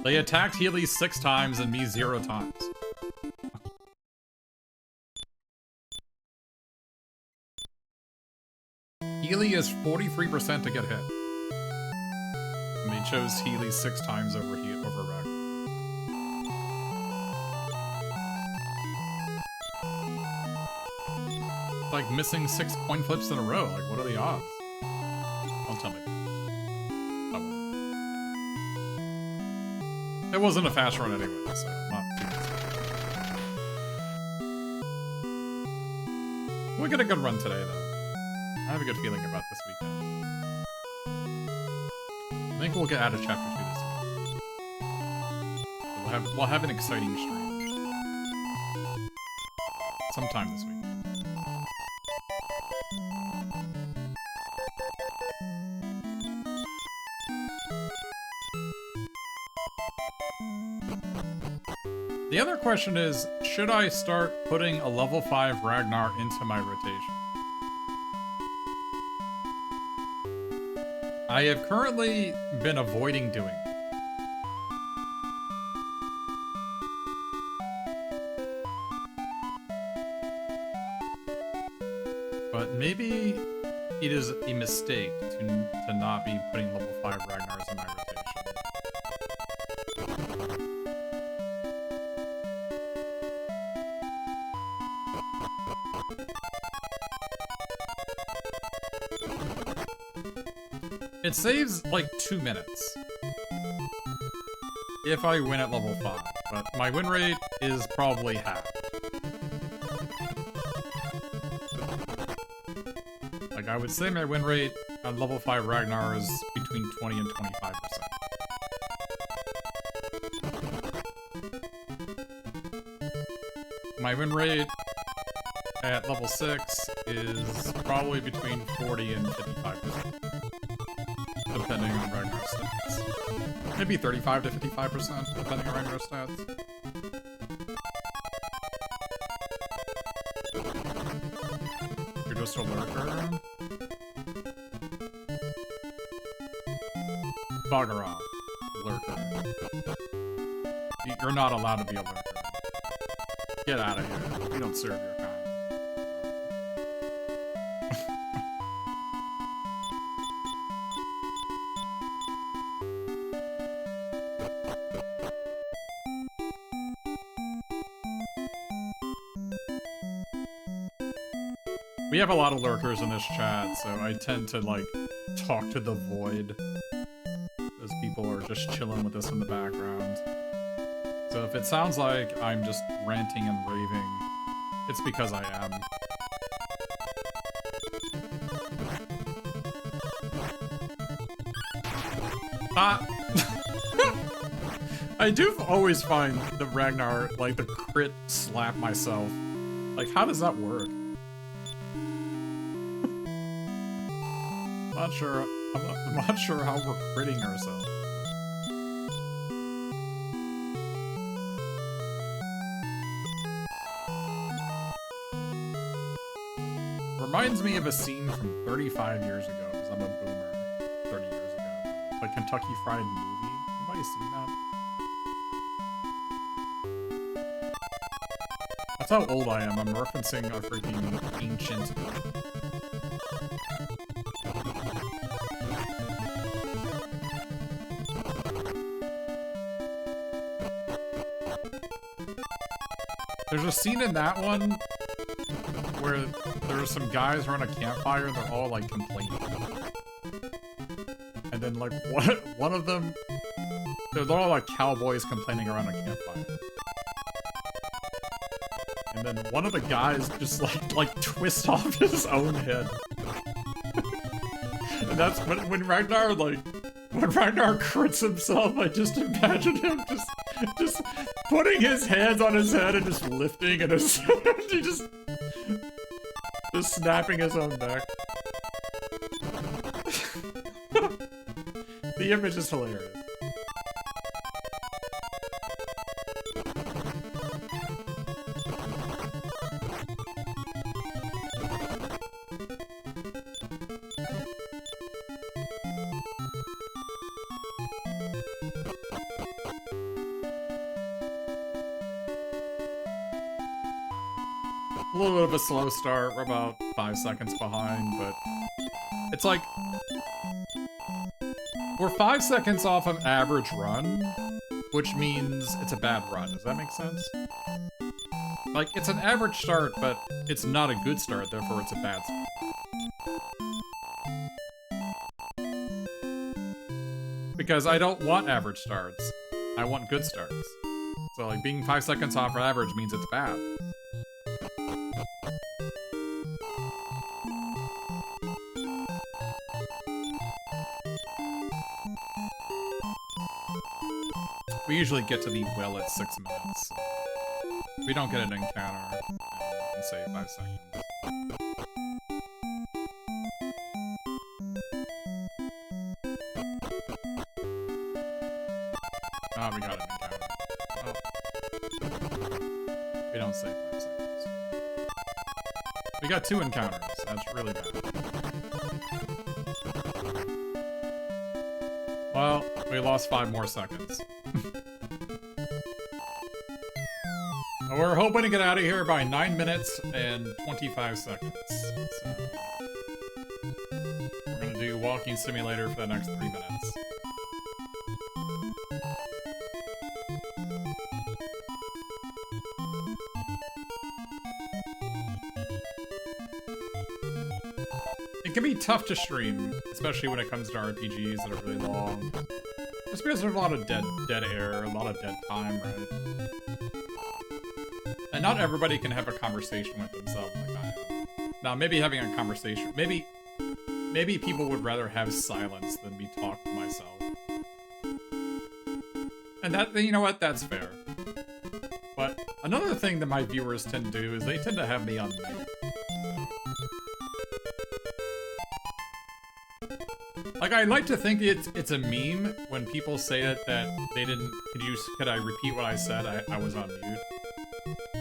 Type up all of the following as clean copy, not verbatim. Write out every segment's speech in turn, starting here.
They attacked Healy 6 times and me 0 times. Healy is 43% to get hit. And they chose Healy 6 times over Ragnar. Like missing 6 coin flips in a row. Like, what are the odds? Don't tell me. Oh, well. It wasn't a fast run anyway, so not too concerned. We'll get a good run today, though. I have a good feeling about this weekend. I think we'll get out of chapter 2 this week. So we'll have an exciting stream sometime this week. The other question is, should I start putting a level 5 Ragnar into my rotation? I have currently been avoiding doing it. But maybe it is a mistake to not be putting level 5 Ragnars in my rotation. It saves like 2 minutes if I win at level 5, but my win rate is probably half. Like, I would say my win rate on level 5 Ragnar is between 20 and 25%. My win rate at level 6 is probably between 40 and 55%. Depending on Ragnar stats. Maybe 35 to 55%, depending on Ragnar stats. You're just a lurker? Bugger off, lurker. You're not allowed to be a lurker. Get out of here. You don't serve your kind. We have a lot of lurkers in this chat, so I tend to, like, talk to the void. As people are just chilling with us in the background. So if it sounds like I'm just ranting and raving, it's because I am. I do always find the Ragnar, like, the crit slap myself. Like, how does that work? I'm not sure how we're critting ourselves. Reminds me of a scene from 35 years ago, because I'm a boomer. 30 years ago. Like Kentucky Fried Movie. Anybody seen that? That's how old I am. I'm referencing a freaking ancient. There's a scene in that one where there's some guys around a campfire and they're all like complaining. And then like one of them, they're all like cowboys complaining around a campfire. And then one of the guys just like twists off his own head. And that's when Ragnar crits himself, I just imagine him just putting his hands on his head and just lifting and he just snapping his own neck. The image is hilarious. A little bit of a slow start. We're about 5 seconds behind, but it's like we're 5 seconds off of average run, which means it's a bad run. Does that make sense? Like, it's an average start, but it's not a good start, therefore it's a bad start. Because I don't want average starts. I want good starts. So, like, being 5 seconds off for average means it's bad. We usually get to the well at 6 minutes. We don't get an encounter in, say, 5 seconds. Oh, we got an encounter. Oh. We don't say 5 seconds. We got 2 encounters. That's really bad. Well, we lost 5 more seconds. We're hoping to get out of here by 9 minutes and 25 seconds. So we're gonna do walking simulator for the next 3 minutes. It can be tough to stream, especially when it comes to RPGs that are really long. Just because there's a lot of dead air, a lot of dead time, right? And not everybody can have a conversation with themselves like I am. Now, maybe having a conversation, maybe people would rather have silence than me talk to myself. And that, you know what, that's fair. But another thing that my viewers tend to do is they tend to have me on mute. Like, I like to think it's a meme when people say that they didn't, could I repeat what I said? I was on mute.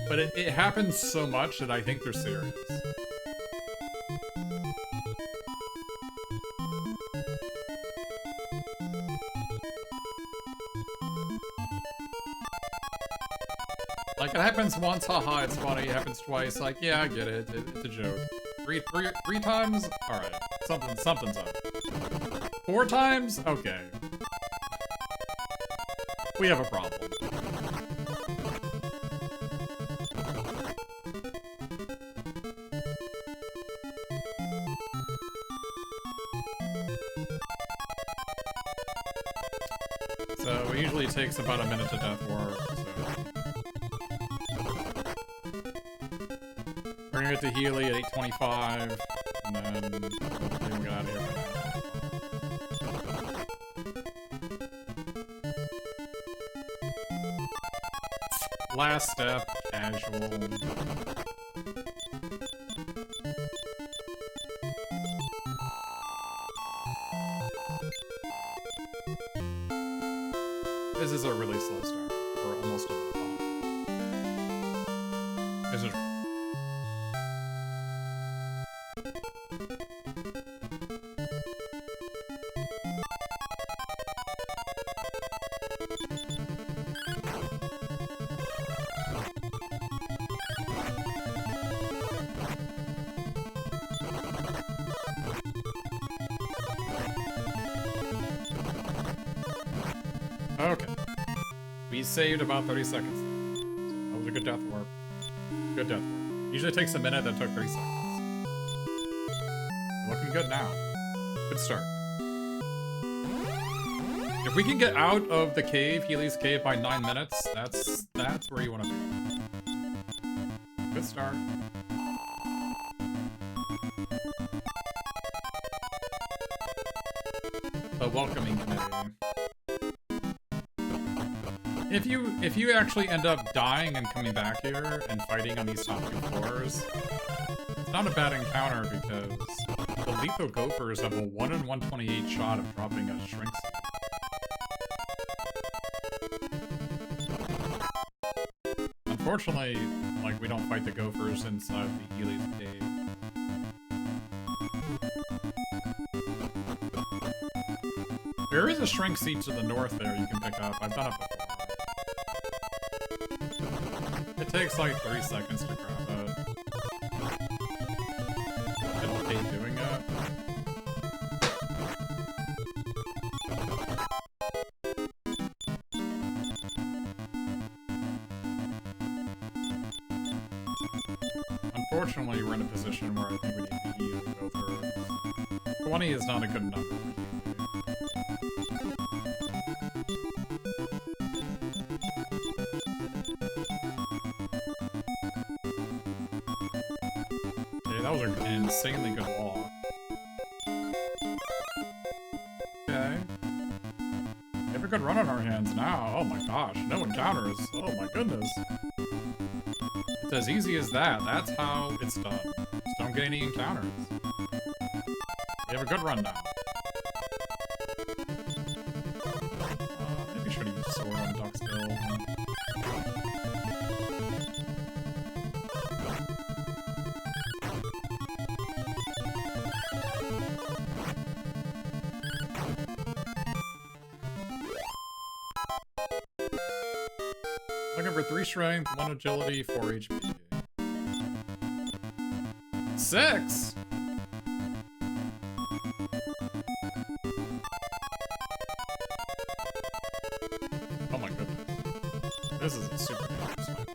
But it happens so much that I think they're serious. Like, it happens once, haha, it's funny. It happens twice, like, yeah, I get it. It's a joke. Three times? Alright. Something's up. 4 times? Okay. We have a problem. So, it usually takes about a minute to death warp, so... We're gonna get to Healy at 8:25, and then we'll get out of here. Last step, casual. This is a really slow start. We're almost over the top. This is... Okay. We saved about 30 seconds there. So that was a good death warp. Good death warp. Usually it takes a minute, that took 30 seconds. Looking good now. Good start. If we can get out of the cave, Healy's cave, by 9 minutes, that's where you want to be. Good start. The welcoming committee. If you actually end up dying and coming back here and fighting on these top 2 floors, it's not a bad encounter because the lethal gophers have a 1 in 128 shot of dropping a shrink seed. Unfortunately, like, we don't fight the gophers inside the Healy's cave. There is a shrink seed to the north there you can pick up. I've done it before. It takes like 30 seconds to grab it. unfortunately, we're in a position where I think we need to easily go through. 20 is not a good number for easy. Okay, that was an insanely good walk. Okay. We have a good run on our hands now. Oh my gosh, no encounters. Oh my goodness. It's as easy as that. That's how it's done. Just don't get any encounters. We have a good run now. Maybe should have used sword on ducksbill. Looking for 3 strength, 1 agility, 4 HP. 6? Oh my goodness. This is a super dangerous fight.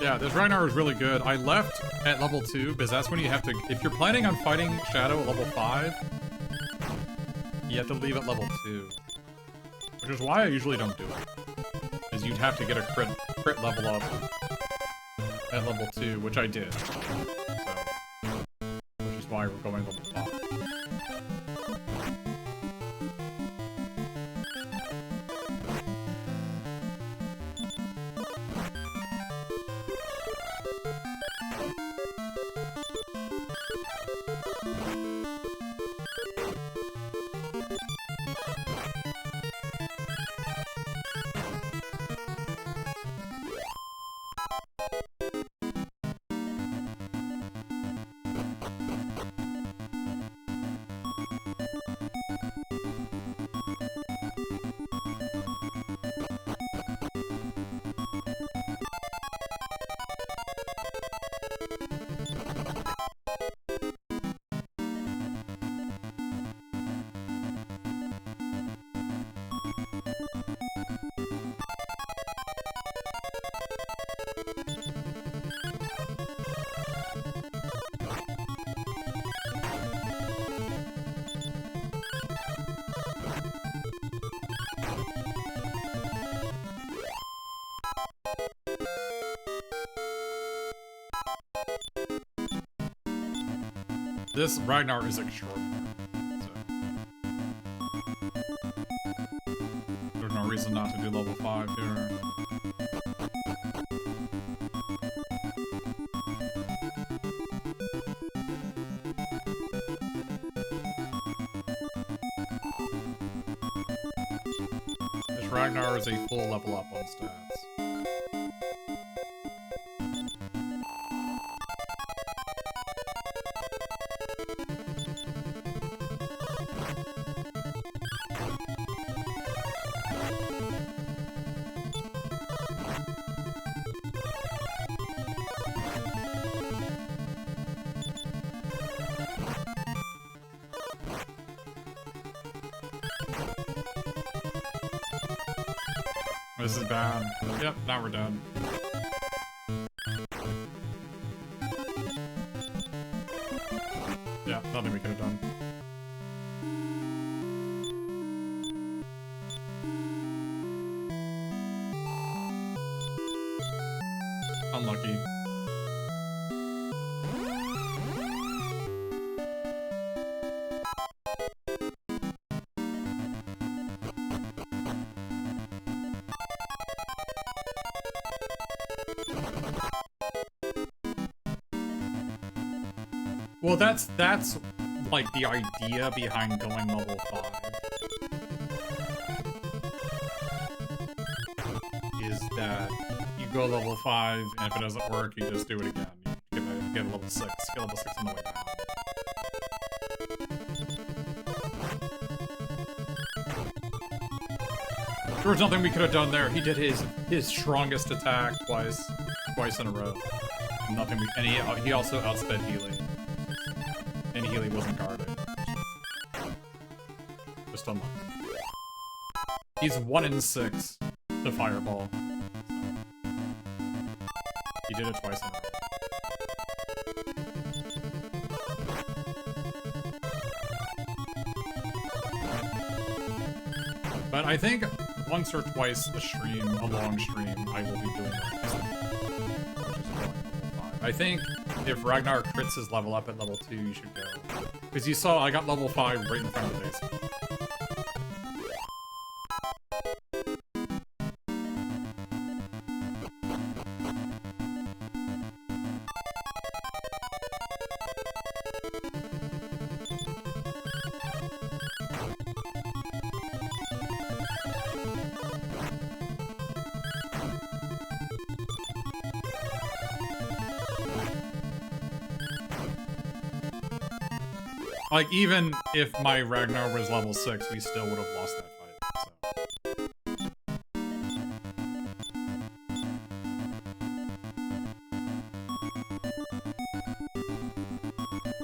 Yeah, this Ragnar is really good. I left at level 2 because that's when you have to... If you're planning on fighting Shadow at level 5, you have to leave at level 2. Which is why I usually don't do it. Because you'd have to get a crit level up at level 2, which I did. So, which is why we're going level 5. This Ragnar is extraordinary. So. There's no reason not to do level 5 here. This Ragnar is a full level up on stats. This is bad. Yep, now we're done. Yeah, nothing we could have done. Well, that's like the idea behind going level 5. Is that you go level 5, and if it doesn't work, you just do it again. You get a level 6. Get level 6 on the way down. There was nothing we could have done there. He did his strongest attack twice in a row. Nothing we, and he also outsped Healy. And Healy wasn't guarded. Just unlucky. He's 1 in 6 to Fireball. So. He did it twice in a row. But I think once or twice a stream, a long stream, I will be doing this. Which is going level 5. I think if Ragnar crits his level up at level 2, you should go. Because you saw I got level 5 right in front of the base. Like, even if my Ragnar was level 6, we still would have lost that fight, so.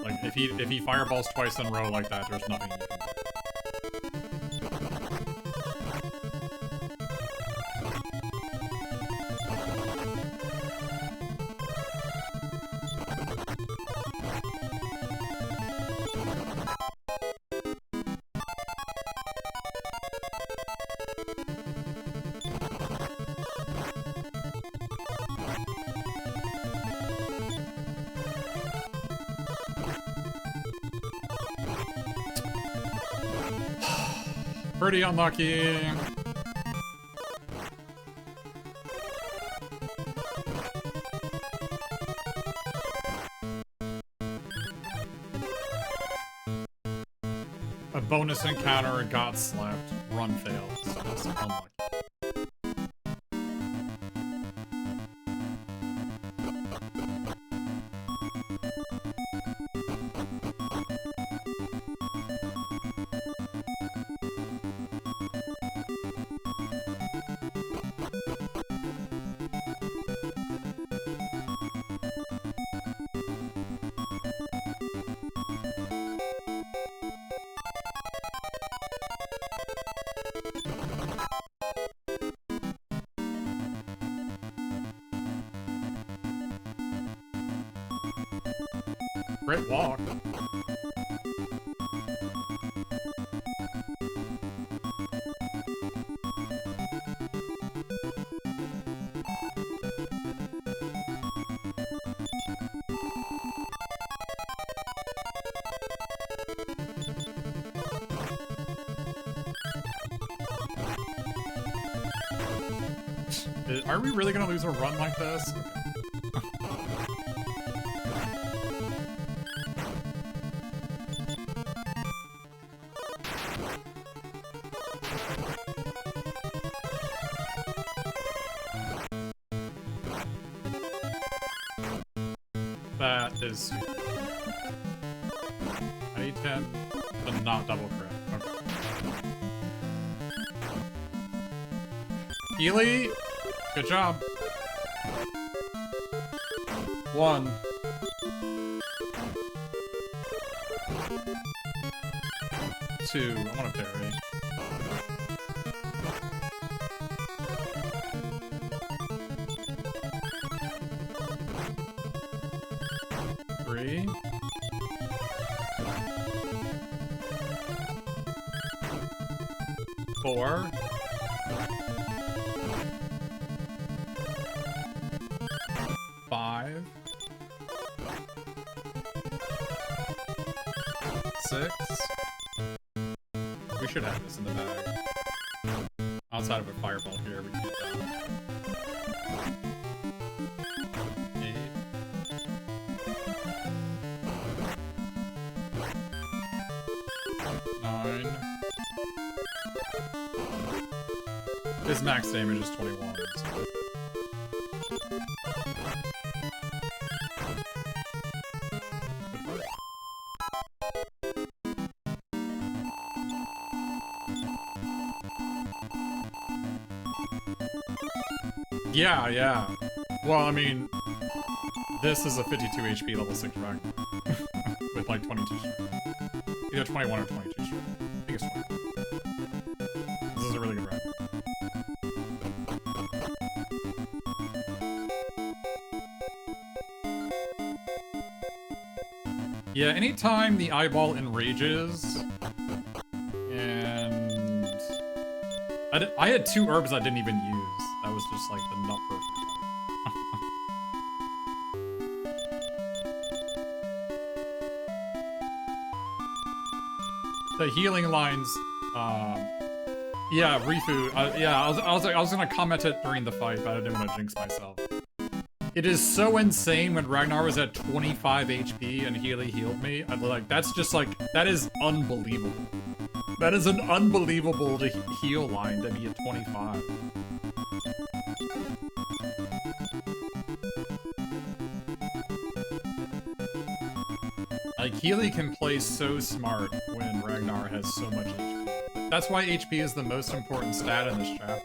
Like, if he fireballs twice in a row like that, there's nothing you can do. Pretty unlucky. A bonus encounter got slapped. Run failed. So that's unlucky. Great walk. Are we really gonna lose a run like this? That is... I need him to not double crit. Okay. Healy, good job. 1. 2. I want to parry. 3. 4. 5. 6. We should have this in the bag. Outside of a fireball here, we can get that. 8. His max damage is 21. So. Yeah, yeah. Well, I mean, this is a 52 HP level 6 Ragnar. With like 22 strength. Either 21 or 22 strength. I think it's 21. This is a really good Ragnar. Yeah, anytime the eyeball enrages, and I had 2 herbs I didn't even use. That was just like the nut perfect. The healing lines, yeah, Rifu, yeah, I was gonna comment it during the fight, but I didn't want to jinx myself. It is so insane when Ragnar was at 25 HP and Healy healed me. I'm like, that's just like, that is unbelievable. That is an unbelievable heal line to be at 25. Like, Healy can play so smart when Ragnar has so much HP. That's why HP is the most important stat in this chapter.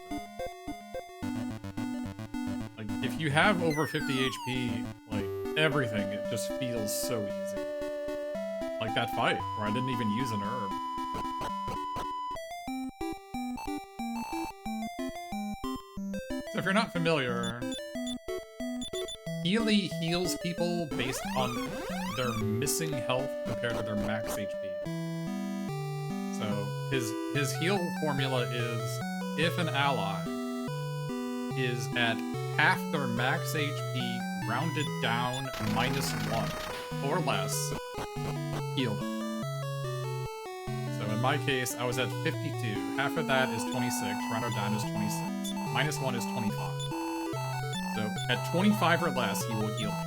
Like, if you have over 50 HP, like, everything, it just feels so easy. Like that fight, where I didn't even use an herb. So if you're not familiar, Healy heals people based on their missing health compared to their max HP. So his heal formula is if an ally is at half their max HP rounded down -1 or less, heal them. So in my case, I was at 52. Half of that is 26, rounded down is 26. -1 is 25. So at 25 or less, he will heal me.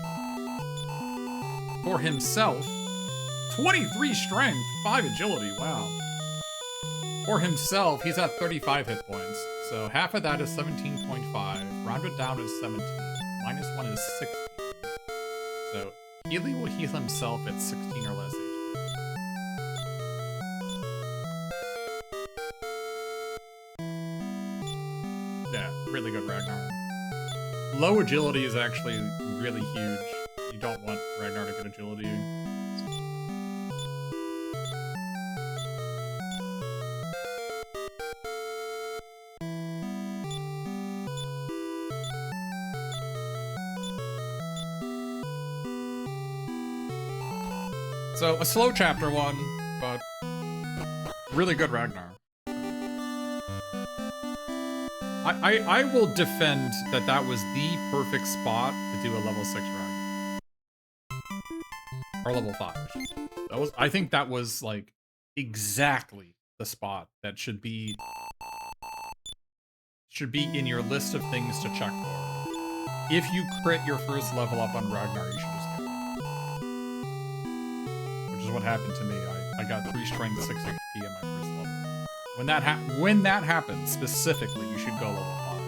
For himself, 23 strength, 5 agility, wow. For himself, he's at 35 hit points. So half of that is 17.5, rounded down is 17, -1 is 16. So Healy will heal himself at 16 or less HP. Yeah, really good Ragnar. Low agility is actually really huge. You don't want Ragnar to get agility. So, a slow chapter 1, but really good Ragnar. I will defend that that was the perfect spot to do a level 6 Ragnar. Or level 5. I think that was, like, exactly the spot that should be in your list of things to check for. If you crit your first level up on Ragnar, you should just get it. Which is what happened to me. I got 3 strength, 6 HP in my first level. When that happens, specifically, you should go level 5.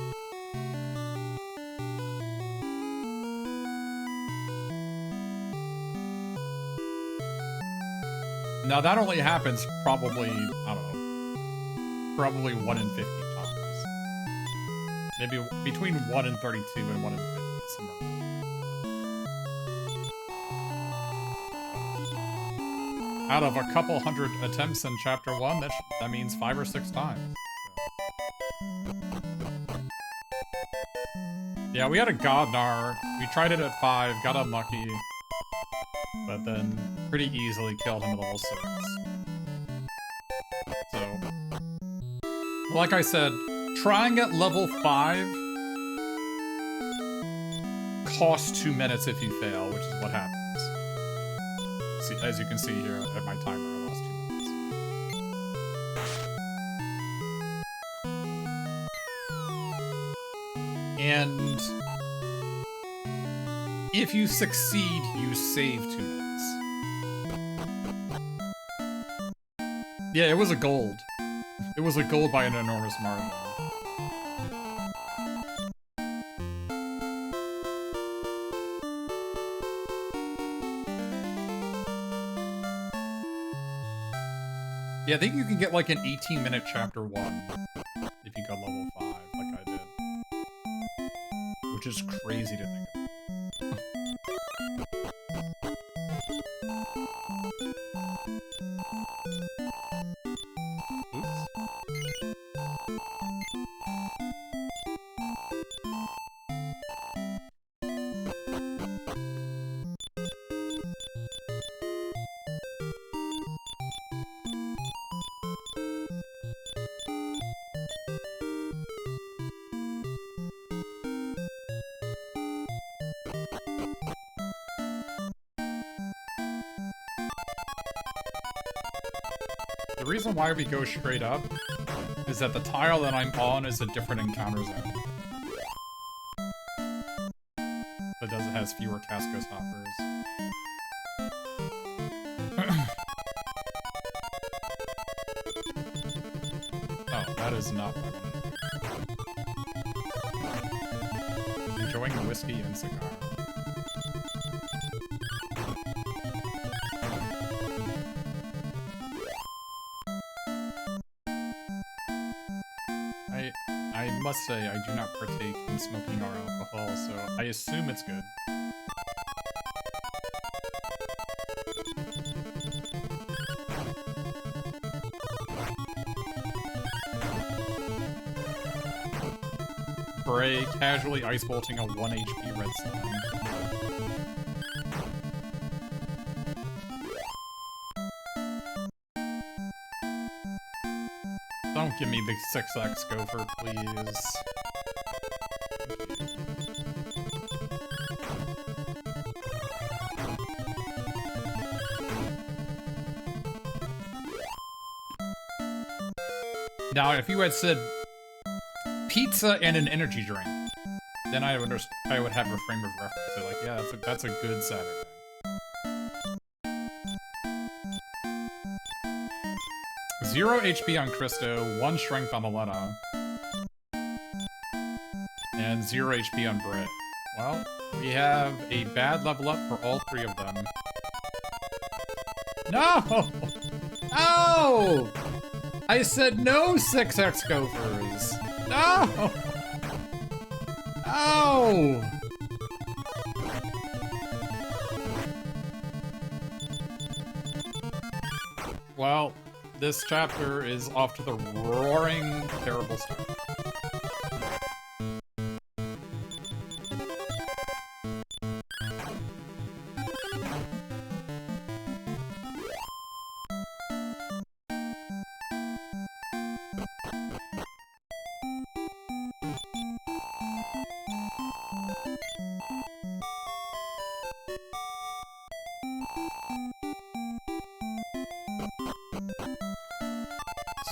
Now that only happens probably, I don't know, probably 1 in 50 times. Maybe between 1 in 32 and 1 in 50, somewhere. Out of a couple hundred attempts in chapter 1, that means 5 or 6 times. So. Yeah, we had a Godnar. We tried it at 5, got unlucky, but then pretty easily killed him at level 6. So, like I said, trying at level 5 costs 2 minutes if you fail, which is what happens. See, as you can see here at my timer, I lost 2 minutes. And if you succeed, you save 2 minutes. Yeah, it was a gold. It was a gold by an enormous margin. Yeah, I think you can get like an 18-minute chapter 1 if you got level 5, like I did. Which is crazy to think of. The reason why we go straight up is that the tile that I'm on is a different encounter zone. It has fewer Cascos hoppers. Oh, that is not what I wanted to do. Enjoying a whiskey and cigar. I must say, I do not partake in smoking or alcohol, so I assume it's good. Bray casually ice bolting a 1 HP red slime. Don't give me the 6x gopher, please. Now, if you had said pizza and an energy drink, then I would have a frame of reference. So like, yeah, that's a good Saturday. Zero HP on Christo, 1 strength on Alena, and 0 HP on Britt. Well, we have a bad level up for all 3 of them. No! No! I said no 6x gophers! No! Oh! Well, this chapter is off to the roaring, terrible start.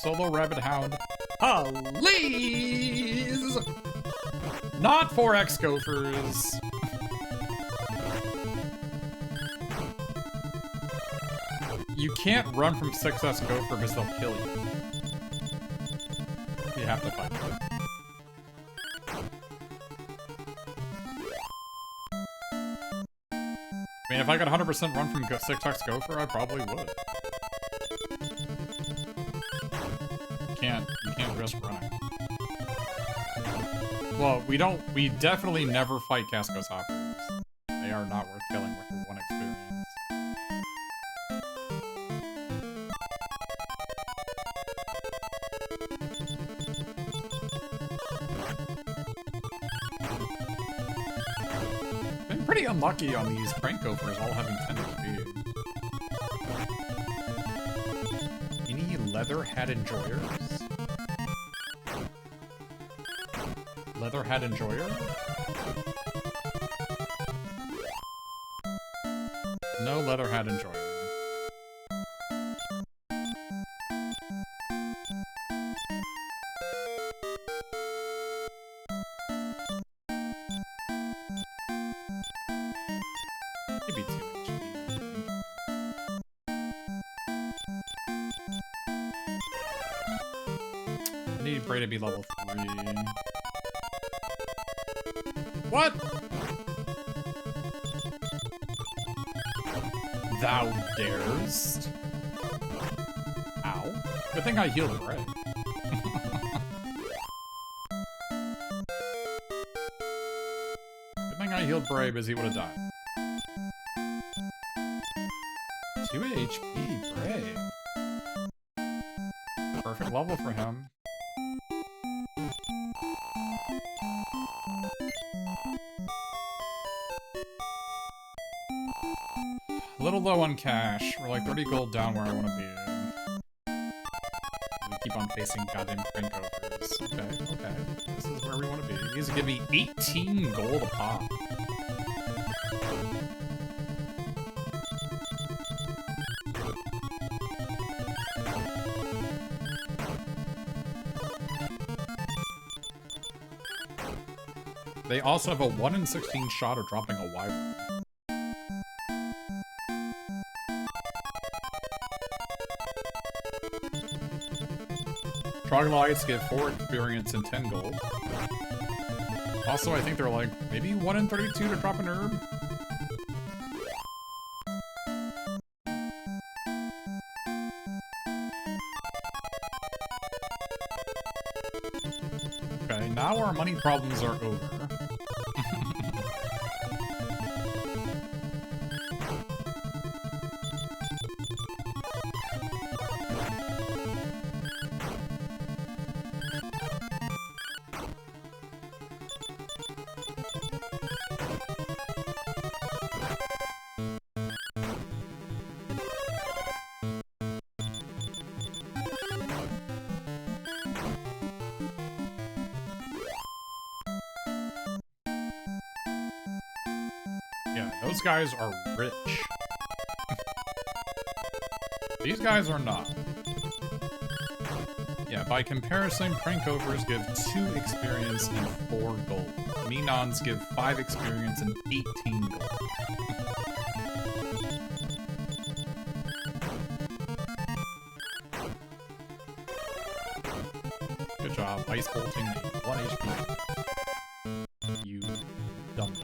Solo Rabbit Hound. Please! Not 4x gophers. You can't run from 6x gopher because they'll kill you. You have to fight them. I mean, if I got 100% run from 6x gopher, I probably would. You can't risk running. Well, we definitely never fight Cascos hoppers. They are not worth killing with the 1 experience. Been pretty unlucky on these prank gophers all having 10 HP. Any leather hat enjoyers? Leather hat enjoyer? No leather hat enjoyer. Maybe 2 HP. I need Bray to be level 3. What? Thou darest? Ow. Good thing I healed Bray. Good thing I healed Bray because he would have died. 2 HP, Bray. Perfect level for him. A little low on cash. We're like 30 gold down where I want to be. We keep on facing goddamn crank overs. Okay, okay. This is where we want to be. These give me 18 gold a pop. They also have a 1 in 16 shot of dropping a wyvern. Troglodytes give 4 experience and 10 gold. Also, I think they're like, maybe 1 in 32 to drop an herb? Okay, now our money problems are over. Those guys are rich. These guys are not. Yeah, by comparison, Prankovers give 2 experience and 4 gold. Menons give 5 experience and 18 gold. Good job, ice bolting 1 HP. You dumb.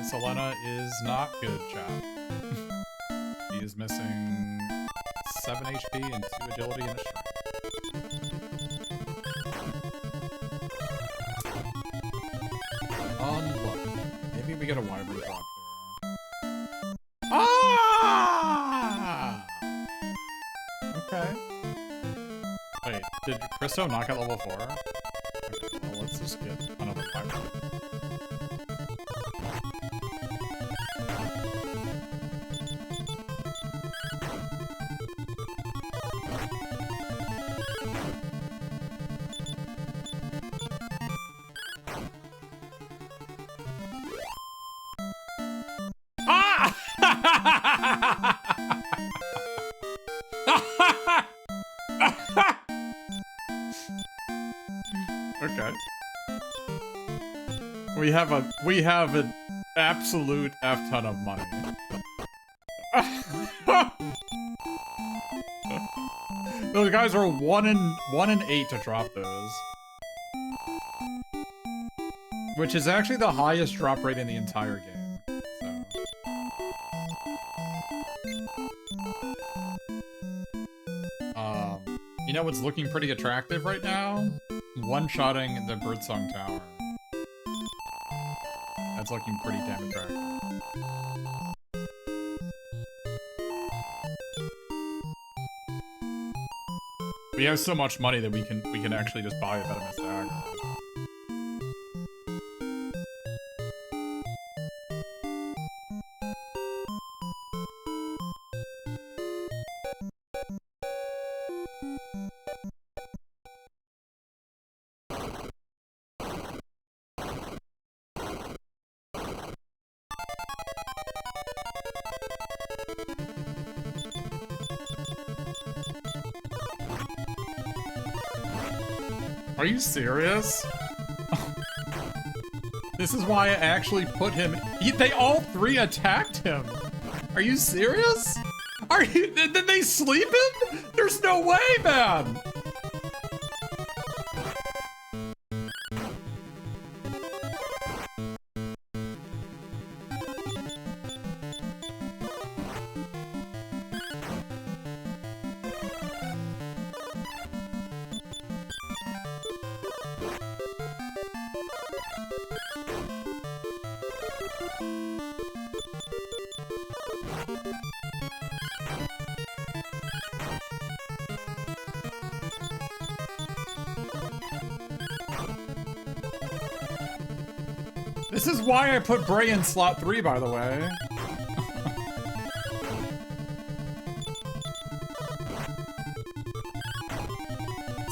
Selena is not good, chat. He is missing 7 HP and 2 agility and a strength. Unlucky. Maybe we get a wyvern drop here. Ah! Okay. Wait, did Christo not get level 4? Okay, well, let's just get another wyvern. Okay. We have an absolute F ton of money. Those guys are 1 in 8 to drop those. Which is actually the highest drop rate in the entire game. So. You know what's looking pretty attractive right now? One-shotting the Birdsong Tower. That's looking pretty damn attractive. We have so much money that we can actually just buy a venomous dagger. Are you serious? This is why I actually put him... They all three attacked him! Are you serious? Are you... Did they sleep him? There's no way, man! This is why I put Bray in slot 3, by the way.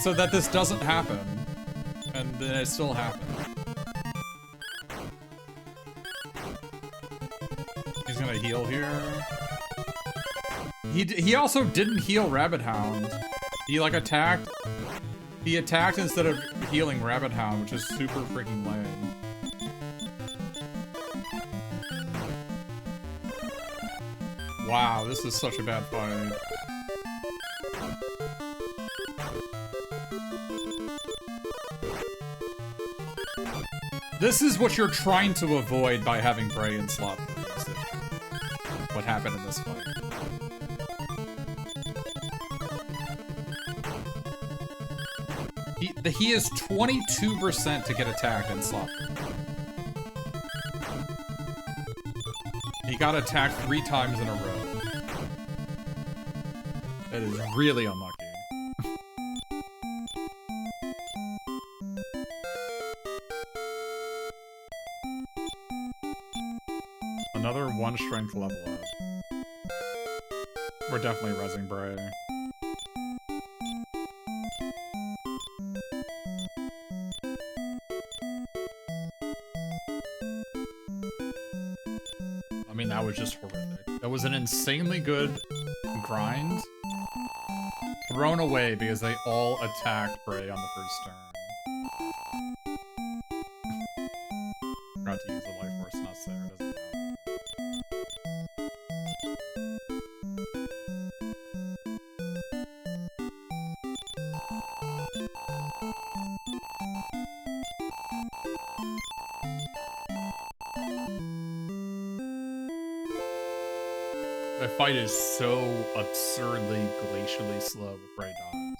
So that this doesn't happen. And then it still happened. He's gonna heal here. He also didn't heal Rabbit Hound. He like attacked. He attacked instead of healing Rabbit Hound, which is super freaking lame. Wow, this is such a bad fight. This is what you're trying to avoid by having Bray in slot 3. What happened in this fight. He is 22% to get attacked in slot 3. He got attacked 3 times in a row. That is really unlucky. Another 1 strength level up. We're definitely rezzing Bray. I mean, that was just horrific. That was an insanely good grind. Thrown away because they all attacked Bray on the first turn. Forgot to use the life force nuts there, doesn't matter. The fight is so absurdly, glacially slow with Bray dies.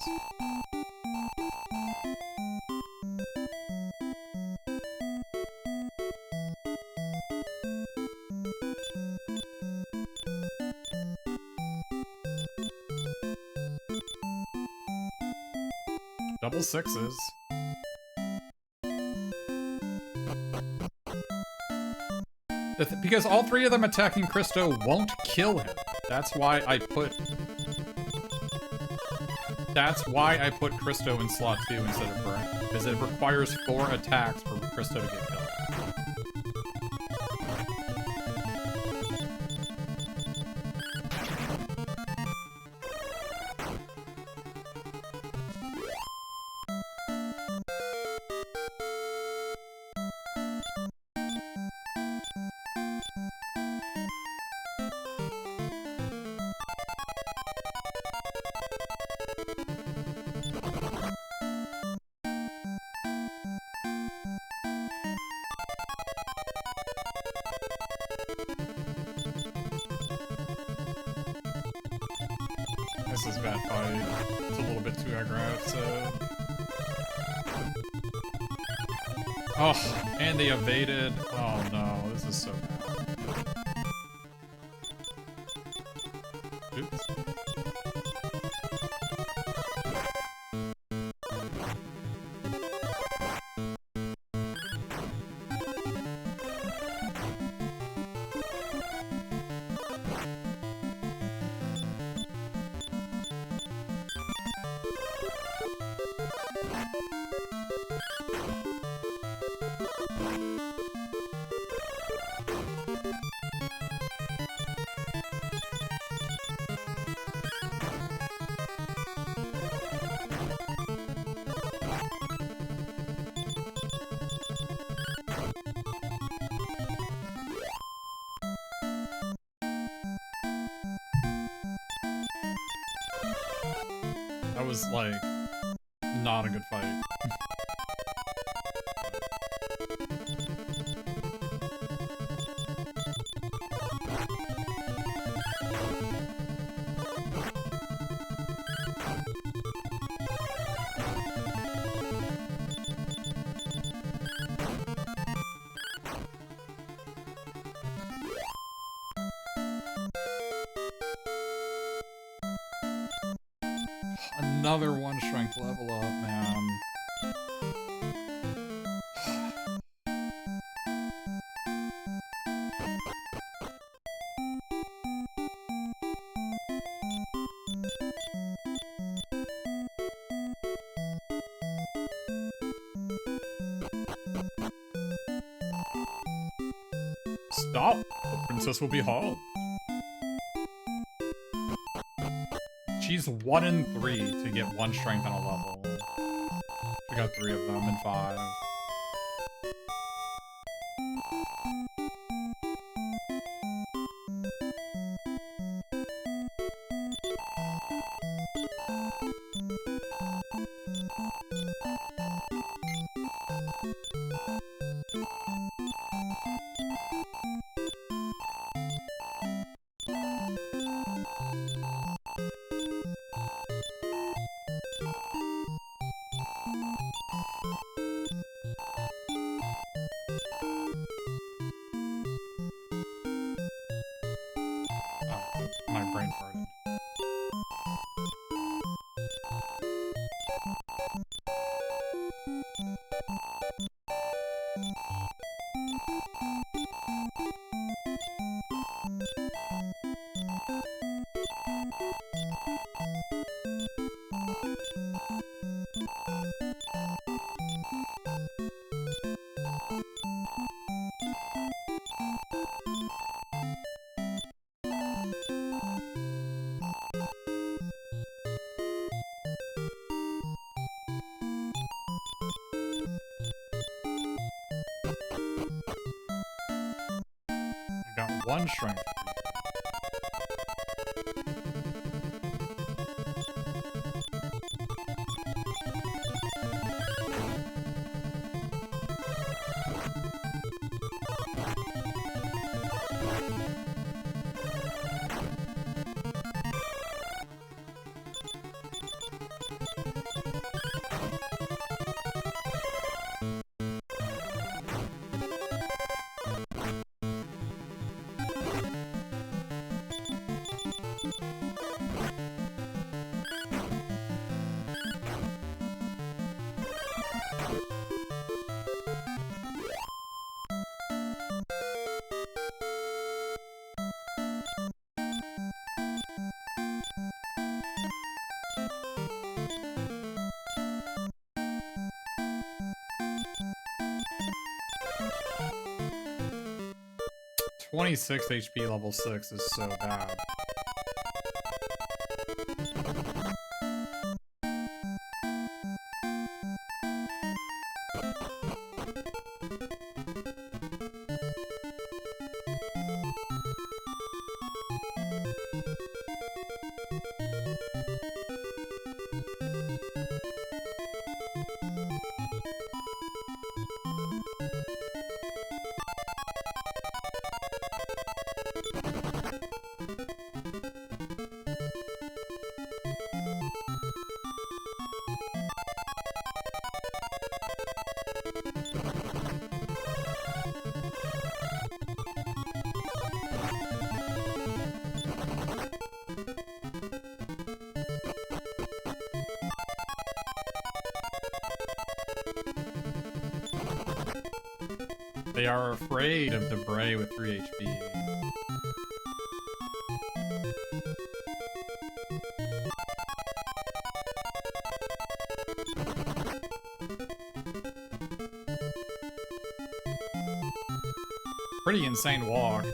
Double sixes. Because all 3 of them attacking Christo won't kill him. That's why I put Christo in slot 2 instead of Bray. Because it requires 4 attacks for Christo to get killed. This is a bad fight. It's a little bit too aggressive. Oh, and they evaded. Oh no, this is so bad. Oops. That was, like, not a good fight. Another one strength level up, man. Stop! The princess will be home. She's 1 in 3 to get 1 strength on a level. We got 3 of them in 5. My brain farted. Got 1 strength. $26 HP level 6 is so bad. They are afraid of the Bray with 3 HP. Pretty insane walk.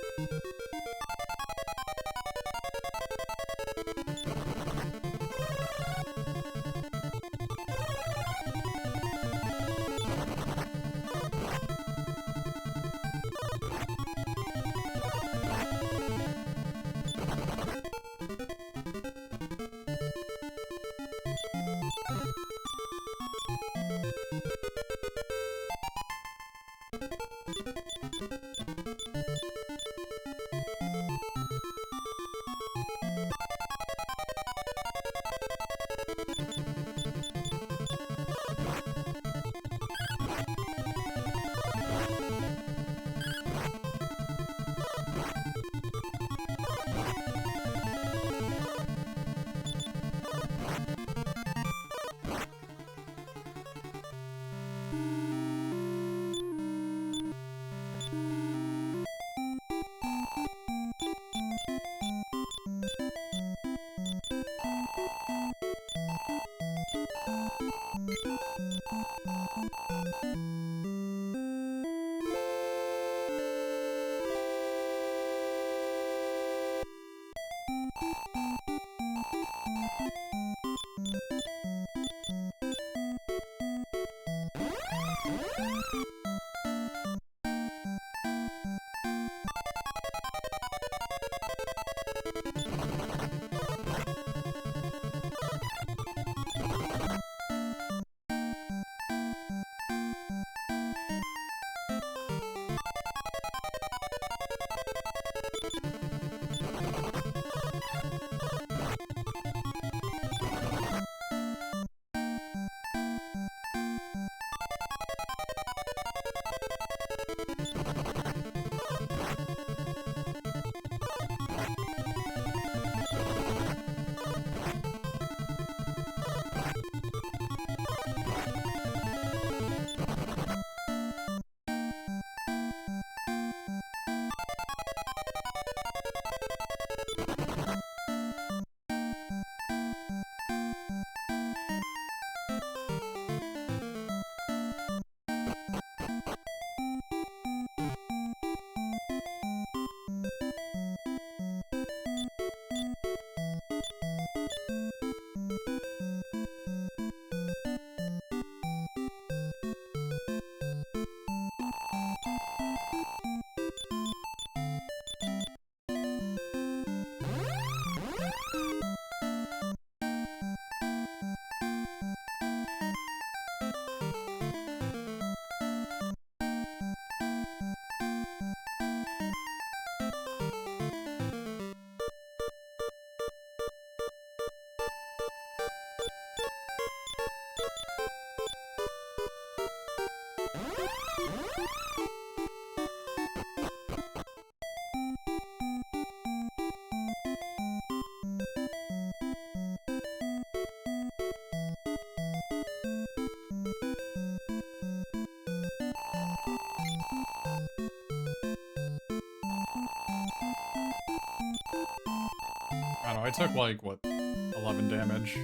I don't know, I took like, what, 11 damage? Should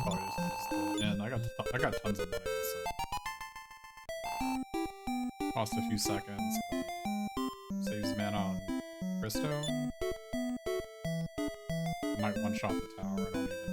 probably just use the inn. I got tons of money, so... Cost a few seconds, but... Saves mana on Christo? Might one-shot the tower, I don't even know.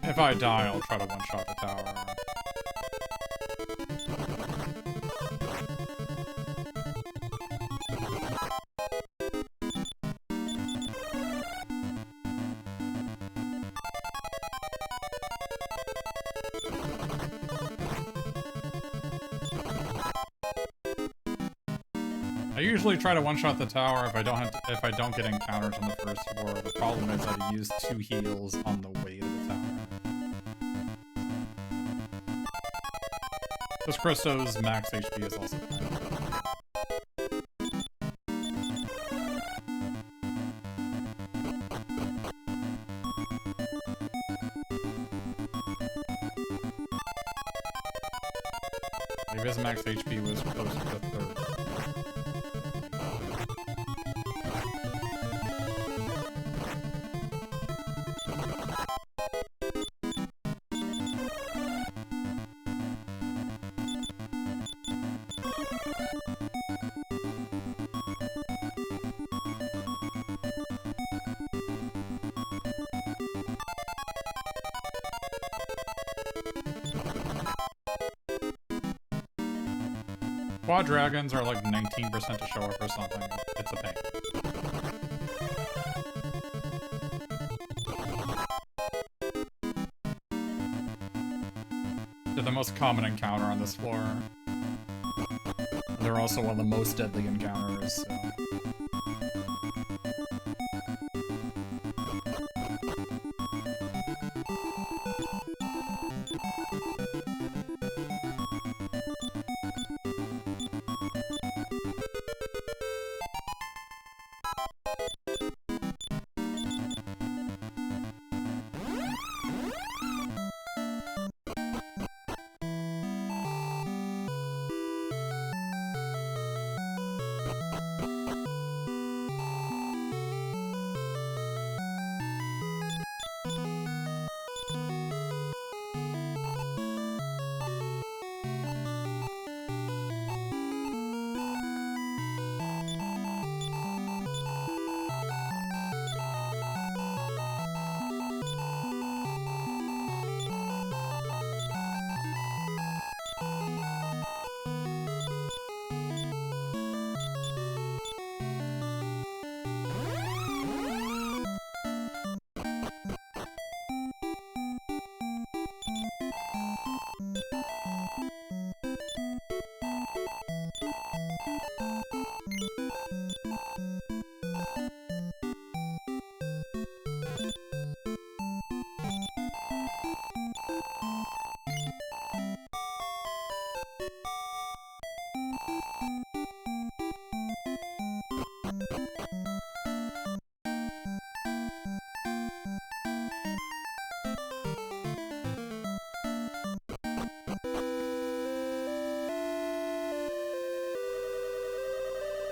If I die, I'll try to one-shot the tower. I usually try to one-shot the tower if I don't get encounters on the first floor. The problem is I use 2 heals on the way to the tower. This Christo's max HP is also fine. Maybe his max HP was closer to 30. Quad dragons are like 19% to show up or something. It's a pain. They're the most common encounter on this floor. And they're also one of the most deadly encounters, so...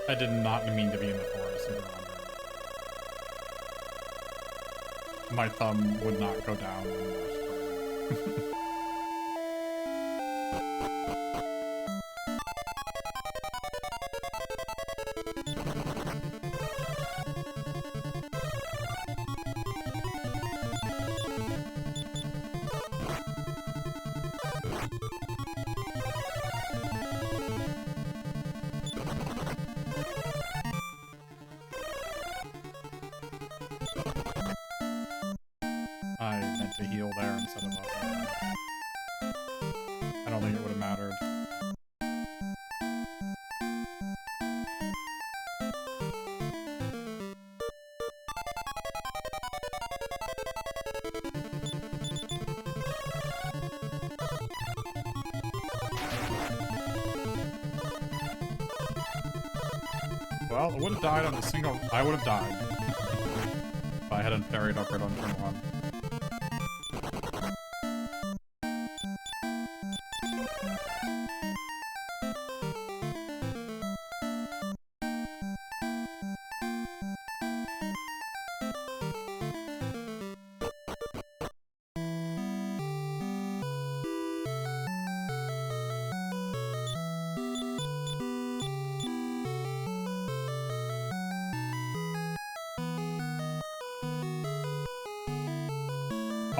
I did not mean to be in the forest. My thumb would not go down on the to heal there instead of up there. I don't think it would have mattered. Well, I would have died on a single... I would have died. If I hadn't parried up right on turn 1.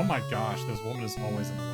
Oh my gosh, this woman is always in the way.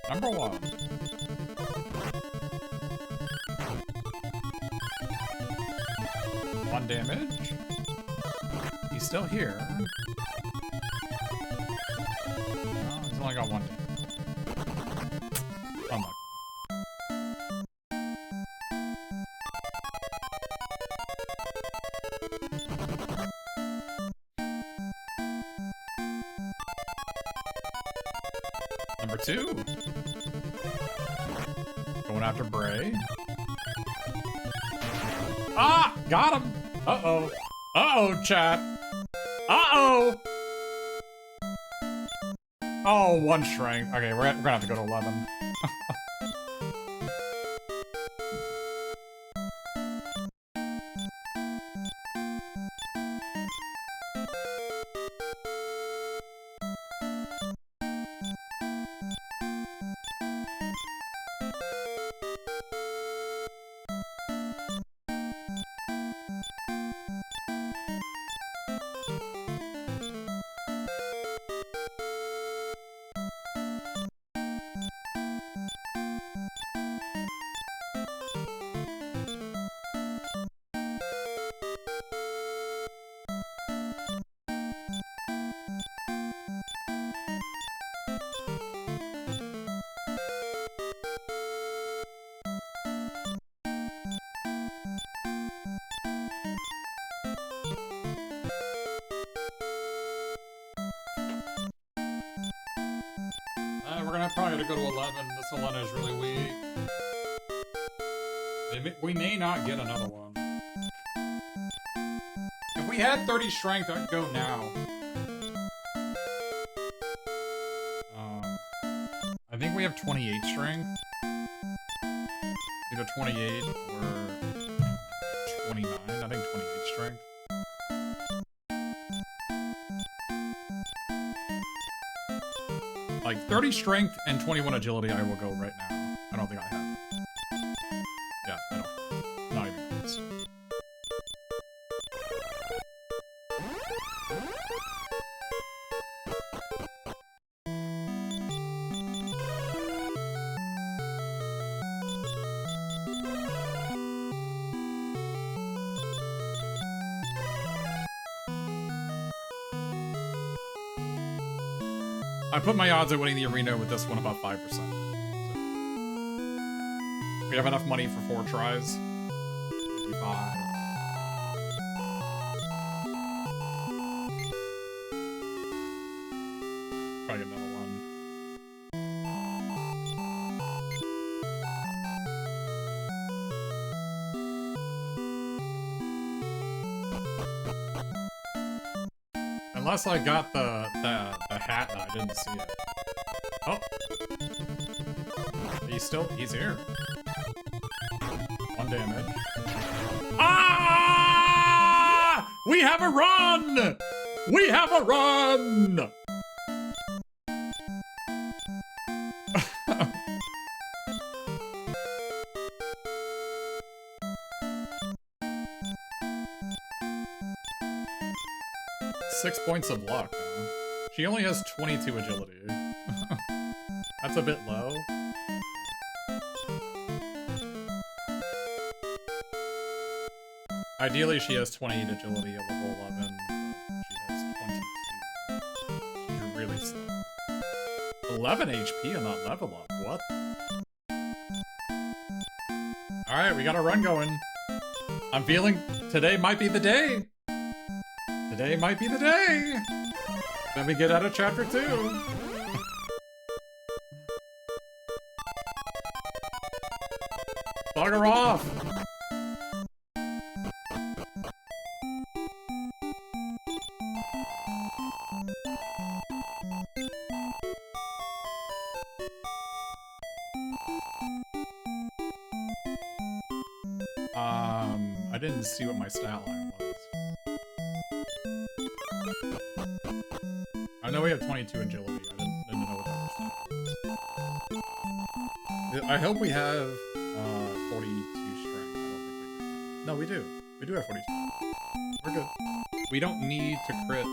Number 1. One damage. He's still here. Oh, he's only got 1 damage. Unlucky. Number 2. Going after Bray. Ah! Got him! Uh-oh. Uh-oh, chat. Uh-oh! Oh, 1 strength. Okay, we're gonna have to go to 11. Probably gotta go to 11. This 11 is really weak. We may not get another one. If we had 30 strength, I'd go now. I think we have 28 strength. Either 28 or 29. I think 28 strength. Like 30 strength and 21 agility, I will go right now. I don't think I have it. Yeah, I don't. Not even close. I put my odds at winning the arena with this one about 5%. So. We have enough money for 4 tries. 55. Try to get another one. Unless I got the hat and I didn't see it. Oh. He's here. 1 damage. Ah! We have a run! We have a run! 6 points of luck, huh? She only has 22 agility. That's a bit low. Ideally, she has 28 agility at level 11. She has 22. She's really slow. 11 HP on that level up. What? Alright, we got a run going. I'm feeling today might be the day. Today might be the day. Let me get out of chapter 2. Bugger off. I didn't see what my stat line was. I know we have 22 agility. I didn't know what that was. I hope we have 42 strength. I don't think we do. No, we do. We do have 42. We're good. We don't need to crit.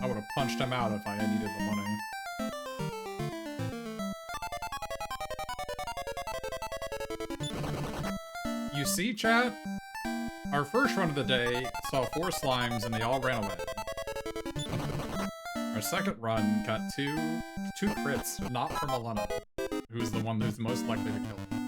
I would have punched him out if I had needed the money. You see, chat? Our first run of the day saw 4 slimes and they all ran away. Our second run got two crits, not from Elena, who's the one who's most likely to kill him.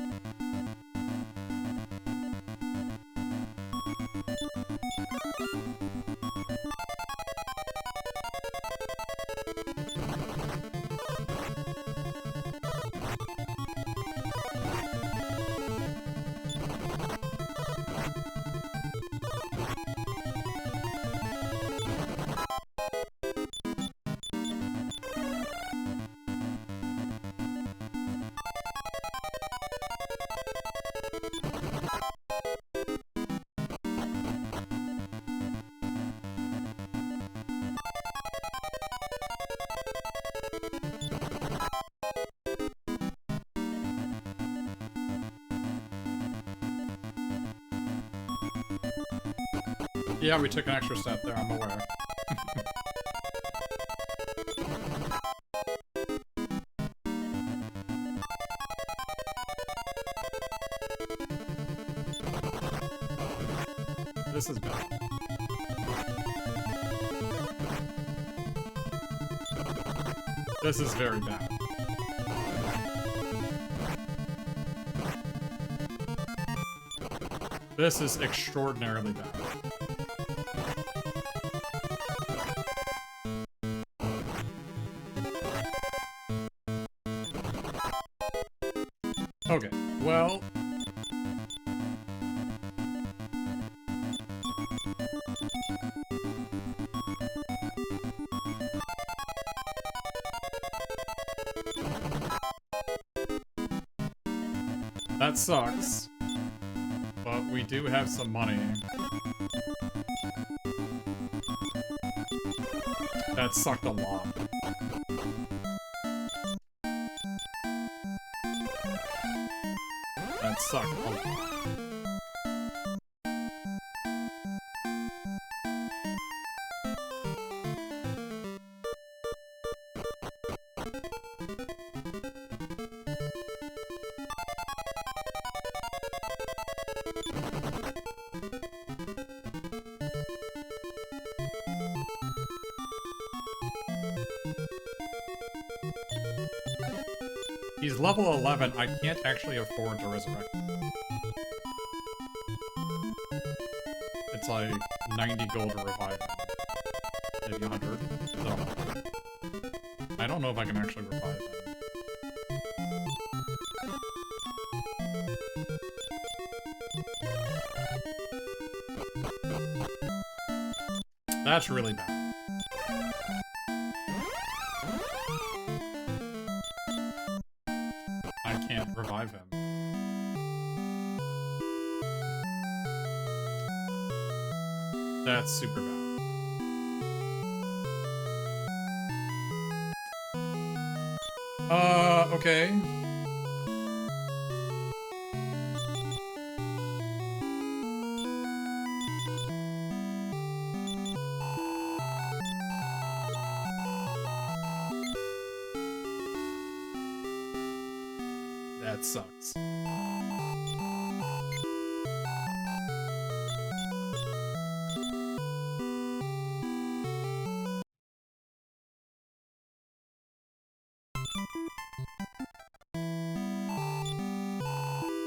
Yeah, we took an extra step there, I'm aware. This is bad. This is very bad. This is extraordinarily bad. Okay, well... That sucks. But we do have some money. That sucked a lot. That sucked a lot. He's level 11, I can't actually afford to resurrect him. It's like 90 gold to revive him. Maybe 100. So, I don't know if I can actually revive him. That's really bad. I can't revive him. That's super bad. Okay. That sucks.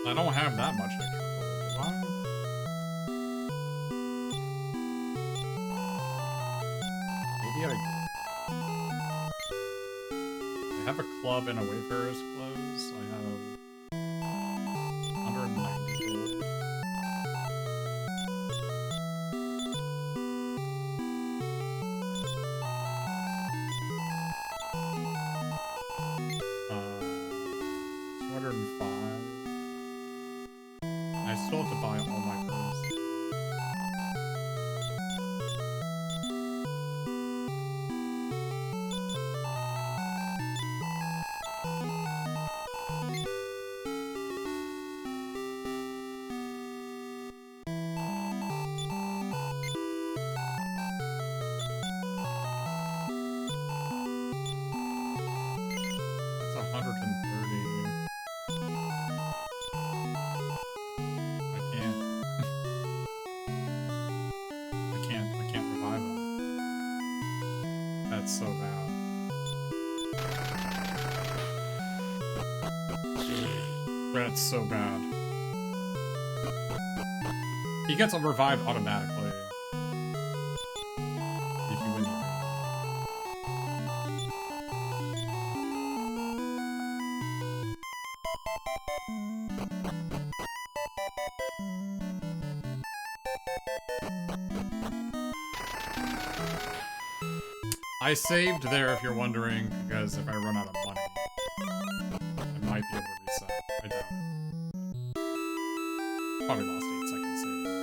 I don't have that much extra gold, do I? Maybe I have a club and a wayfarer's clothes. I have 190 gold. I still have to buy all my herbs. That's 130. I can't revive him. That's so bad. That's so bad. He gets revived automatically. If you win the arena. I saved there if you're wondering, because if I run out of money, I might be able to reset. I doubt it. Probably lost 8 seconds saving that.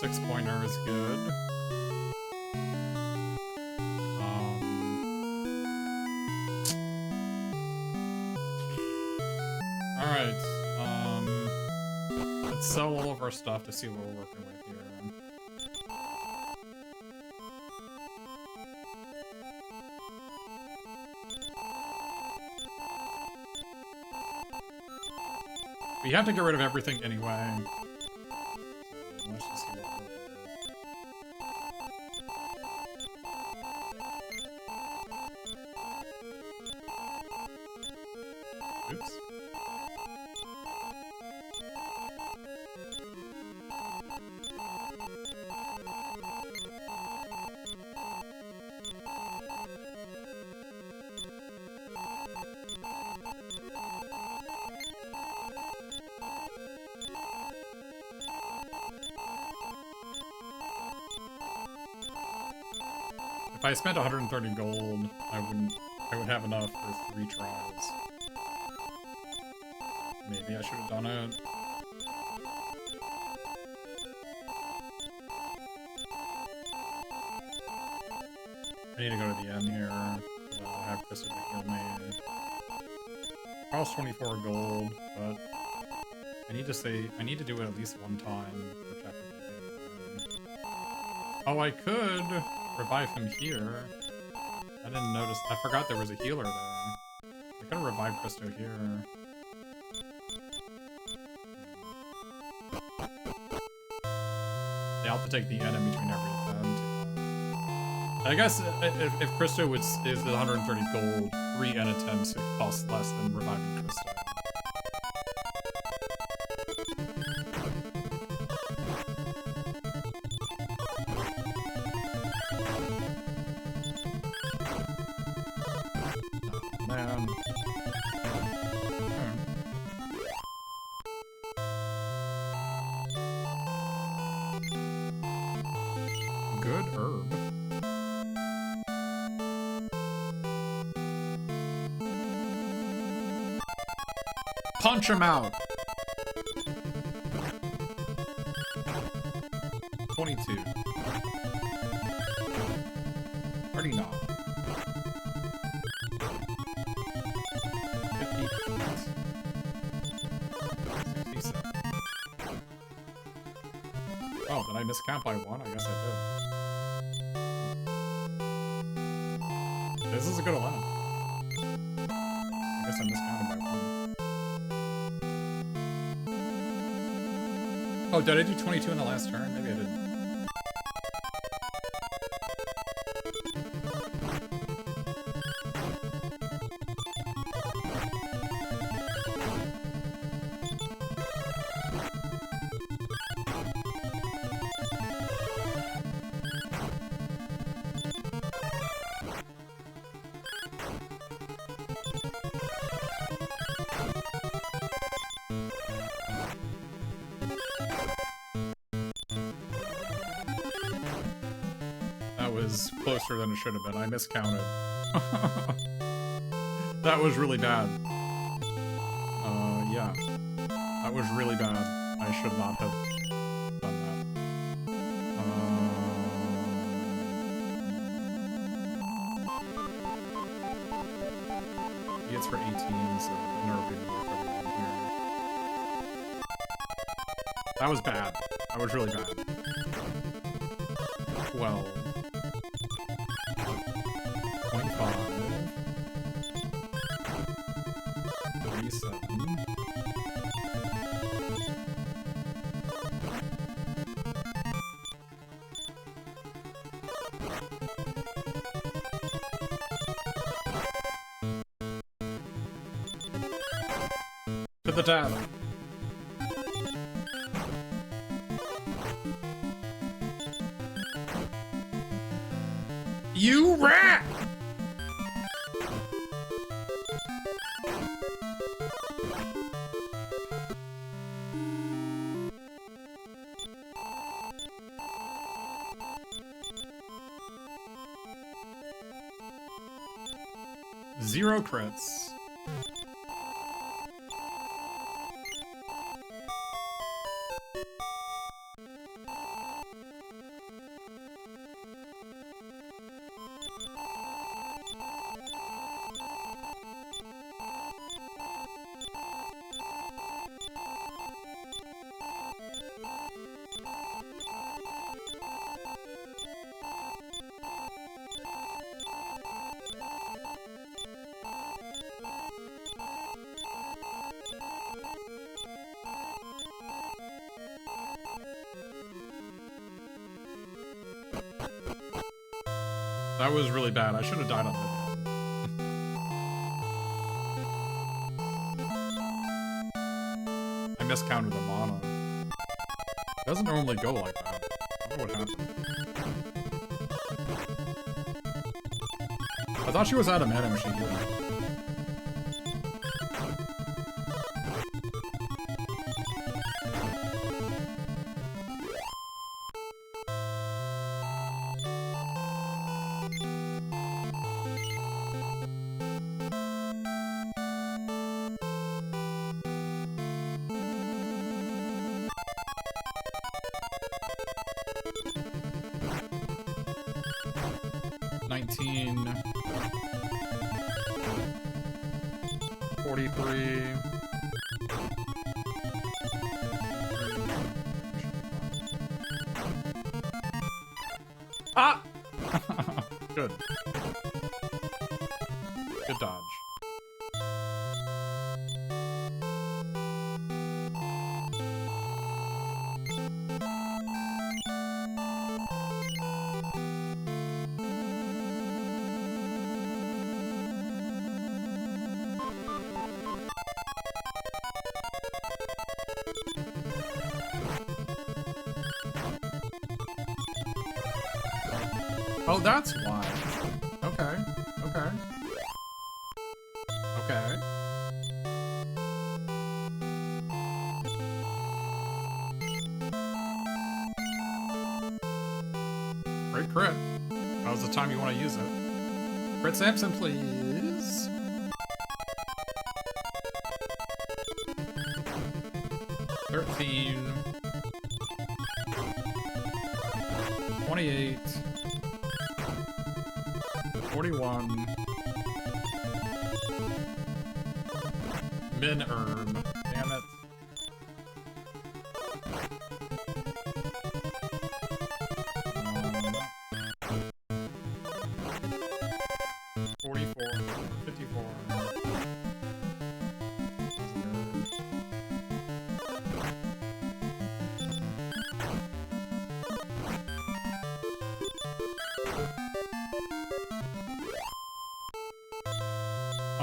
Six-pointer is good. Alright, let's sell all of our stuff to see what we're working with here. We have to get rid of everything anyway. So let's just see what we're working with. Oops. If I spent 130 gold, I would have enough for 3 trials. Maybe I should have done it. I need to go to the end here. I'll have Krista to heal me. Cost 24 gold, but I need to do it at least one time for chapter 15. Oh, I could revive him here. I didn't notice. I forgot there was a healer there. I could have revived Christo here. Yeah, I'll have to take the N in between every attempt. I guess if Christo is 130 gold, 3 N attempts, it costs less than reviving Christo. Good herb. Punch him out! 22. 39. 58. 67. Oh, did I miscount by 1? I guess I did. This is a good 11. I guess I miscounted by 1. Oh, did I do 22 in the last turn? Maybe I didn't. Closer than it should have been. I miscounted. That was really bad. Yeah. That was really bad. I should not have done that. He hits for 18, so nerve didn't work for everyone here. That was bad. That was really bad. 12. 0.5. 37. To the tab. You rat! Zero crits. That was really bad. I should have died on that. I miscounted the mana. It doesn't normally go like that. I don't know what happened. I thought she was out of mana when she healed me. Oh, that's why. Okay. Okay. Okay. Great crit. Now's the time you want to use it. Crit Samson, please. $13. 28. 41. Min herb. Damn it.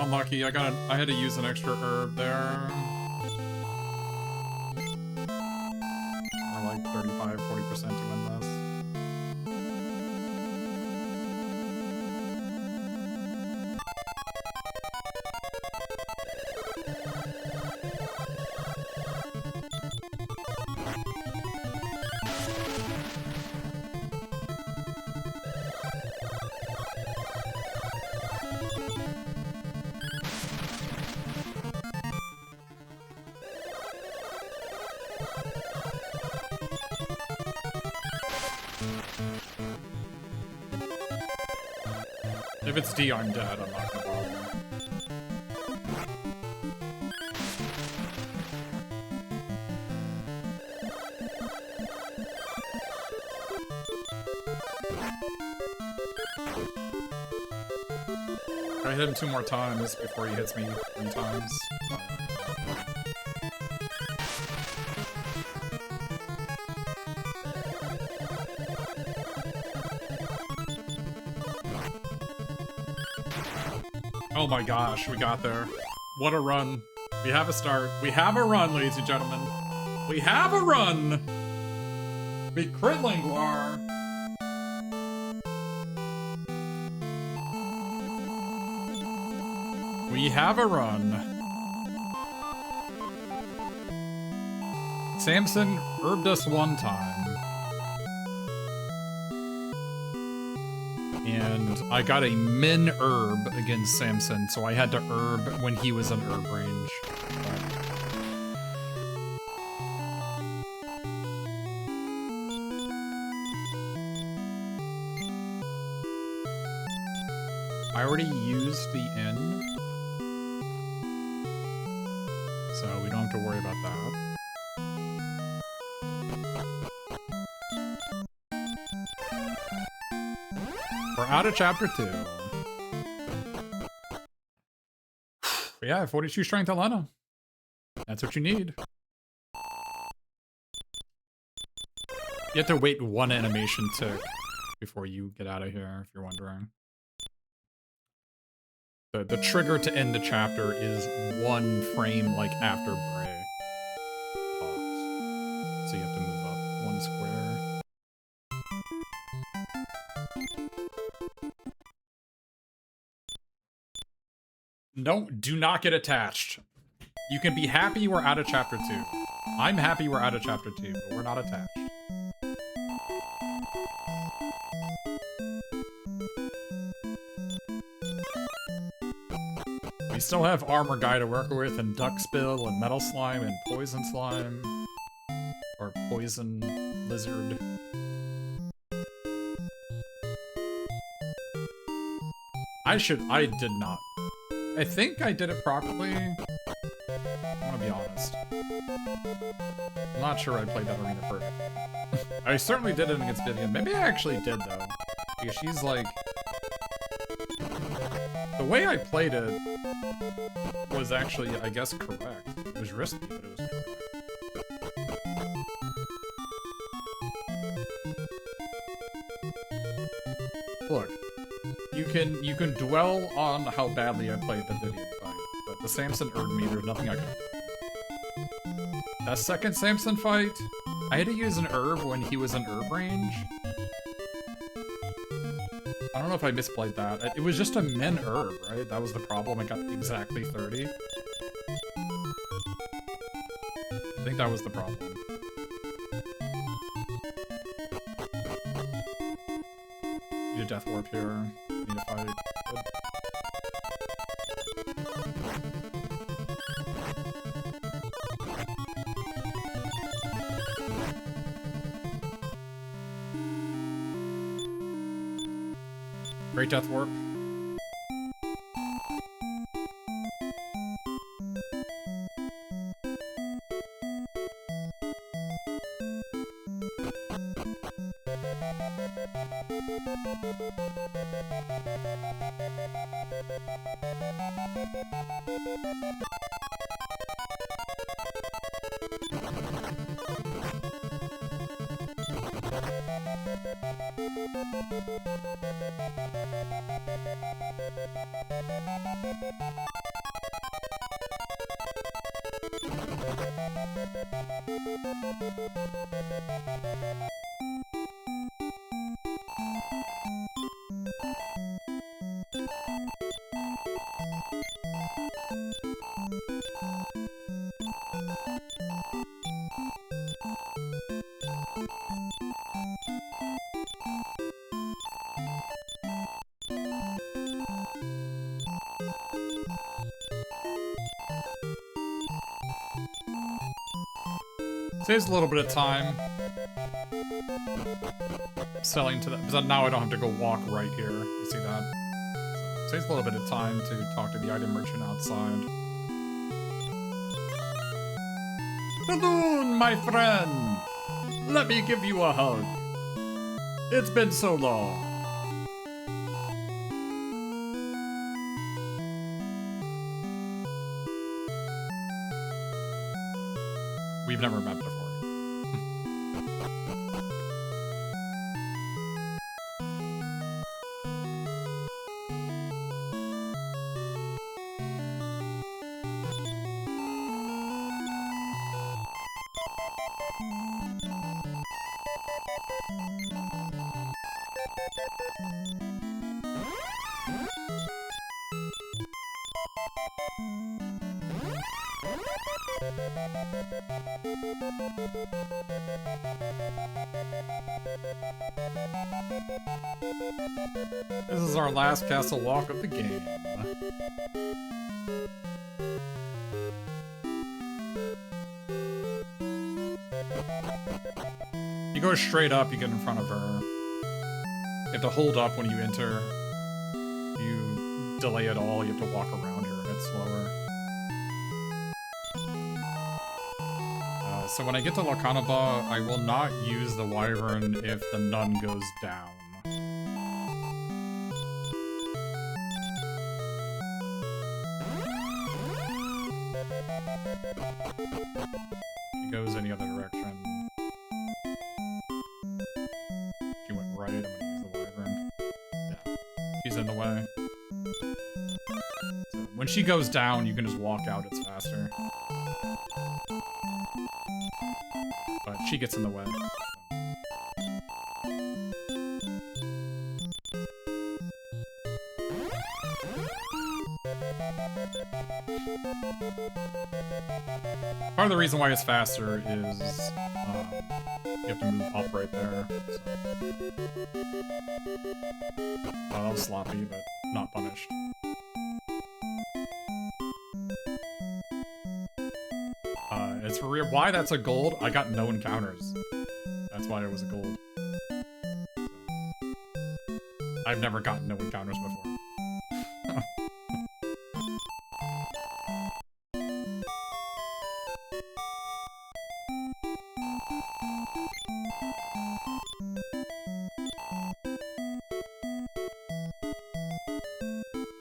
Unlucky, I had to use an extra herb there. Or like 35-40% to win this. If it's D, I'm dead. I'm not gonna bother. I hit him 2 more times before he hits me 3 times. Oh my gosh, we got there. What a run. We have a start. We have a run, ladies and gentlemen. We have a run! We crit Linguar. We have a run. Samson herbed us 1 time. And I got a min herb against Samson, so I had to herb when he was in herb range. I already used the N, so we don't have to worry about that. We're out of chapter 2. Yeah, 42 strength Elena. That's what you need. You have to wait 1 animation tick before you get out of here, if you're wondering. The trigger to end the chapter is 1 frame, like, after Bray talks. So you have to move up 1 square. Do not get attached. You can be happy we're out of chapter 2. I'm happy we're out of chapter 2, but we're not attached. We still have Armor Guy to work with, and Ducksbill, and Metal Slime, and Poison Slime. Or Poison Lizard. I did not. I think I did it properly. I want to be honest. I'm not sure I played that arena perfectly. I certainly did it against Vivian. Maybe I actually did, though. Because she's like... The way I played it was actually, I guess, correct. It was risky, but it was correct. Look. You can dwell on how badly I played the Vivian fight, but the Samson earned me, there's nothing I could do. That second Samson fight, I had to use an herb when he was in herb range. I don't know if I misplayed that. It was just a min herb, right? That was the problem. I got exactly 30. I think that was the problem. Need a death warp here. Need a fight. Good. Great death warp. Saves a little bit of time selling to that, because now I don't have to go walk right here. You see that? So saves a little bit of time to talk to the item merchant outside. Balloon, my friend! Let me give you a hug. It's been so long. We've never met before. This is our last castle walk of the game. You go straight up, you get in front of her. You have to hold up when you enter. You delay it all, you have to walk around her a bit slower. So when I get to Lakanaba, I will not use the wyvern if the nun goes down. She goes any other direction. She went right, I'm gonna use the wyvern. Yeah, she's in the way. So when she goes down, you can just walk out, it's faster. But she gets in the way. Part of the reason why it's faster is you have to move up right there. So. Oh, that was sloppy, but not punished. It's for real. Why that's a gold? I got no encounters. That's why it was a gold. So. I've never gotten no encounters before.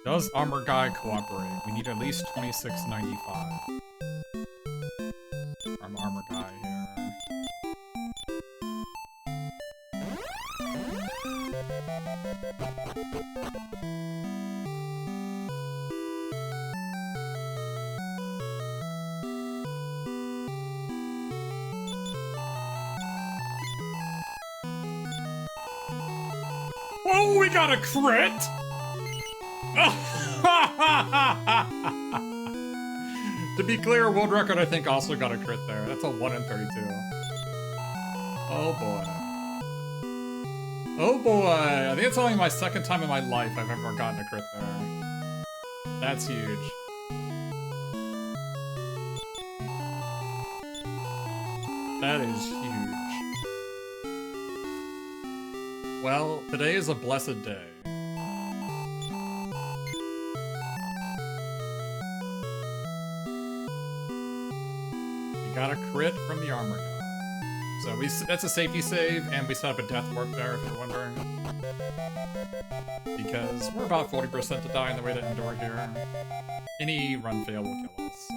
Does Armor Guy cooperate? We need at least 2695. From Armor Guy here. Oh, we got a crit! To be clear, world record I think also got a crit there. That's a 1 in 32. Oh boy. Oh boy. I think it's only my second time in my life I've ever gotten a crit there. That's huge. That is huge. Well, today is a blessed day. Got a crit from the Armor Guy. So that's a safety save, and we set up a death warp there, if you're wondering. Because we're about 40% to die on the way to Endor here. Any run fail will kill us.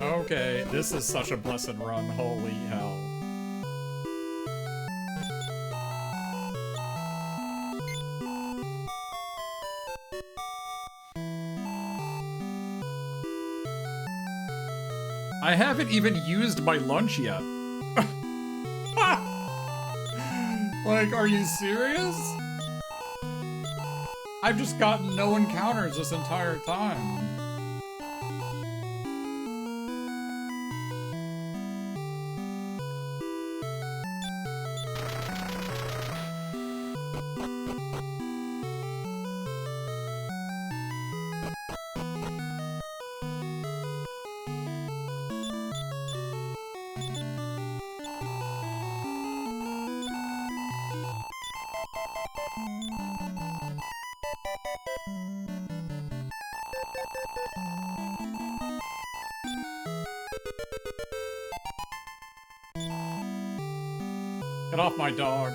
Okay, this is such a blessed run, holy hell. I haven't even used my lunch yet. Like, are you serious? I've just gotten no encounters this entire time. Get off my dog.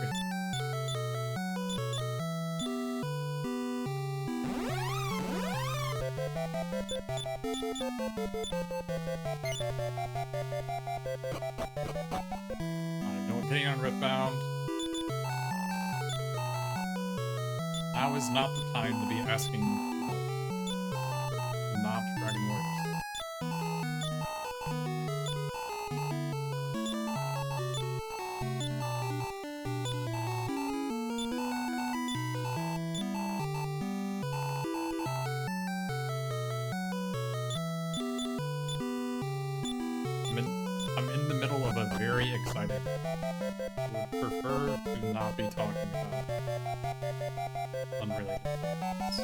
Alright, no opinion on Riftbound. Now is not the time to be asking. Not Dragon Warriors. I'm in the middle of a very exciting. Would prefer to not be talking about unrelated things.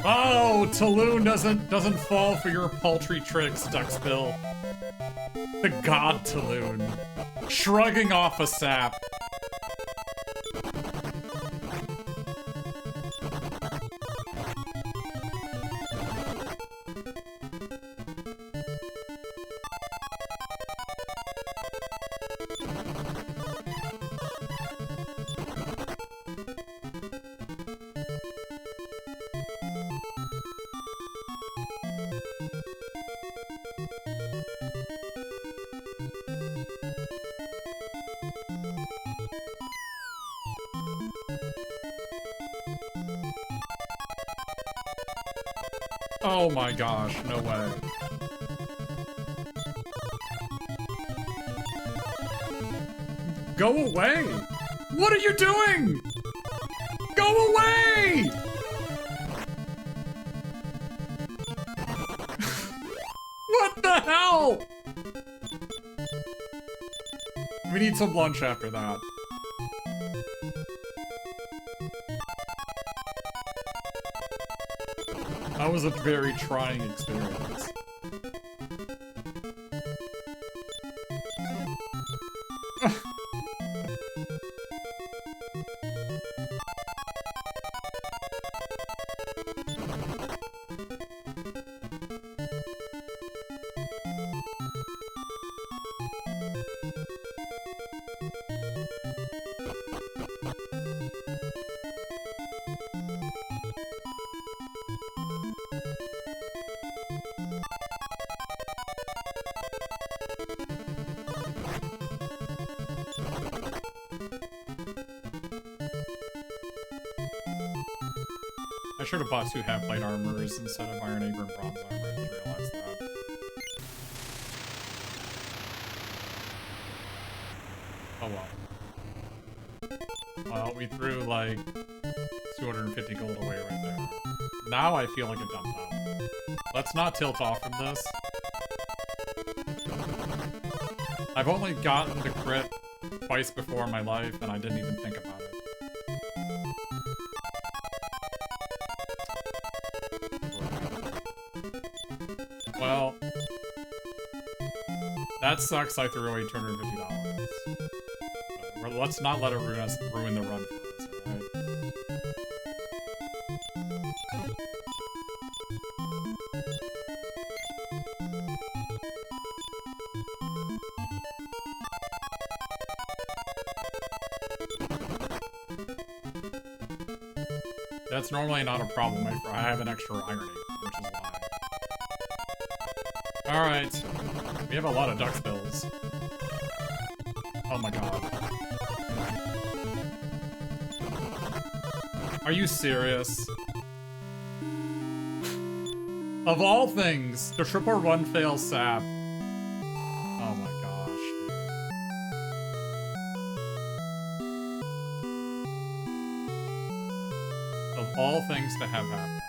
Oh, Taloon doesn't fall for your paltry tricks, Ducksbill. The god Taloon. Shrugging off a sap. Oh my gosh, no way. Go away! What are you doing? Go away! What the hell? We need some lunch after that. That was a very trying experience. I should have bought 2 half-plate armors instead of Iron Apron Bronze Armor, I just realized that. Oh well. Well, we threw like 250 gold away right there. Now I feel like a dum-dum. Let's not tilt off from this. I've only gotten the crit twice before in my life, and I didn't even think about it. Well, That sucks, I threw away $250. Let's not let it ruin the run for us, alright? That's normally not a problem. I have an extra irony, which is why. Alright. We have a lot of ducksbills. Oh my god. Are you serious? Of all things, the triple run fail sap. Oh my gosh. Of all things to have happen.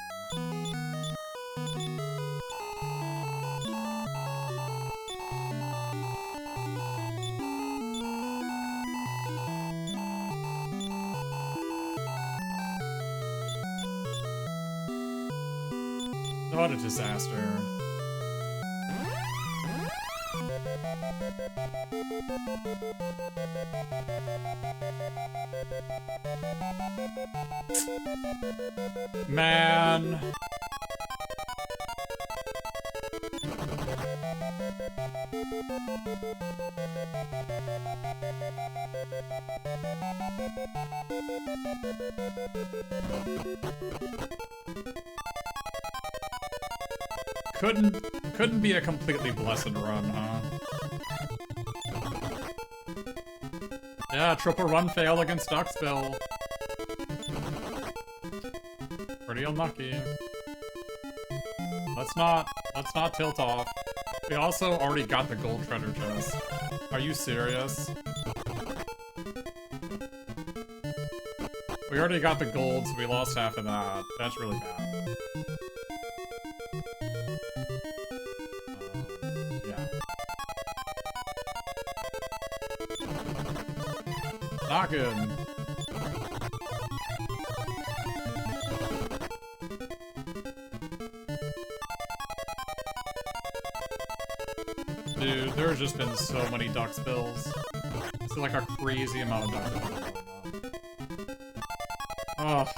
What a disaster. Man. Couldn't be a completely blessed run, huh? Yeah, triple run fail against ducksbill. Pretty unlucky. Let's not tilt off. We also already got the gold treasure chest. Are you serious? We already got the gold, so we lost half of that. That's really bad. Yeah. Not good. Dude, there's just been so many duckspills. It's like a crazy amount of duckspills going on. Ugh.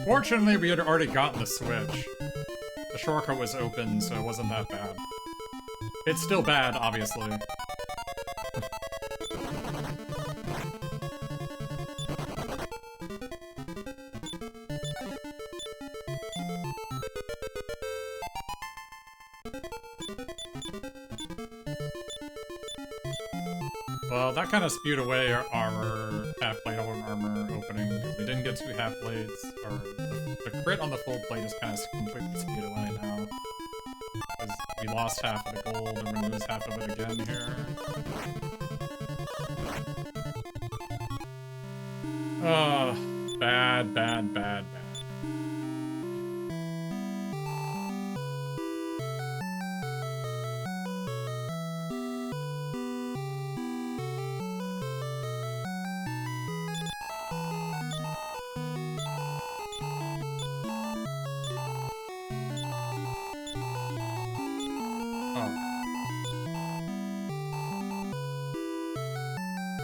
Fortunately, we had already gotten the switch. The shortcut was open, so it wasn't that bad. It's still bad, obviously. Well, that kind of spewed away our armor, half-plate armor opening, because we didn't get 2 half-plates, or the crit on the full plate is kind of completely spewed away now. Because we lost half of the gold, and we're gonna lose half of it again here. Oh, bad, bad, bad, bad.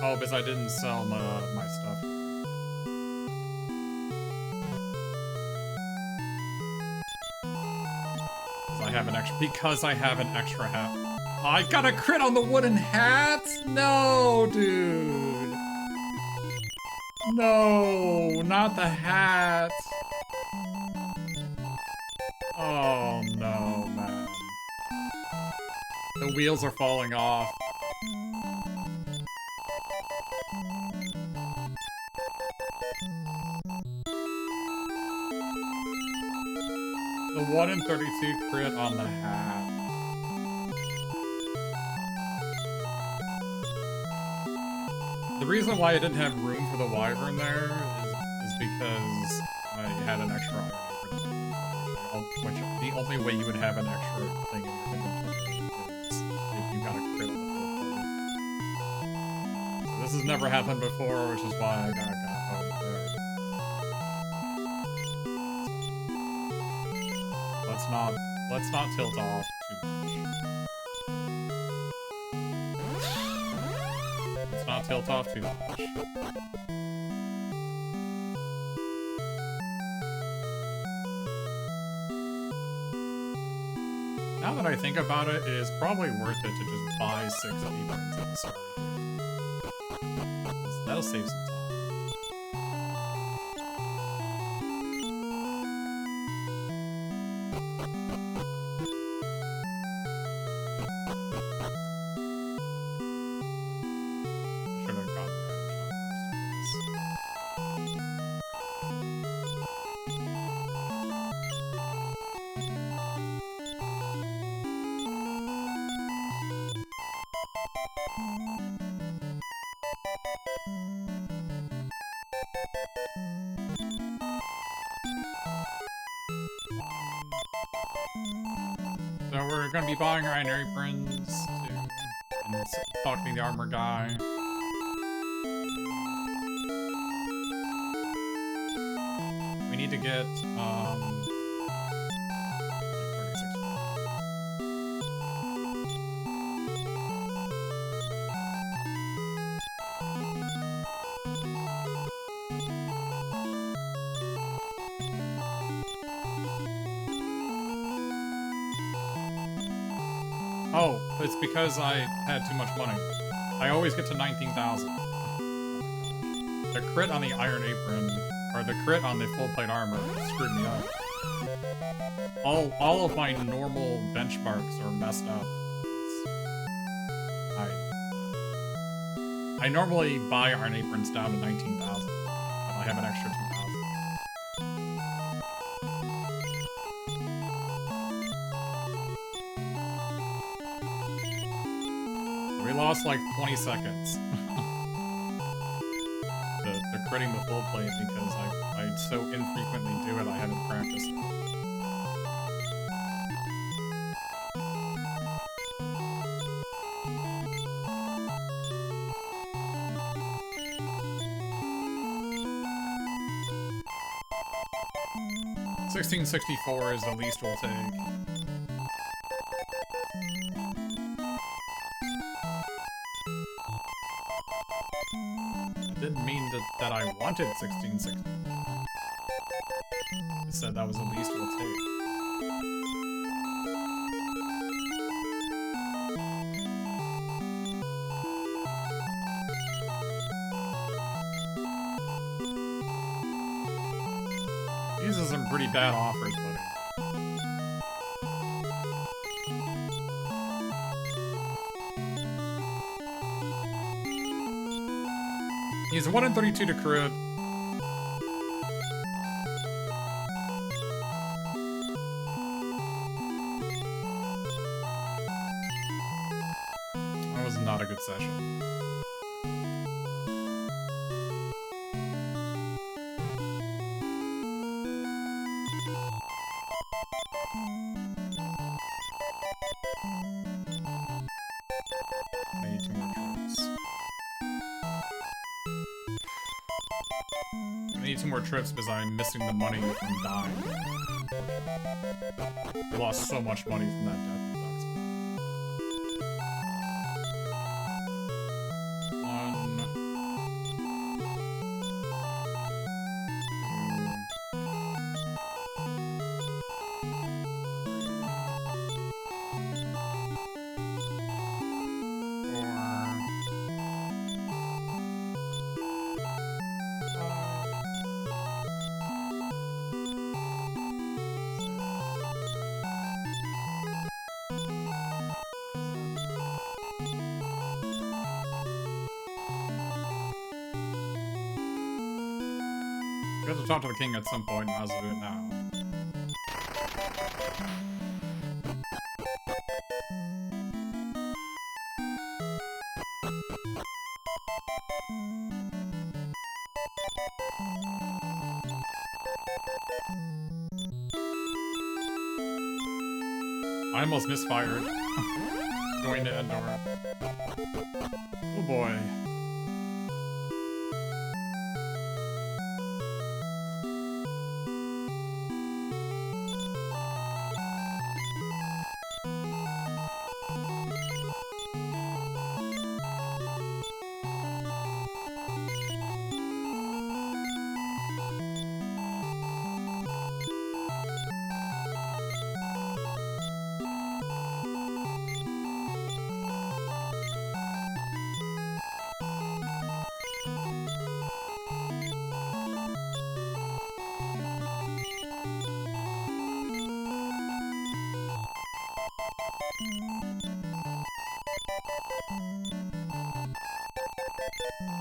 Oh, because I didn't sell my stuff. Because I have an extra hat. Oh, I got a crit on the wooden hats? No, dude. No, not the hats. Oh, no, man. The wheels are falling off. The 1 in 32 crit on the hat. The reason why I didn't have room for the wyvern there is because I had an extra iron apron, which the only way you would have an extra thing in your inventory is if you got a crit on the full plate. So this has never happened before, which is why I got home there. Let's not tilt off too much. Let's not tilt off too much. Now that I think about it, it is probably worth it to just buy 6 aprons at the start. That'll save some time. Should have gotten the item shop first, I So we're gonna be buying our iron aprons and talking to the armor guy. We need to get like 36. Oh, it's because I had too much money. I always get to 19,000. The crit on the iron apron, or the crit on the full plate armor, screwed me up. All of my normal benchmarks are messed up. I normally buy iron aprons down to 19,000, but I have an extra 2,000. We lost like 20 seconds. the critting the full plate because I so infrequently do it, I haven't practiced it. $16.64 is the least we'll take. Didn't mean that I wanted 1660. I said that was the least we'll take. These are some pretty bad offers, buddy. He's 1 in 32 to crit. That was not a good session. I need 2 more troops. I need 2 more trips because I'm missing the money from dying. I lost so much money from that death in ducksbill. 1, 4, 5, 6. We have to talk to the king at some point, might as well do it now. I almost misfired. Going to Endor. Oh boy.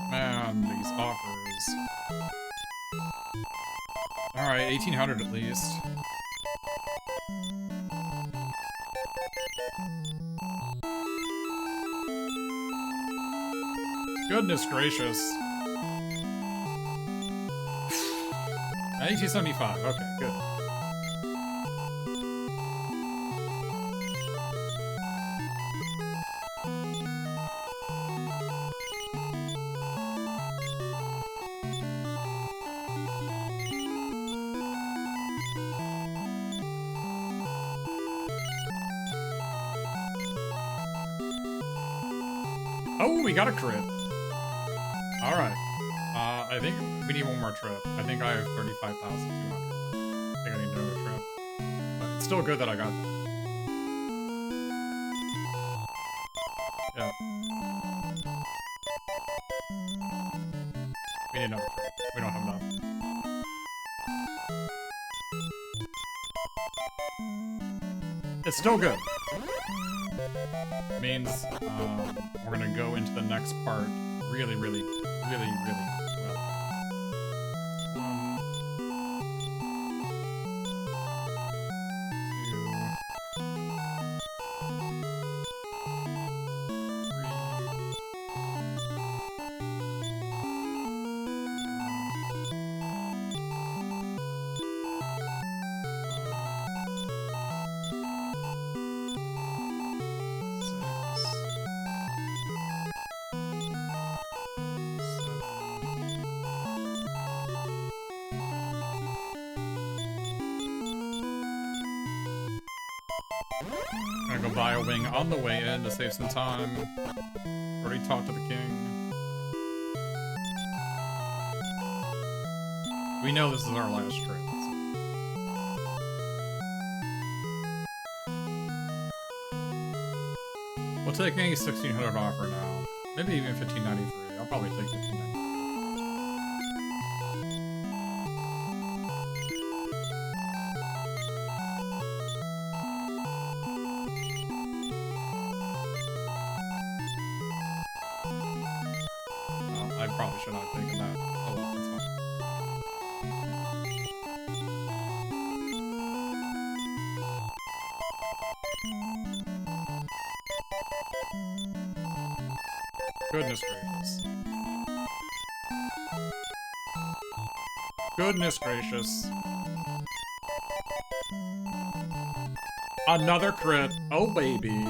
Man, these offers. Alright, 1800 at least. Goodness gracious. 1875, okay, good. Oh, we got a crit. Alright. I think we need one more trip. I think I have 35,200. I think I need another trip. But it's still good that I got that. Yeah. We need another trip. We don't have enough. It's still good. Means we're gonna go into the next part really well. Gonna go buy a wing on the way in to save some time. Already talked to the king. We know this is our last trip. So. We'll take any 1600 offer now. Maybe even 1593. I'll probably take 1593. Probably should not have taken that. Oh well, that's fine. Goodness gracious. Goodness gracious. Another crit. Oh baby.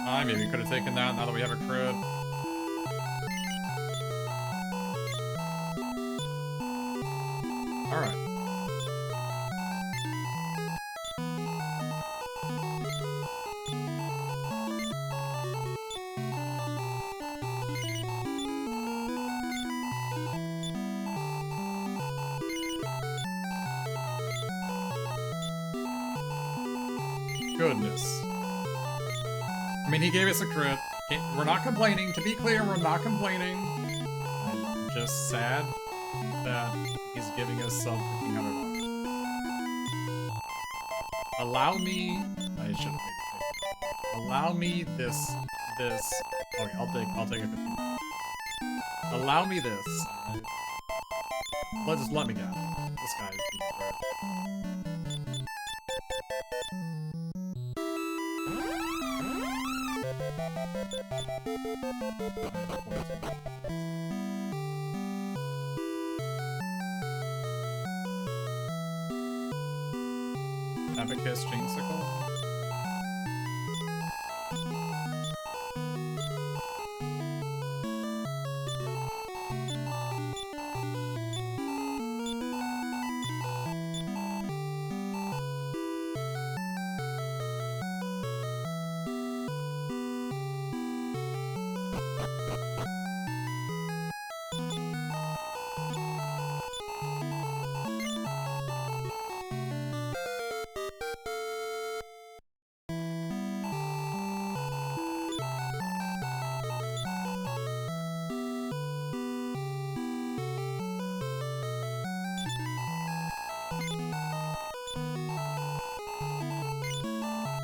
I maybe could have taken that now that we have a crit. Alright. Goodness. I mean, he gave us a crit. We're not complaining. To be clear, we're not complaining. I'm just sad that he's giving us sub 1500 off. Allow me... I shouldn't maybe take it. Allow me this... Okay, I'll take it 15. Allow me this. Alright. Let me go. This guy is being fair. Abacus Chainsicle.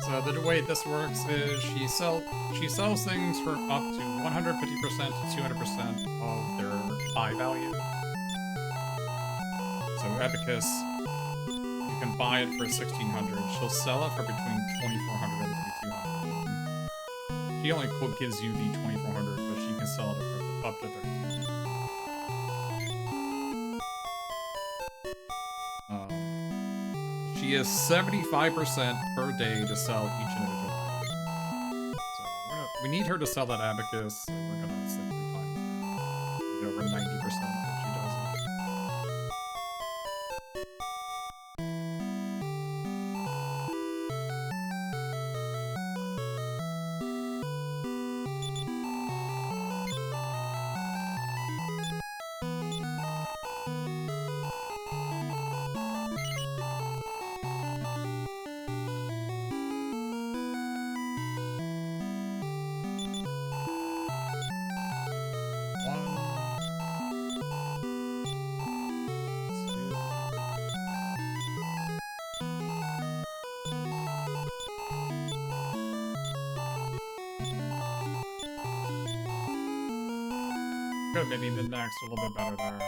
So the way this works is she sells things for up to 150% to 200% of their buy value. So Abacus, you can buy it for 1,600. She'll sell it for between 2,400 and 3,200. She only gives you the 2,400, but she can sell it for up to 3,200. She is 75% per day to sell each individual item. So we need her to sell that Abacus, so we're gonna simply find her. We get over 90% if she does it. Could have maybe been next a little bit better there.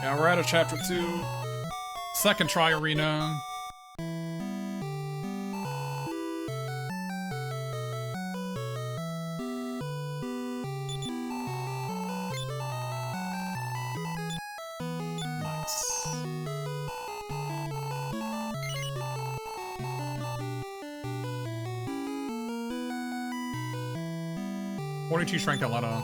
Yeah, we're out of chapter 2. Second try arena. Nice. 42 strength Aletta.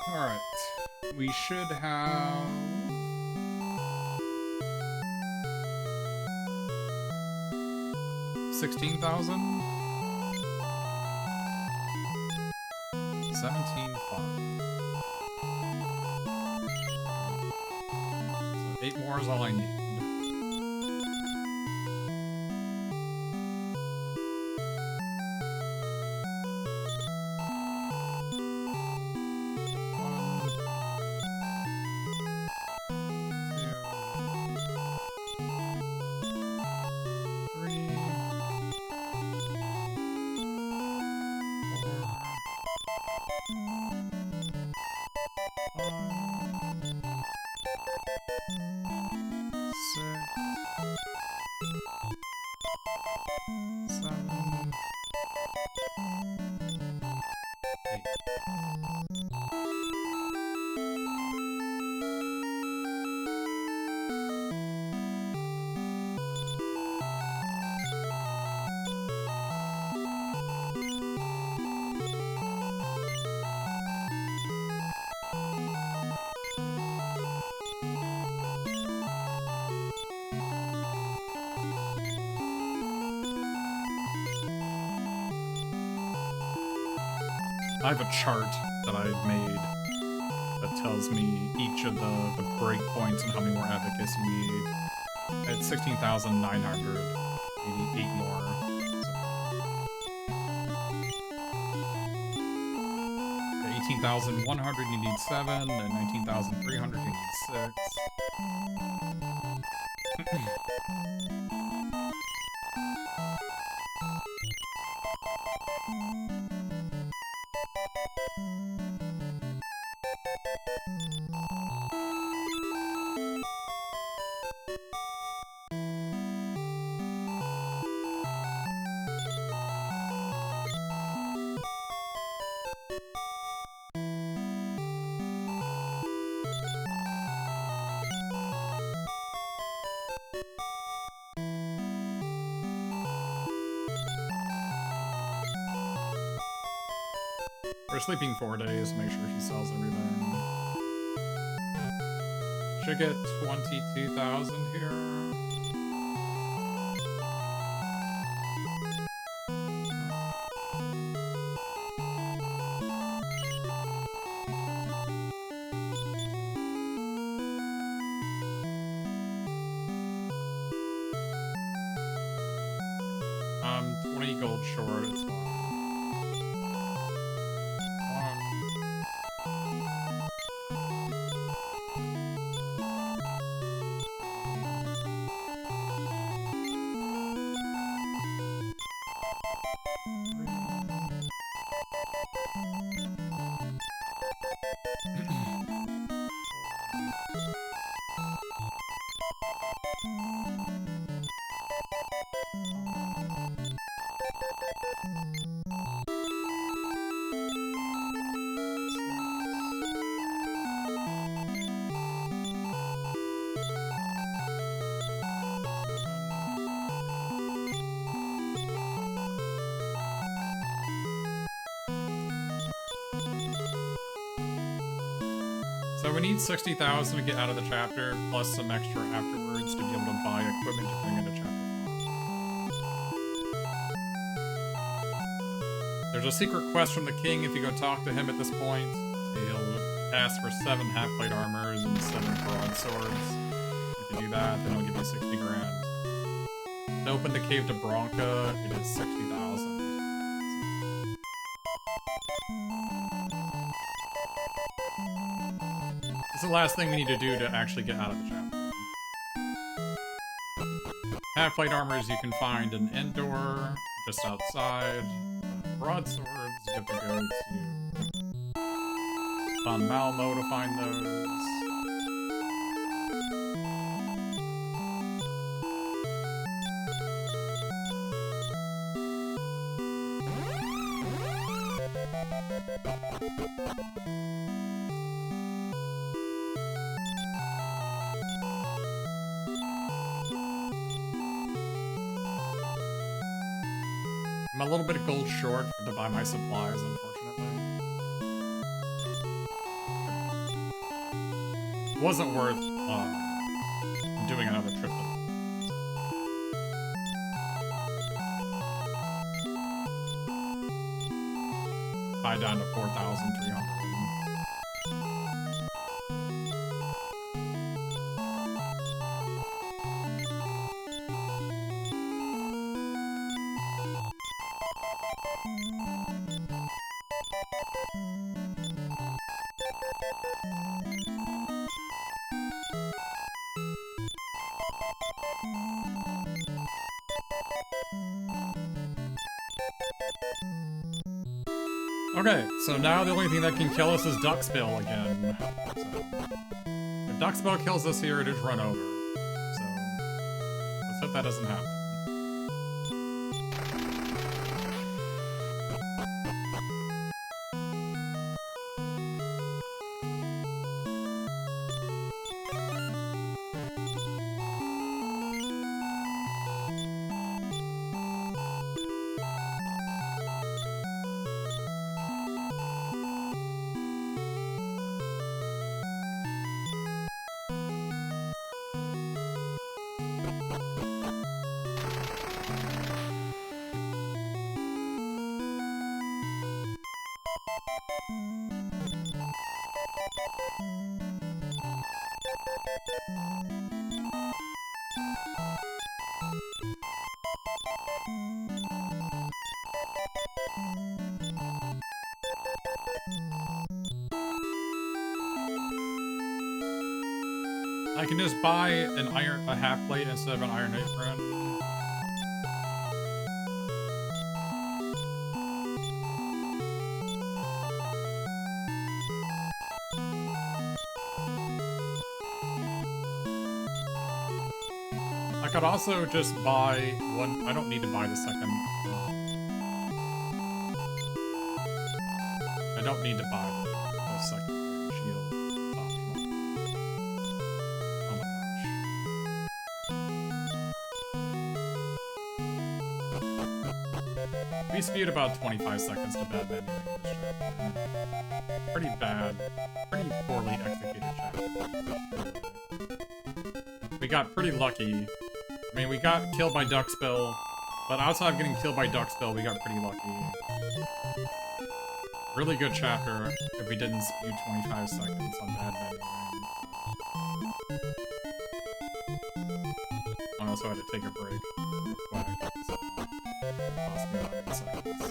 Alright. We should have... 16,000? 17,500. So 8 more is all I need. I have a chart that I've made that tells me each of the breakpoints and how many more advocates you need. At 16,900, you need 8 more. So. At 18,100, you need 7, and 19,300, you need 6. We're sleeping 4 days, make sure he sells everything. Should get 22,000 here. I'm 20 gold short, it's fine. So we need 60,000 to get out of the chapter, plus some extra afterwards to be able to buy equipment to bring into chapter 5. There's a secret quest from the king if you go talk to him at this point. He'll ask for 7 half-plate armors and 7 broadswords. If you do that, then he'll give you 60 grand. To open the cave to Bronca, it is 60,000. This is the last thing we need to do to actually get out of the chapter. Half-plate armors you can find in Endor, just outside. Broadswords, you have to go to Von Malmo to find those. I'm a little bit of gold short to buy my supplies, unfortunately. wasn't worth doing another trip. High down to 4,300. Okay, so now the only thing that can kill us is ducksbill again. So, if ducksbill kills us here, it is run over. So, let's hope that doesn't happen. I can just buy a half plate instead of an iron apron. I could also just buy one. I don't need to buy the second. I don't need to buy the second shield. We spewed about 25 seconds to bad menu in this chapter. Pretty bad. Pretty poorly executed chapter. We got pretty lucky. I mean, we got killed by duckspill, but outside of getting killed by duckspill, we got pretty lucky. Really good chapter if we didn't spew 25 seconds on bad menu. I also had to take a break. Cost me about 8 seconds.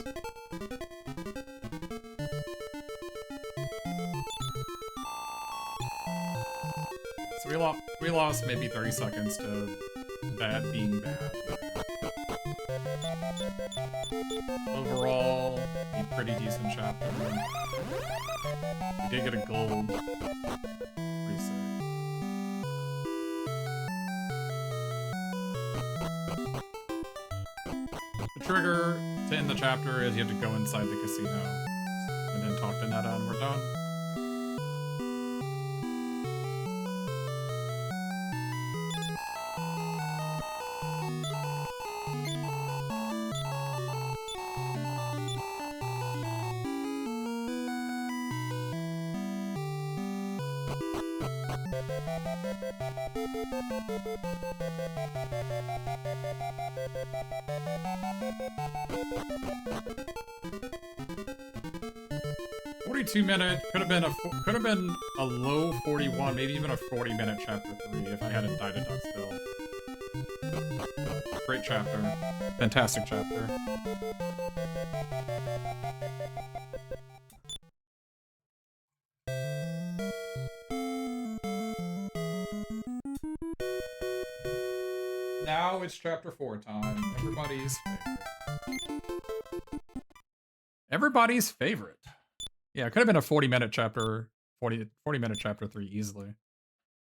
So we lost maybe 30 seconds to bad being bad. Overall, a pretty decent chapter. We did get a gold. Pretty sick. The trigger to end the chapter is you have to go inside the casino and then talk to Netta and we're done. Could have been a low 41, maybe even a 40-minute chapter 3 if I hadn't died of duckspill. Great chapter, fantastic chapter. Now it's chapter 4 time. Everybody's favorite. Everybody's favorite. Yeah, it could have been a 40-minute chapter, 40-minute chapter 3 easily.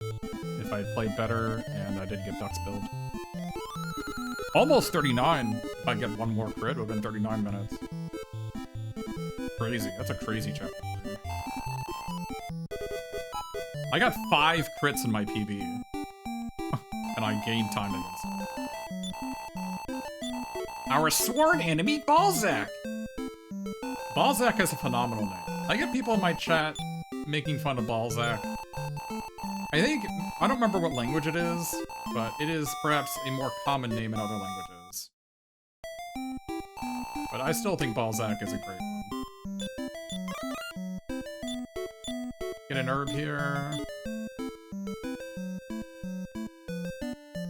If I had played better and I didn't get duckspilled. Almost 39. If I get one more crit, it would have been 39 minutes. Crazy. That's a crazy chapter 3. I got 5 crits in my PB. And I gained time against them. Our sworn enemy, Balzac! Balzac is a phenomenal name. I get people in my chat making fun of Balzac. I don't remember what language it is, but it is perhaps a more common name in other languages. But I still think Balzac is a great one. Get an herb here.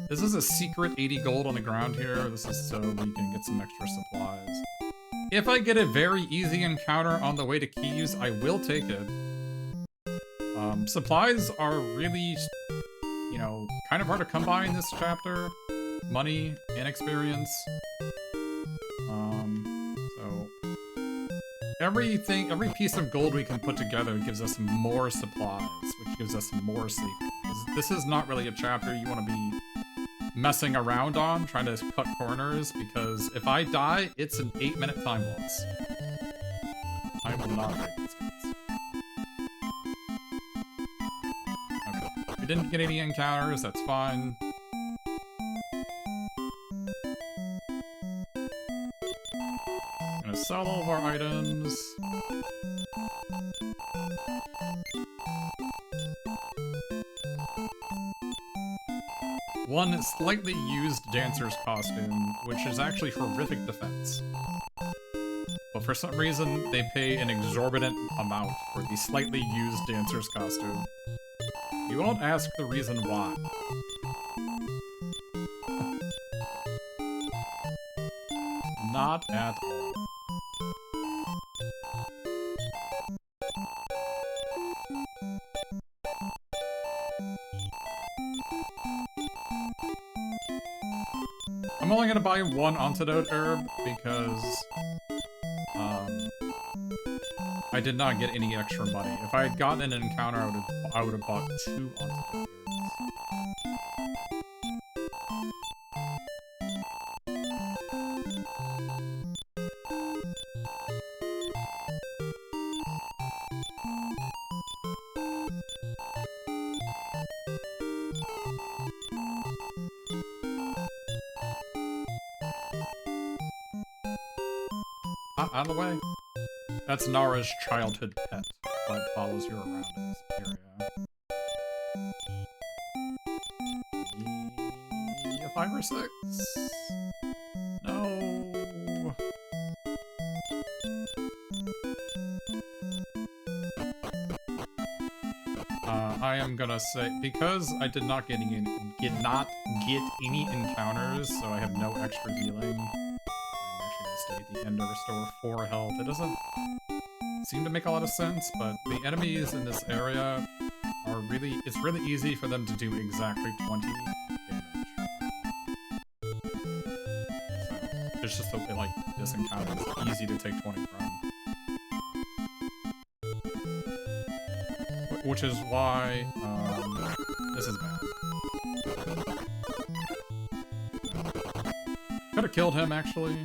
This is a secret 80 gold on the ground here. This is so we can get some extra supplies. If I get a very easy encounter on the way to Keys, I will take it. Supplies are really, you know, kind of hard to come by in this chapter. Money and experience. So every piece of gold we can put together gives us more supplies, which gives us more safety. This is not really a chapter you want to be messing around on, trying to cut corners, because if I die, it's an 8-minute time loss. I will not break these guys. Okay. We didn't get any encounters, that's fine. Gonna sell all of our items. One slightly used dancer's costume, which is actually horrific defense. But for some reason, they pay an exorbitant amount for the slightly used dancer's costume. You won't ask the reason why. Not at all. I'm only gonna buy one antidote herb because I did not get any extra money. If I had gotten an encounter, I would have bought 2 antidote out of the way. That's Nara's childhood pet that follows you around in this area. A 5 or 6? No. I am gonna say, because I did not get any encounters, so I have no extra healing. Stay at the end to restore 4 health. It doesn't seem to make a lot of sense, but the enemies in this area are it's really easy for them to do exactly 20 damage. So, it's just like this encounter is easy to take 20 from. Which is why, this is bad. Could've killed him, actually.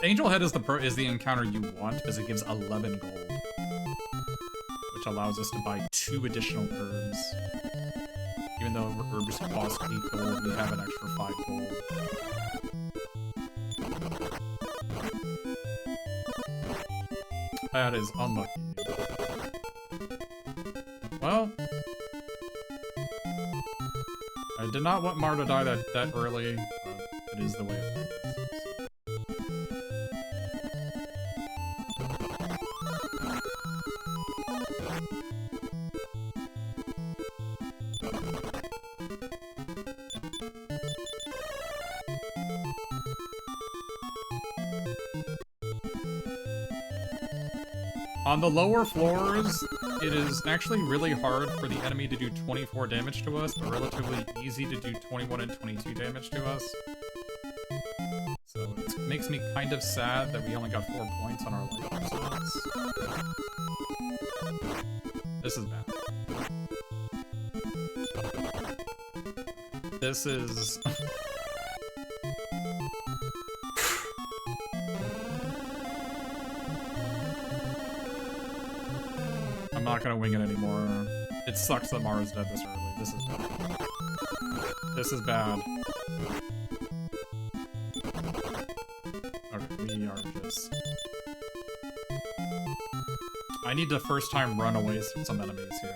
Angel Head is the encounter you want, because it gives 11 gold. Which allows us to buy 2 additional herbs. Even though herbs cost 8 gold, we have an extra 5 gold. That is unlucky. Well, I did not want Mar to die that early, but it is the way it is. On the lower floors, it is actually really hard for the enemy to do 24 damage to us, but relatively easy to do 21 and 22 damage to us. So it makes me kind of sad that we only got 4 points on our lighthouse slots. This is bad. This is... I'm not gonna wing it anymore. It sucks that Mara's dead this early. This is bad. This is bad. Okay, we are just... I need to first time run away from some enemies here.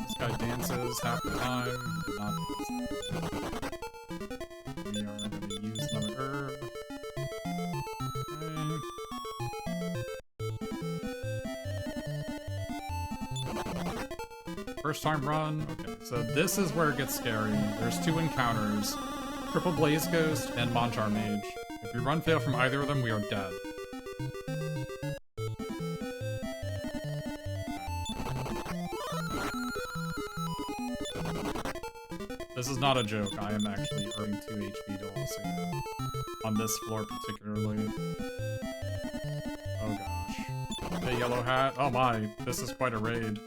This guy dances half the time. He did not dance. We are going to use another herb. Okay. First time run. Okay, so this is where it gets scary. There's 2 encounters. Triple Blaze Ghost and Manjar Mage. If we run fail from either of them, we are dead. This is not a joke. I am actually earning 2 HP to also on this floor particularly. Oh gosh. Hey, Yellow Hat. Oh my, this is quite a raid.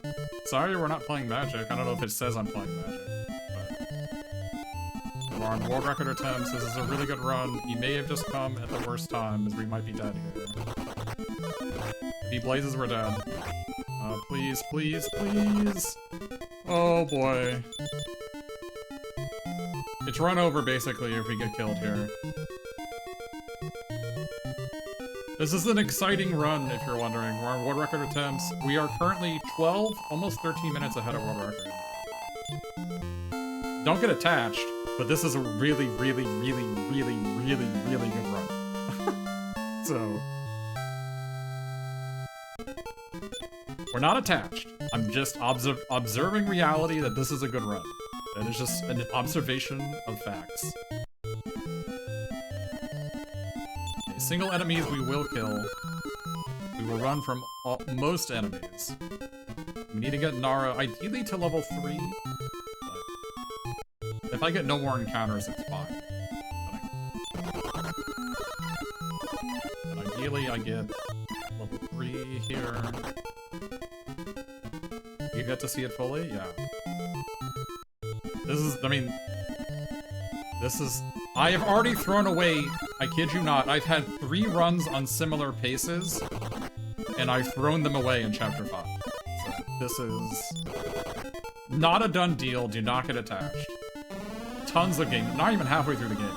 Sorry we're not playing Magic. I don't know if it says I'm playing Magic. We're on world record attempts. This is a really good run. He may have just come at the worst time, as we might be dead here. If he blazes, we're dead. Please, please, please. Oh boy. It's run over, basically, if we get killed here. This is an exciting run, if you're wondering. We're on world record attempts. We are currently 12, almost 13 minutes ahead of world record. Don't get attached. But this is a really, really, really, really, really, really good run. So... we're not attached. I'm just observing reality that this is a good run. That is just an observation of facts. Okay, single enemies we will kill. We will run from most enemies. We need to get Nara ideally to level 3. If I get no more encounters, it's fine. But ideally, I get level 3 here. You get to see it fully? Yeah. This is, I mean... This is... I have already thrown away, I kid you not, I've had 3 runs on similar paces, and I've thrown them away in Chapter 5. So, this is... not a done deal, do not get attached. Tons of game, not even halfway through the game,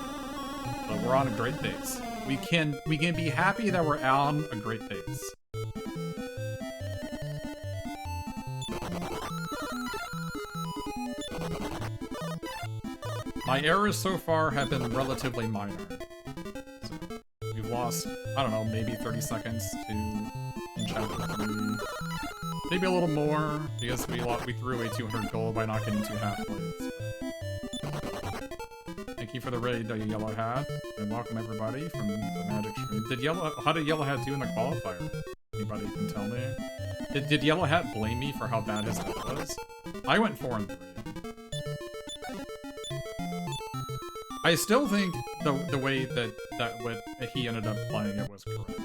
but we're on a great pace. We can be happy that we're on a great pace. My errors so far have been relatively minor. So we've lost, I don't know, maybe 30 seconds in Chapter 3. Maybe a little more, because we threw away 200 gold by not getting 2 half-blades. Thank you for the raid, Yellow Hat, and welcome everybody from the Magic stream. How did Yellow Hat do in the qualifier? Anybody can tell me? Did Yellow Hat blame me for how bad his deck was? I went 4 and 3. I still think the way that he ended up playing it was correct.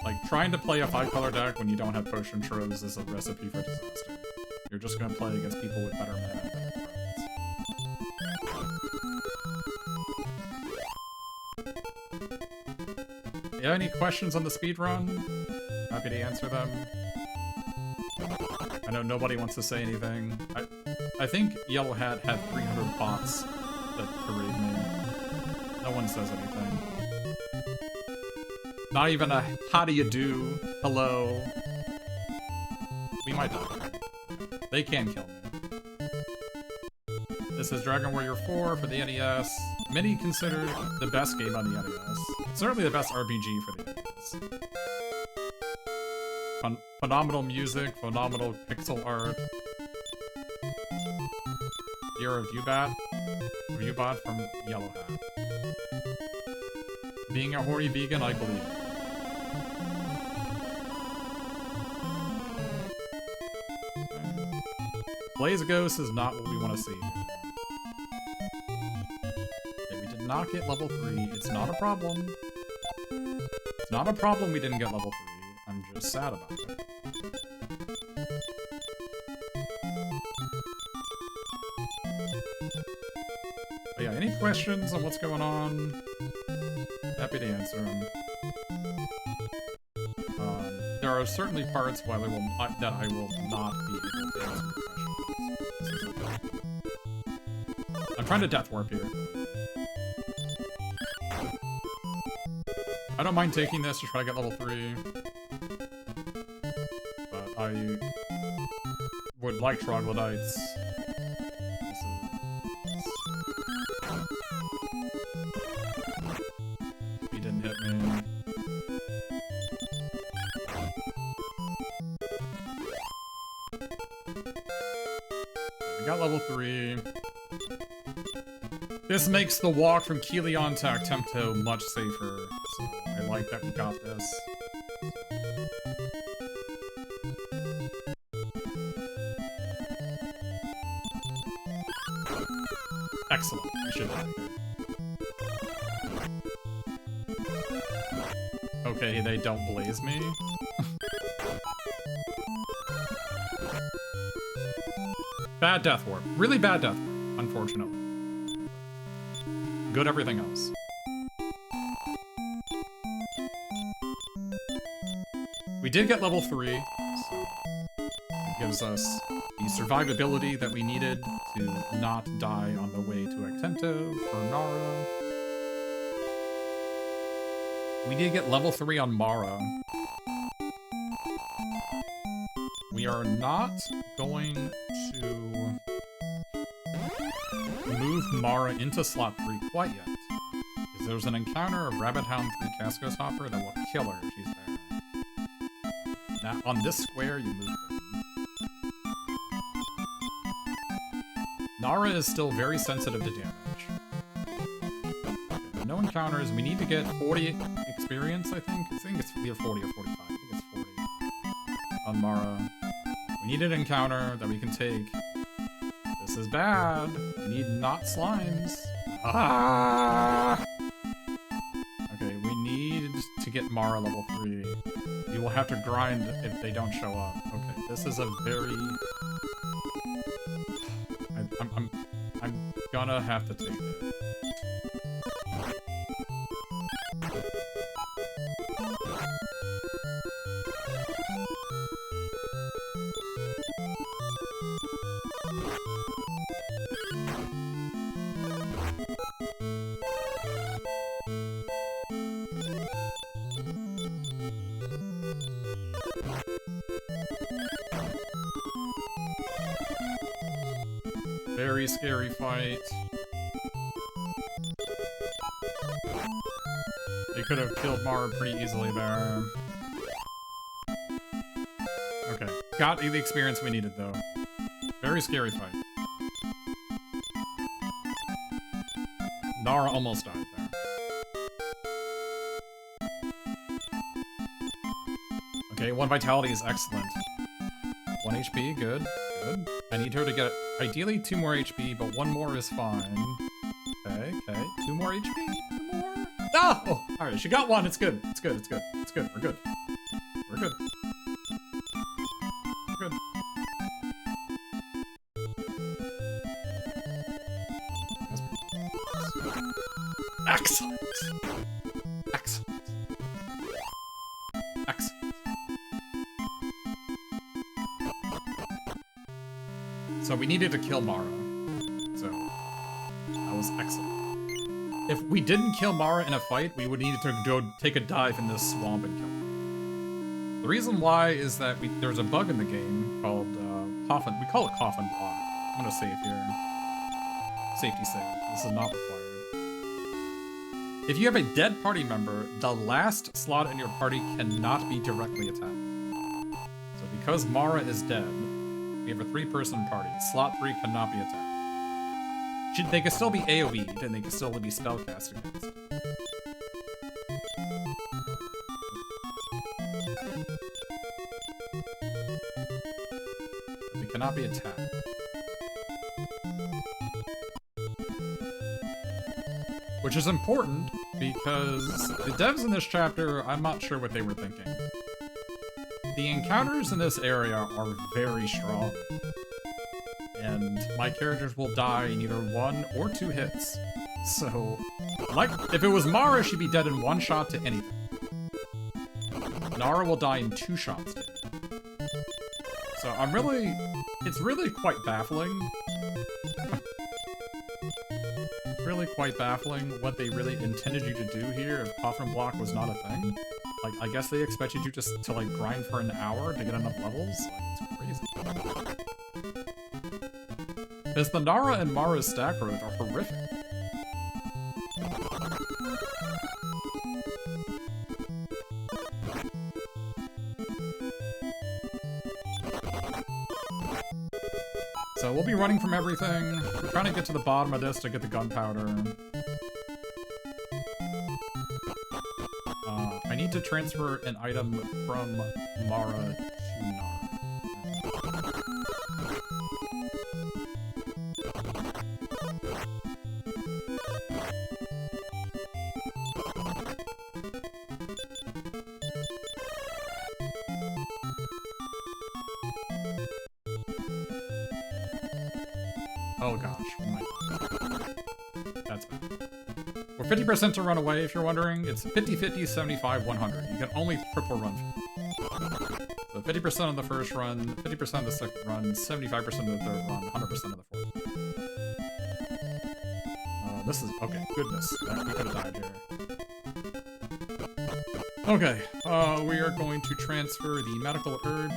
Like, trying to play a 5-color deck when you don't have potion troves is a recipe for disaster. You're just gonna play against people with better mana and better cards. Yeah, any questions on the speedrun? Happy to answer them. I know nobody wants to say anything. I think Yellow Hat had 300 bots that raid me. No one says anything. Not even a how do you do, hello. We might die. They can kill me. This is Dragon Warrior 4 for the NES. Many consider the best game on the NES. Certainly the best RPG for the NES. Phenomenal music, phenomenal pixel art. You're a Viewbot from Yellow Hat. Being a horny vegan, I believe. Blaze Ghost is not what we want to see. Okay, we did not get level 3. It's not a problem. It's not a problem we didn't get level 3. I'm just sad about it. But yeah, any questions on what's going on? Happy to answer them. There are certainly parts that I will not be able to answer your questions. I'm trying to death warp here. I don't mind taking this to try to get level 3. But I would like troglodytes. He didn't hit me. We got level 3. This makes the walk from Kilion to Actemto much safer, so I like that we got this. Excellent, we should have it. Okay, they don't blaze me. Bad death warp. Really bad death warp, unfortunately. Good everything else. We did get level 3, so it gives us the survivability that we needed to not die on the way to Actemto for Nara. We did get level 3 on Mara. We are not going to move Mara into slot 3 quite yet, because there's an encounter of Rabbit Hound 3 Cascos Hopper that will kill her if she's there. Now, on this square, you move them. Nara is still very sensitive to damage. Okay, no encounters. We need to get 40 experience, I think. I think it's either 40 or 45. I think it's 40 on Mara. We need an encounter that we can take. This is bad. We need not slimes. Ah! Okay, we need to get Mara level 3. We will have to grind if they don't show up. Okay, this is a very... I'm gonna have to take it. Very scary fight. They could have killed Mara pretty easily there. Okay, got the experience we needed though. Very scary fight. Nara almost died there. Okay, 1 vitality is excellent. 1 HP, good, good. I need her to get, ideally, 2 more HP, but 1 more is fine. Okay, okay. 2 more HP? 2 more? Oh! Alright, she got 1. It's good. It's good. It's good. It's good. We're good. We're good. We're good. Excellent! Excellent. Excellent. So we needed to kill Mara. So that was excellent. If we didn't kill Mara in a fight, we would need to go take a dive in this swamp and kill her. The reason why is that there's a bug in the game called coffin. We call it coffin block. I'm gonna save here. Safety save. This is not required. If you have a dead party member, the last slot in your party cannot be directly attacked. So because Mara is dead, we have a 3-person party. Slot 3 cannot be attacked. They can still be AoE'd, and they can still be spellcast against. They cannot be attacked. Which is important, because the devs in this chapter, I'm not sure what they were thinking. The encounters in this area are very strong. And my characters will die in either 1 or 2 hits. So, like, if it was Mara, she'd be dead in 1 shot to anything. Nara will die in 2 shots to anything. So it's really quite baffling. It's really quite baffling what they really intended you to do here if Coffin Block was not a thing. Like, I guess they expected you just to, like, grind for an hour to get enough levels? Like, it's crazy. Because the Nara and Mara's stack growth are horrific. So we'll be running from everything. We're trying to get to the bottom of this to get the gunpowder. I need to transfer an item from Mara to Nara. Oh gosh, oh my God. That's bad. We're 50% to run away, if you're wondering. It's 50-50, 75, 100. You can only triple run. So 50% on the first run, 50% of the second run, 75% of the third run, 100% of the fourth. This is... okay, goodness. We could have died here. Okay, we are going to transfer the medical herb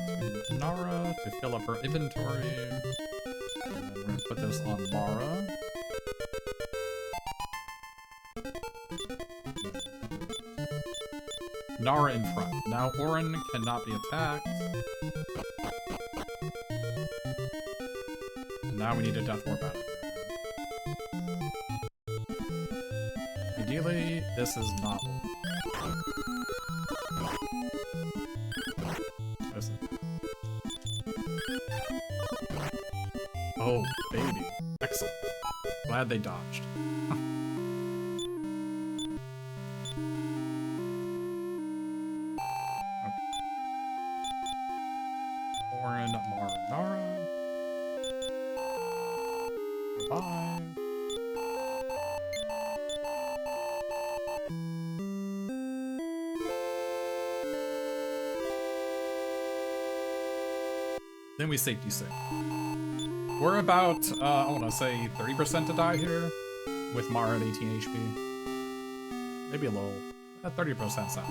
to Nara to fill up her inventory. And then we're going to put this on Mara. Nara in front. Now Orin cannot be attacked. Now we need a death warp out of here. Ideally, this is not. Oh, baby. Excellent. Glad they dodged. Orin, Mara, Nara. Bye. Then we safety save. We're about, I want to say 30% to die here, with Mara at 18 HP. Maybe a little, at 30% sound.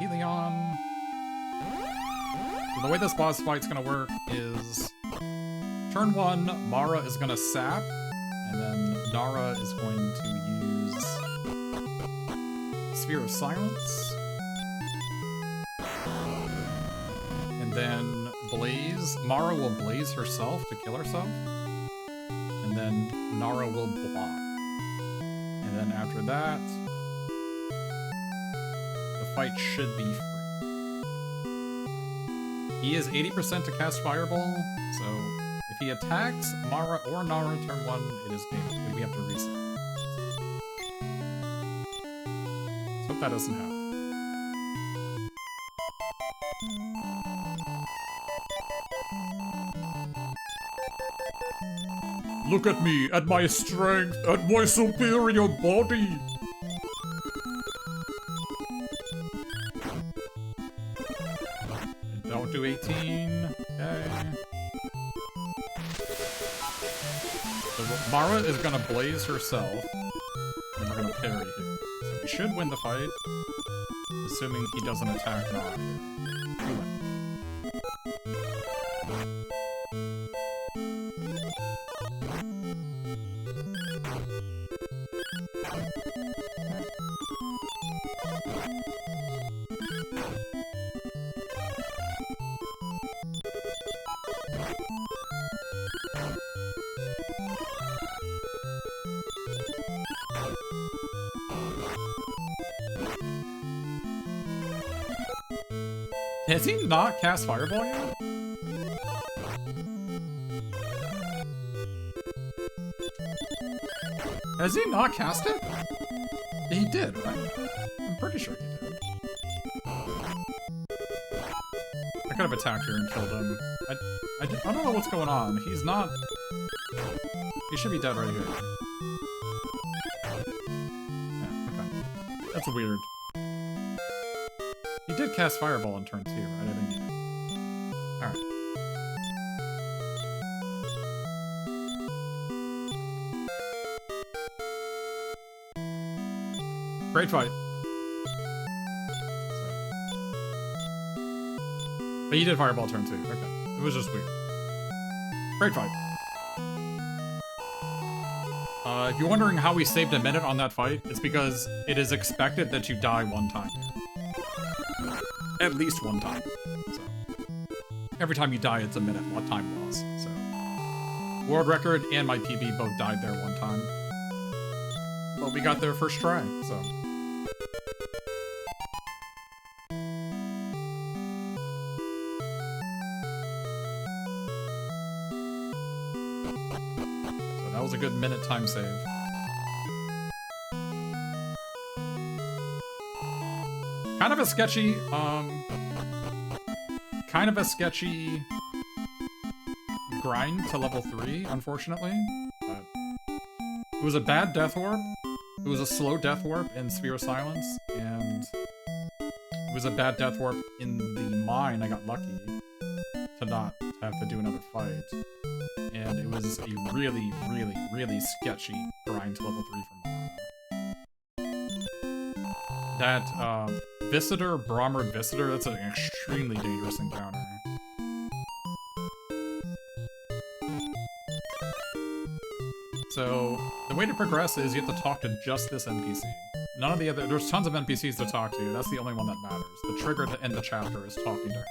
Helion. So the way this boss fight's gonna work is, turn 1, Mara is gonna sap, and then Nara is going to use Sphere of Silence. Then Blaze. Mara will blaze herself to kill herself. And then Nara will block. And then after that, the fight should be free. He is 80% to cast Fireball, so if he attacks Mara or Nara turn 1, it is game. We have to reset. Let's hope that doesn't happen. Look at me, at my strength, at my superior body! And don't do 18. Okay. So Mara is gonna blaze herself, and we're gonna parry here. So we should win the fight, assuming he doesn't attack Nara here. We win. Has he not cast Fireball yet? Has he not cast it? He did, right? I'm pretty sure he did. I could have attacked here and killed him. I don't know what's going on. He's not... He should be dead right here. Yeah, okay. That's weird. He did cast Fireball in turn 2, right? I think he did. Alright. Great fight. But he did fireball turn 2. Okay. It was just weird. Great fight. If you're wondering how we saved a minute on that fight, it's because it is expected that you die one time. At least one time. So every time you die, it's a minute time loss. So world record and my PB both died there one time. But we got there first try, so. That was a good minute time save. Kind of a sketchy grind to level 3, unfortunately. But it was a bad death warp. It was a slow death warp in Sphere of Silence, and it was a bad death warp in the mine. I got lucky to not have to do another fight. And it was a really, really, really sketchy grind to level 3 from that Visitor, Bromard Visitor, that's an extremely dangerous encounter. So, the way to progress is you have to talk to just this NPC. None of the other— there's tons of NPCs to talk to, that's the only one that matters. The trigger to end the chapter is talking to her.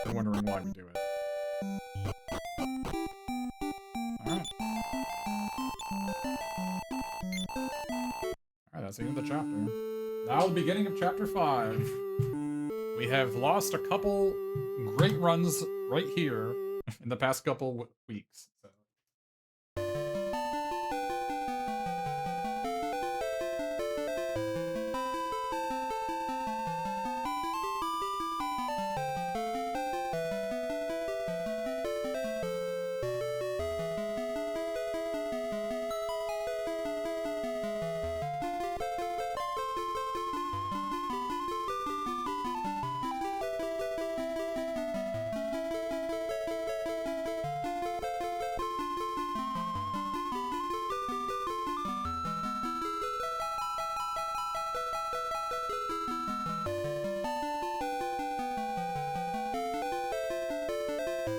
You're wondering why we do it. Alright. Alright, that's the end of the chapter. Now the beginning of chapter 5. We have lost a couple great runs right here in the past couple weeks. So.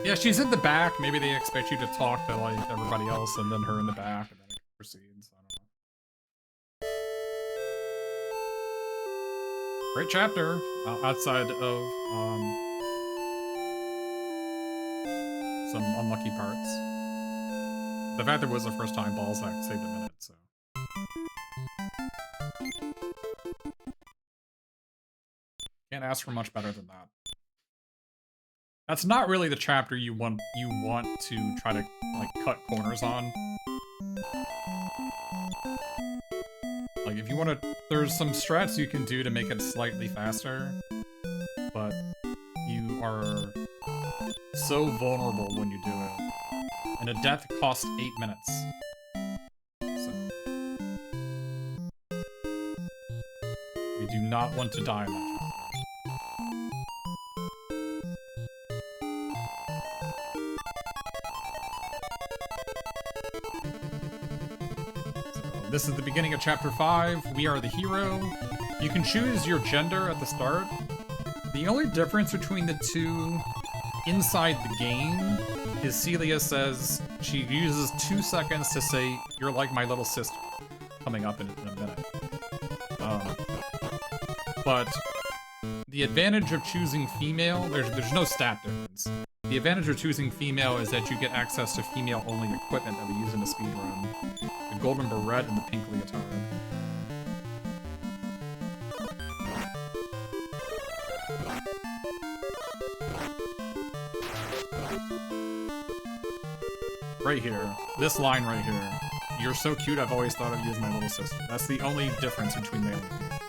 Yeah, she's in the back. Maybe they expect you to talk to, like, everybody else and then her in the back, and then it proceeds. I don't know. Great chapter, outside of, some unlucky parts. The fact that it was the first time Balzac saved a minute, so. Can't ask for much better than that. That's not really the chapter you want to try to, like, cut corners on. Like, if you want to— there's some strats you can do to make it slightly faster, but you are so vulnerable when you do it. And a death costs 8 minutes. So. You do not want to die in that chapter. This is the beginning of Chapter 5. We are the hero. You can choose your gender at the start. The only difference between the two inside the game is Celia says she uses 2 seconds to say, "You're like my little sister," coming up in a minute. But the advantage of choosing female, there's no stat difference. The advantage of choosing female is that you get access to female-only equipment that we use in the speedrun. The golden beret and the pink leotard. Right here. This line right here. "You're so cute, I've always thought of you as my little sister." That's the only difference between male and female.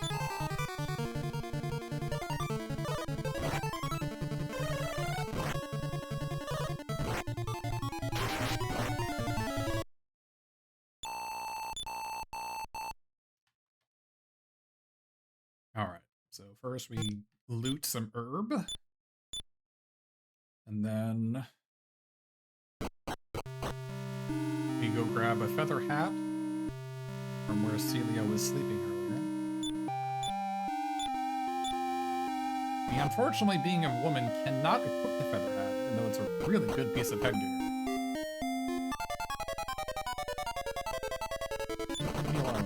So first we loot some herb, and then we go grab a feather hat, from where Celia was sleeping earlier. Unfortunately, being a woman cannot equip the feather hat, even though it's a really good piece of headgear. Leave me alone.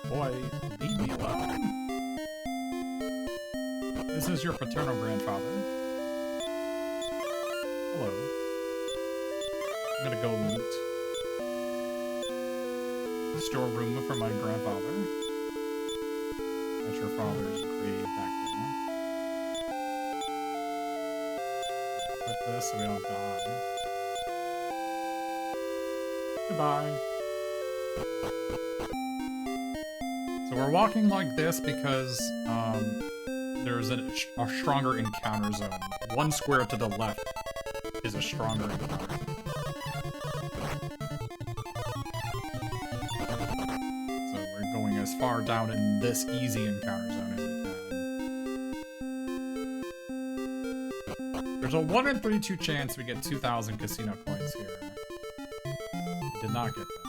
Boy, leave me alone. This is your paternal grandfather. Hello. I'm gonna go loot the storeroom for my grandfather. That's your father's grave back there. Put this so we don't die. Goodbye. So we're walking like this because there's a stronger encounter zone. One square to the left is a stronger encounter. So we're going as far down in this easy encounter zone as we can. There's a 1 in 32 chance we get 2,000 casino points here. We did not get them.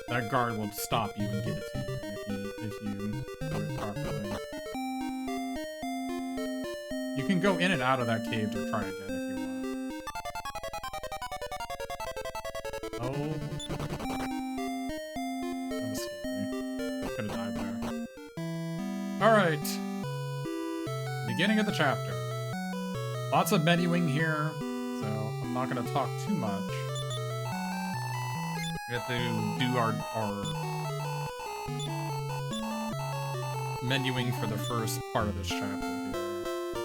That guard will stop you and give it to you if you do it properly. You can go in and out of that cave to try again if you want. Oh. That was scary. Could have died there. Alright. Beginning of the chapter. Lots of menuing here, so I'm not going to talk too much. We have to do our menuing for the first part of this chapter here.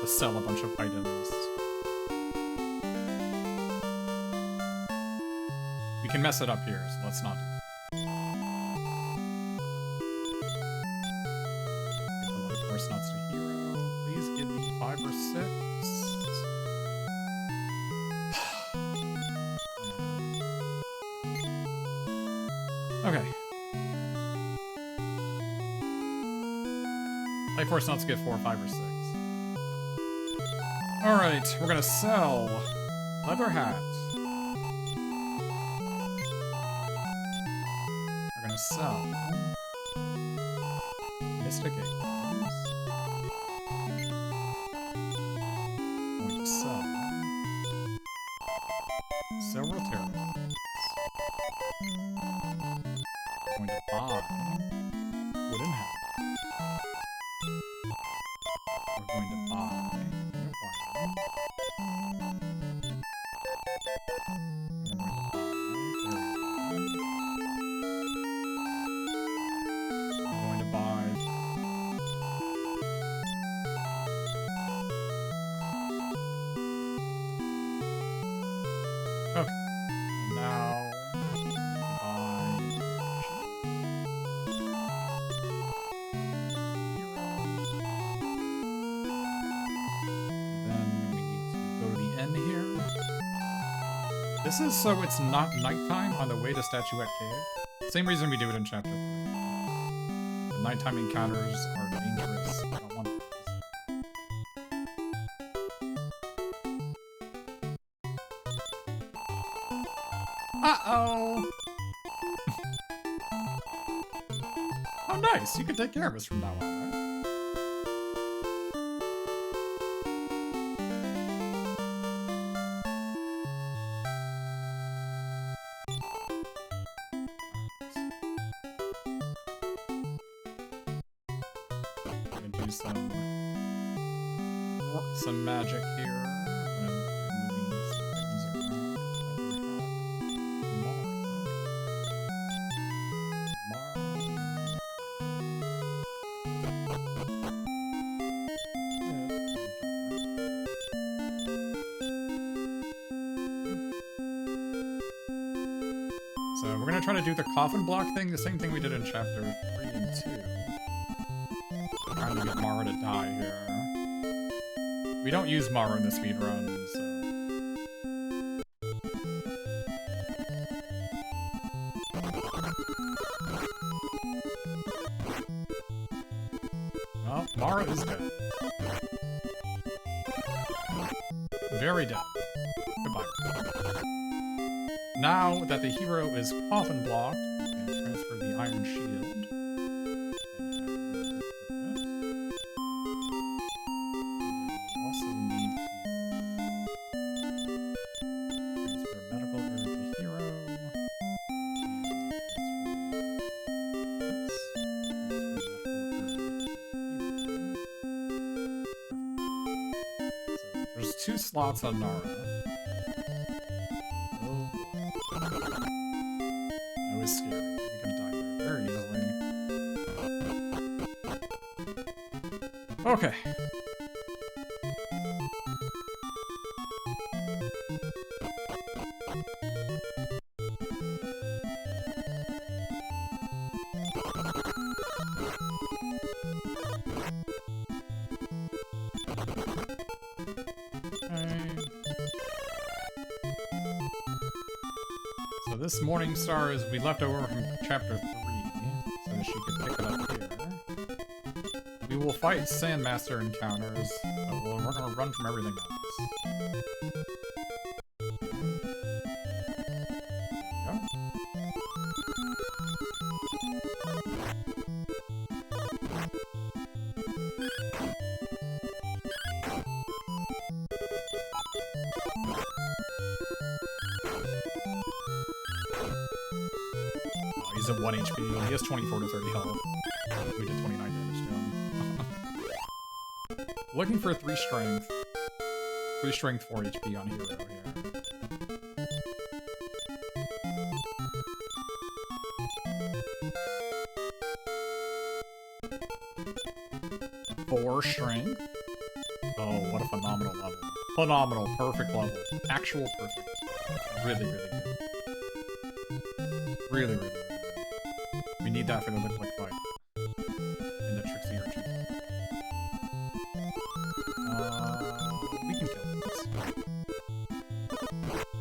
To sell a bunch of items. We can mess it up here, so let's not do that. Give the light force nuts to hero. Please give me 5 or 6. Okay. Light force nuts get 4, 5, or 6. Alright, we're gonna sell leather hat. We're gonna sell mystic items. We're going to sell several terrorists. We're going to buy wooden hat. We're going to buy This is so it's not nighttime on the way to Statuette Cave. Same reason we do it in Chapter 3. The nighttime encounters are dangerous. I don't want those. Uh-oh! Oh, nice! You can take care of us from now on, right? Some magic here. Moving these things around. So we're gonna try to do the coffin block thing, the same thing we did in Chapter 3 and 2. Trying to get Mara to die here. We don't use Mara in the speedrun, so... Well, Mara is dead. Very dead. Goodbye. Now that the hero is coffin blocked, we can transfer the iron shield. We also need to transfer medical herb to hero. There's 2 slots on Nara. Oh. That was scary. We can die there very easily. Okay. So this morning star is we left over from chapter 3, so she could pick it up here. We will fight Sandmaster encounters, but we're gonna run from everything else. There we go. He's at 1 HP. He has 24 to 30 health. We did 29 damage to him. Looking for 3 strength. 3 strength, 4 HP on hero here. Four strength. Oh, what a phenomenal level. Phenomenal, perfect level. Actual perfect. Really, really good. Really, really, really good. We need that for the Lick Lick fight. And the Trixie Urchin. We can kill this.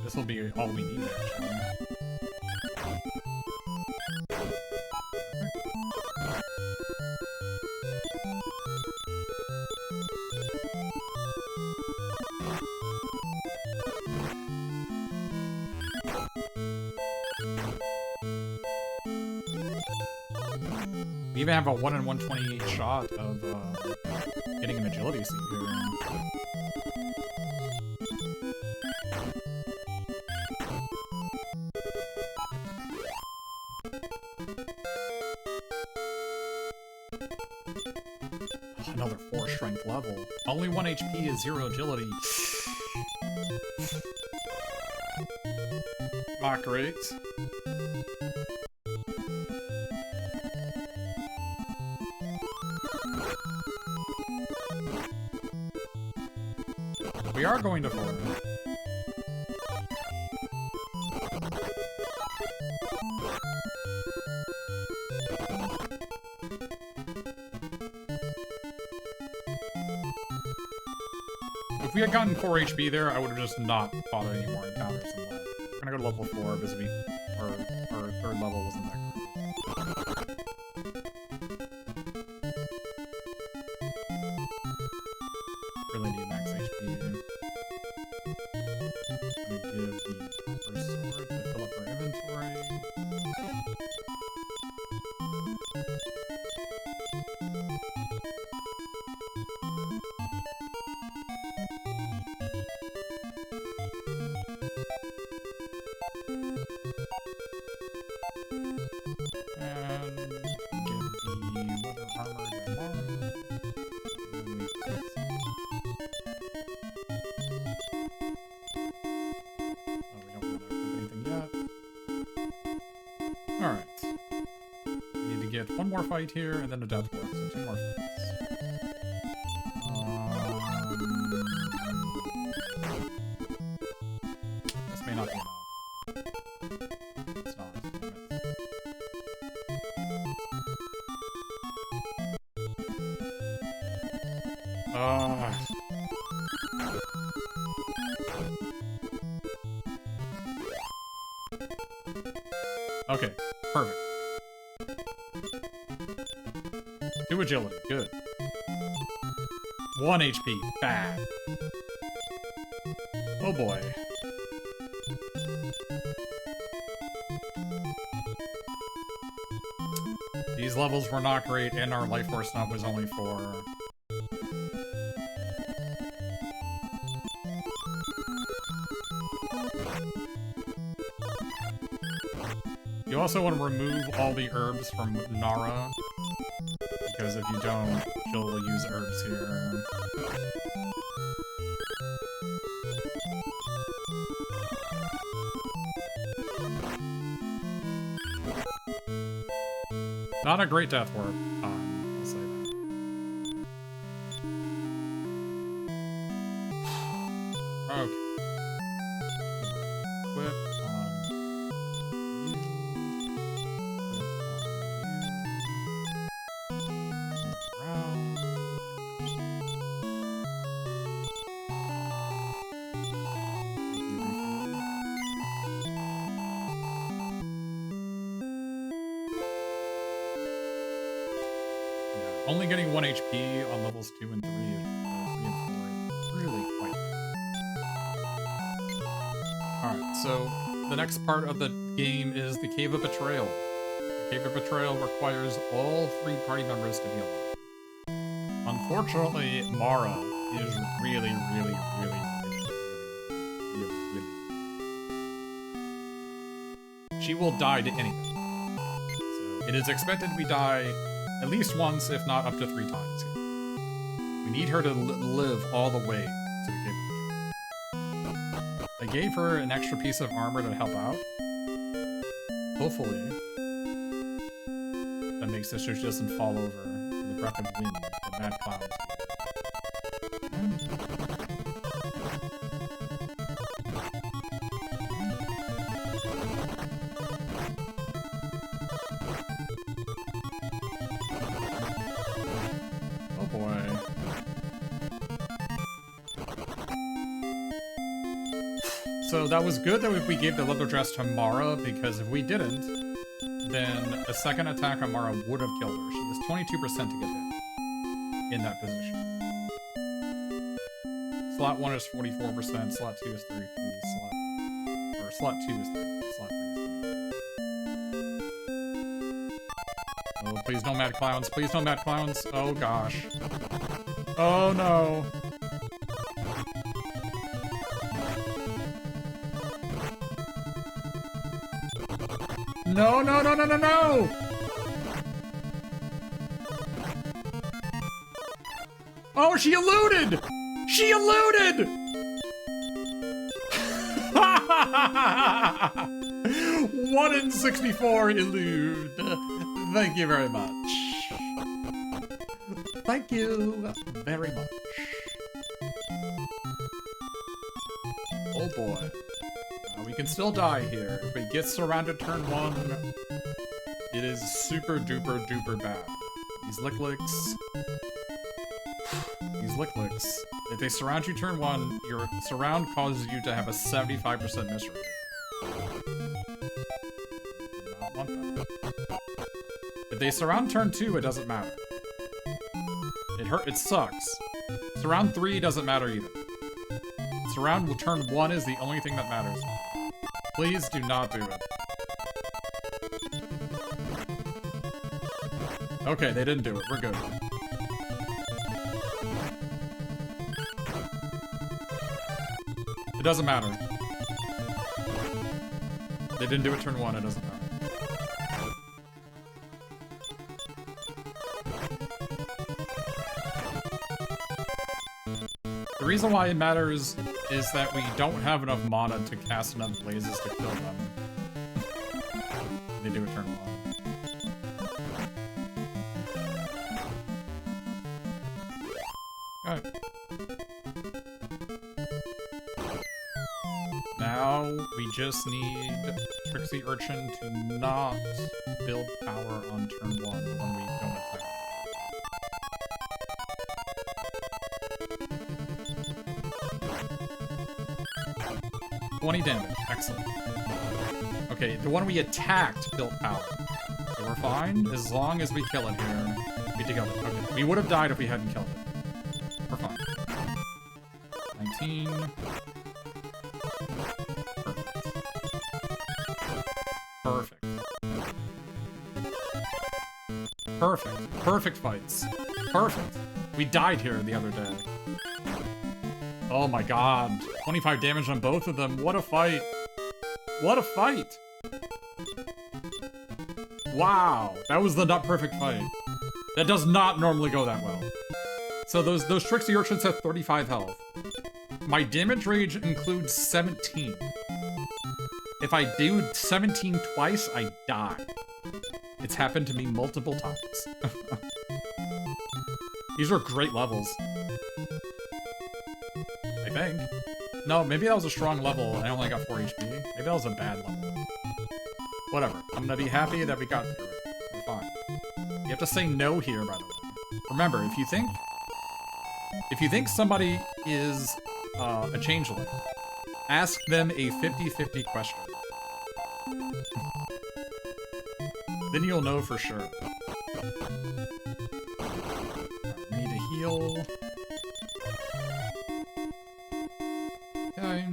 This will be all we need, actually. We even have a 1 in 128 shot of getting an agility seed here. Oh, another 4 strength level. Only 1 HP is 0 agility. Not great. We are going to forward. If we had gotten 4 HP there, I would have just not fought any more encounters than that. We're gonna go to level 4 because our 3rd level wasn't that great. Really need max HP. I'm gonna give the first sword to fill up our inventory. And give the leather armor to Mara. Alright. We need to get 1 more fight here, and then a death ward, so 2 more fights. This may not be enough. It's not. Okay, perfect. 2 agility, good. 1 HP, bad. Oh boy. These levels were not great, and our life force nut was only 4. You also want to remove all the herbs from Nara, because if you don't, she'll use herbs here. Not a great death warp time, I'll say that. Okay. Equip on you. Equip on you. Around. Only getting 1 HP on levels 2 and 3 is really quite bad. Alright, so the next part of the game is the Cave of Betrayal. The Cave of Betrayal requires all 3 party members to be alive. Unfortunately, Mara is really. She will die to anything. So it is expected we die at least once, if not up to 3 times here. We need her to live all the way to the Cave of Betrayal. I gave her an extra piece of armor to help out. Hopefully, that makes it so she doesn't fall over in the breath of wind, the mad clouds. So that was good that we gave the leather dress to Mara, because if we didn't, then a second attack on Mara would have killed her. She has 22% to get hit in that position. Slot 1 is 44%, slot 2 is 33, slot 2 is 30, slot 3 is 20. Oh, please no mad clowns, please no mad clowns. Oh gosh. Oh no. No, no, no, no, no, no! Oh, she eluded! She eluded! 1 in 64 elude. Thank you very much. Thank you very much. Oh boy. We can still die here. If we get surrounded turn 1, it is super duper duper bad. These lick-licks. If they surround you turn 1, your surround causes you to have a 75% miss rate. Do not want that. If they surround turn 2, it doesn't matter. It sucks. Surround 3 doesn't matter either. Surround turn 1 is the only thing that matters. Please do not do it. Okay, they didn't do it. We're good. It doesn't matter. They didn't do it turn 1, it doesn't matter. The reason why it matters is that we don't have enough mana to cast enough blazes to kill them. They do it turn 1. Alright. Now we just need Trixie Urchin to not build power on turn 1 when we don't attack. 20 damage. Excellent. Okay, the one we attacked built power. So we're fine, as long as we kill it here. We killed it. Okay, we would have died if we hadn't killed it. We're fine. 19. Perfect. Perfect. Perfect fights. Perfect. We died here the other day. Oh my god. 25 damage on both of them. What a fight. What a fight. Wow. That was the not perfect fight. That does not normally go that well. So those tricksy urchins have 35 health. My damage range includes 17. If I do 17 twice, I die. It's happened to me multiple times. These are great levels. I think. No, maybe that was a strong level and I only got 4 HP. Maybe that was a bad level. Whatever. I'm gonna be happy that we got through it. We're fine. You have to say no here, by the way. Remember, if you think somebody is a changeling, ask them a 50-50 question. Then you'll know for sure. We need to heal. Okay.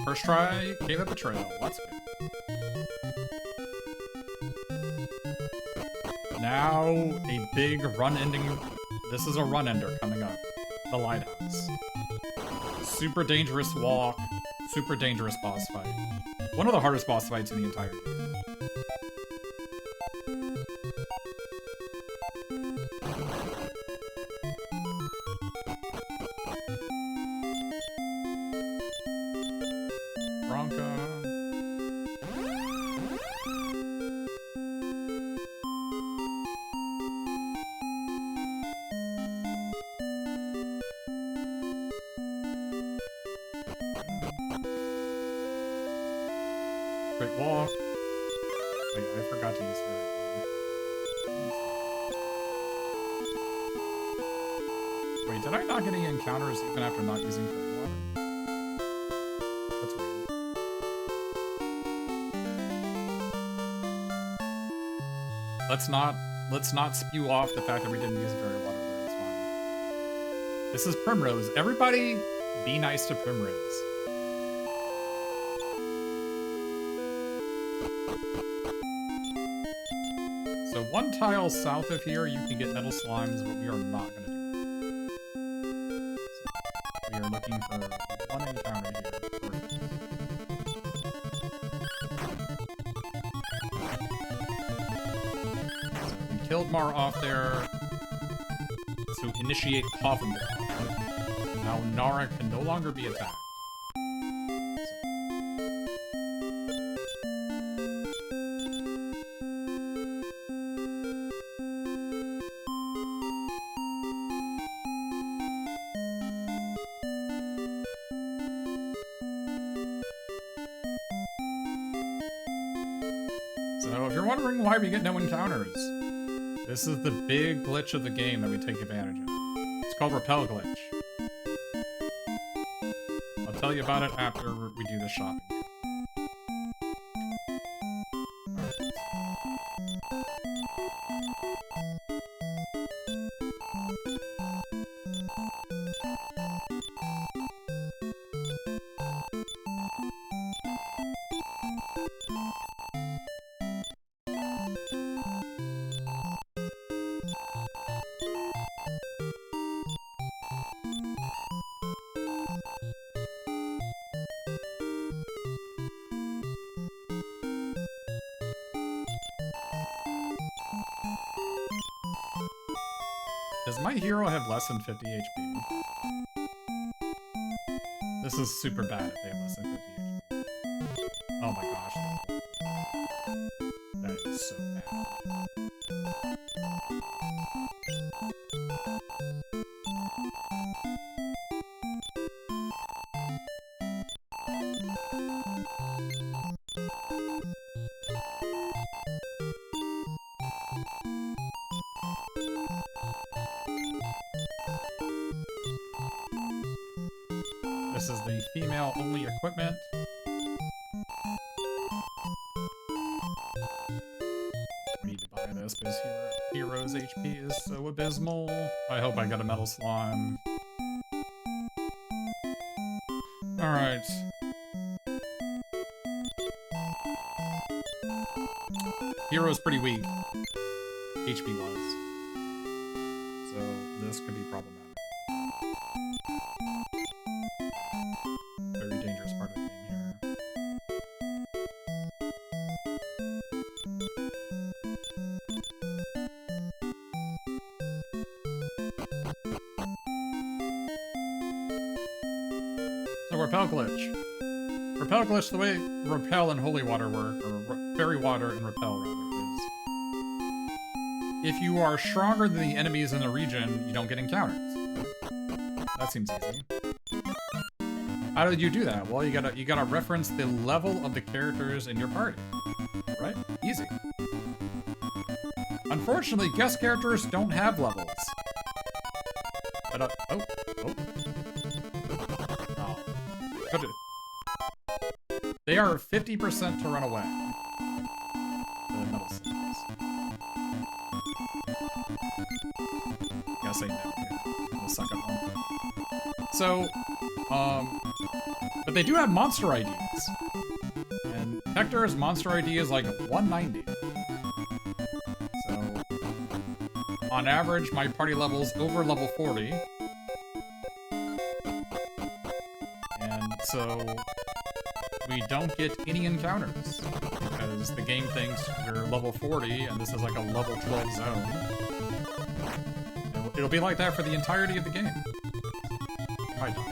First try, Cave at the Trail. Let's go. Now, a big run ending. This is a run ender coming up. The lighthouse. Super dangerous walk. Super dangerous boss fight. One of the hardest boss fights in the entire game. Great walk. Wait, I forgot to use fairy water. Wait, did I not get any encounters even after not using fairy water? That's weird. Let's not spew off the fact that we didn't use fairy water there. It's fine. This is Primrose. Everybody be nice to Primrose. So one tile south of here, you can get metal slimes, but we are not going to do that. So we are looking for one encounter here. So we killed Mar off there to initiate Coffin Block. Now Nara can no longer be attacked. Why we get no encounters? This is the big glitch of the game that we take advantage of. It's called Repel Glitch. I'll tell you about it after we do the shopping. Does my hero have less than 50 HP? This is super bad if they have less than 50 HP. Oh my gosh. That is so bad. This is the female-only equipment. I need to buy this because Hero's HP is so abysmal. I hope I get a metal slime. Alright. Hero's pretty weak. HP-wise. So this could be problematic. Very dangerous part of the game here. So repel glitch. Repel glitch, the way repel and holy water work, or fairy water and repel rather, is if you are stronger than the enemies in the region, you don't get encounters. That seems easy. How did you do that? Well, you gotta reference the level of the characters in your party, right? Easy. Unfortunately, guest characters don't have levels. Oh. They are 50% to run away. The metal symbols. Guessing now here. The second one. So, but they do have monster IDs. And Hector's monster ID is like 190. So, on average, my party level's over level 40. And so, we don't get any encounters because the game thinks you're level 40 and this is like a level 12 zone. It'll be like that for the entirety of the game. You might not.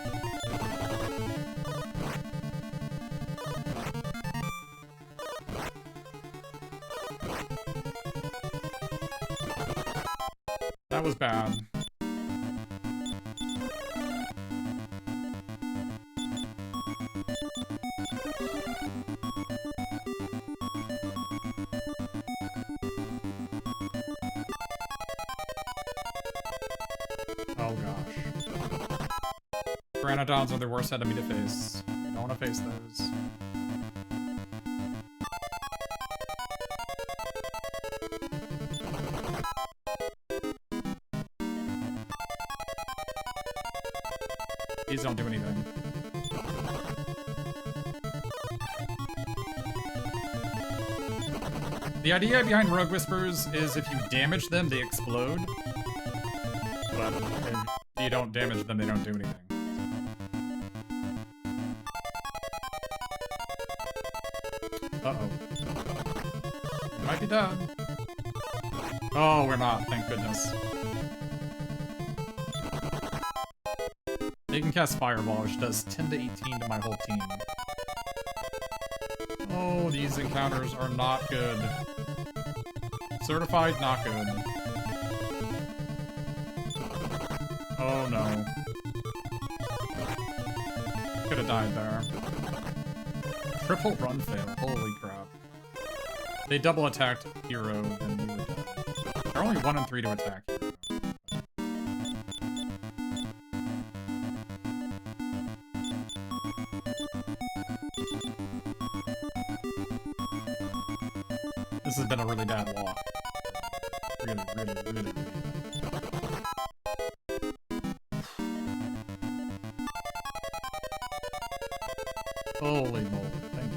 That was bad. Oh gosh. Granodons are the worst enemy to face. You don't want to face those. These don't do anything. The idea behind Rogue Whispers is if you damage them, they explode. But if you don't damage them, they don't do anything. Uh-oh. We might be dead. Oh, we're not, thank goodness. They can cast Fireball, which does 10 to 18 to my whole team. Oh, these encounters are not good. Certified not good. Oh no. Could have died there. Triple run fail, holy crap. They double attacked Hero, then we were dead. They're only 1 and 3 to attack Hero. This has been a really bad walk. Really, really, really, really bad. Holy moly, thank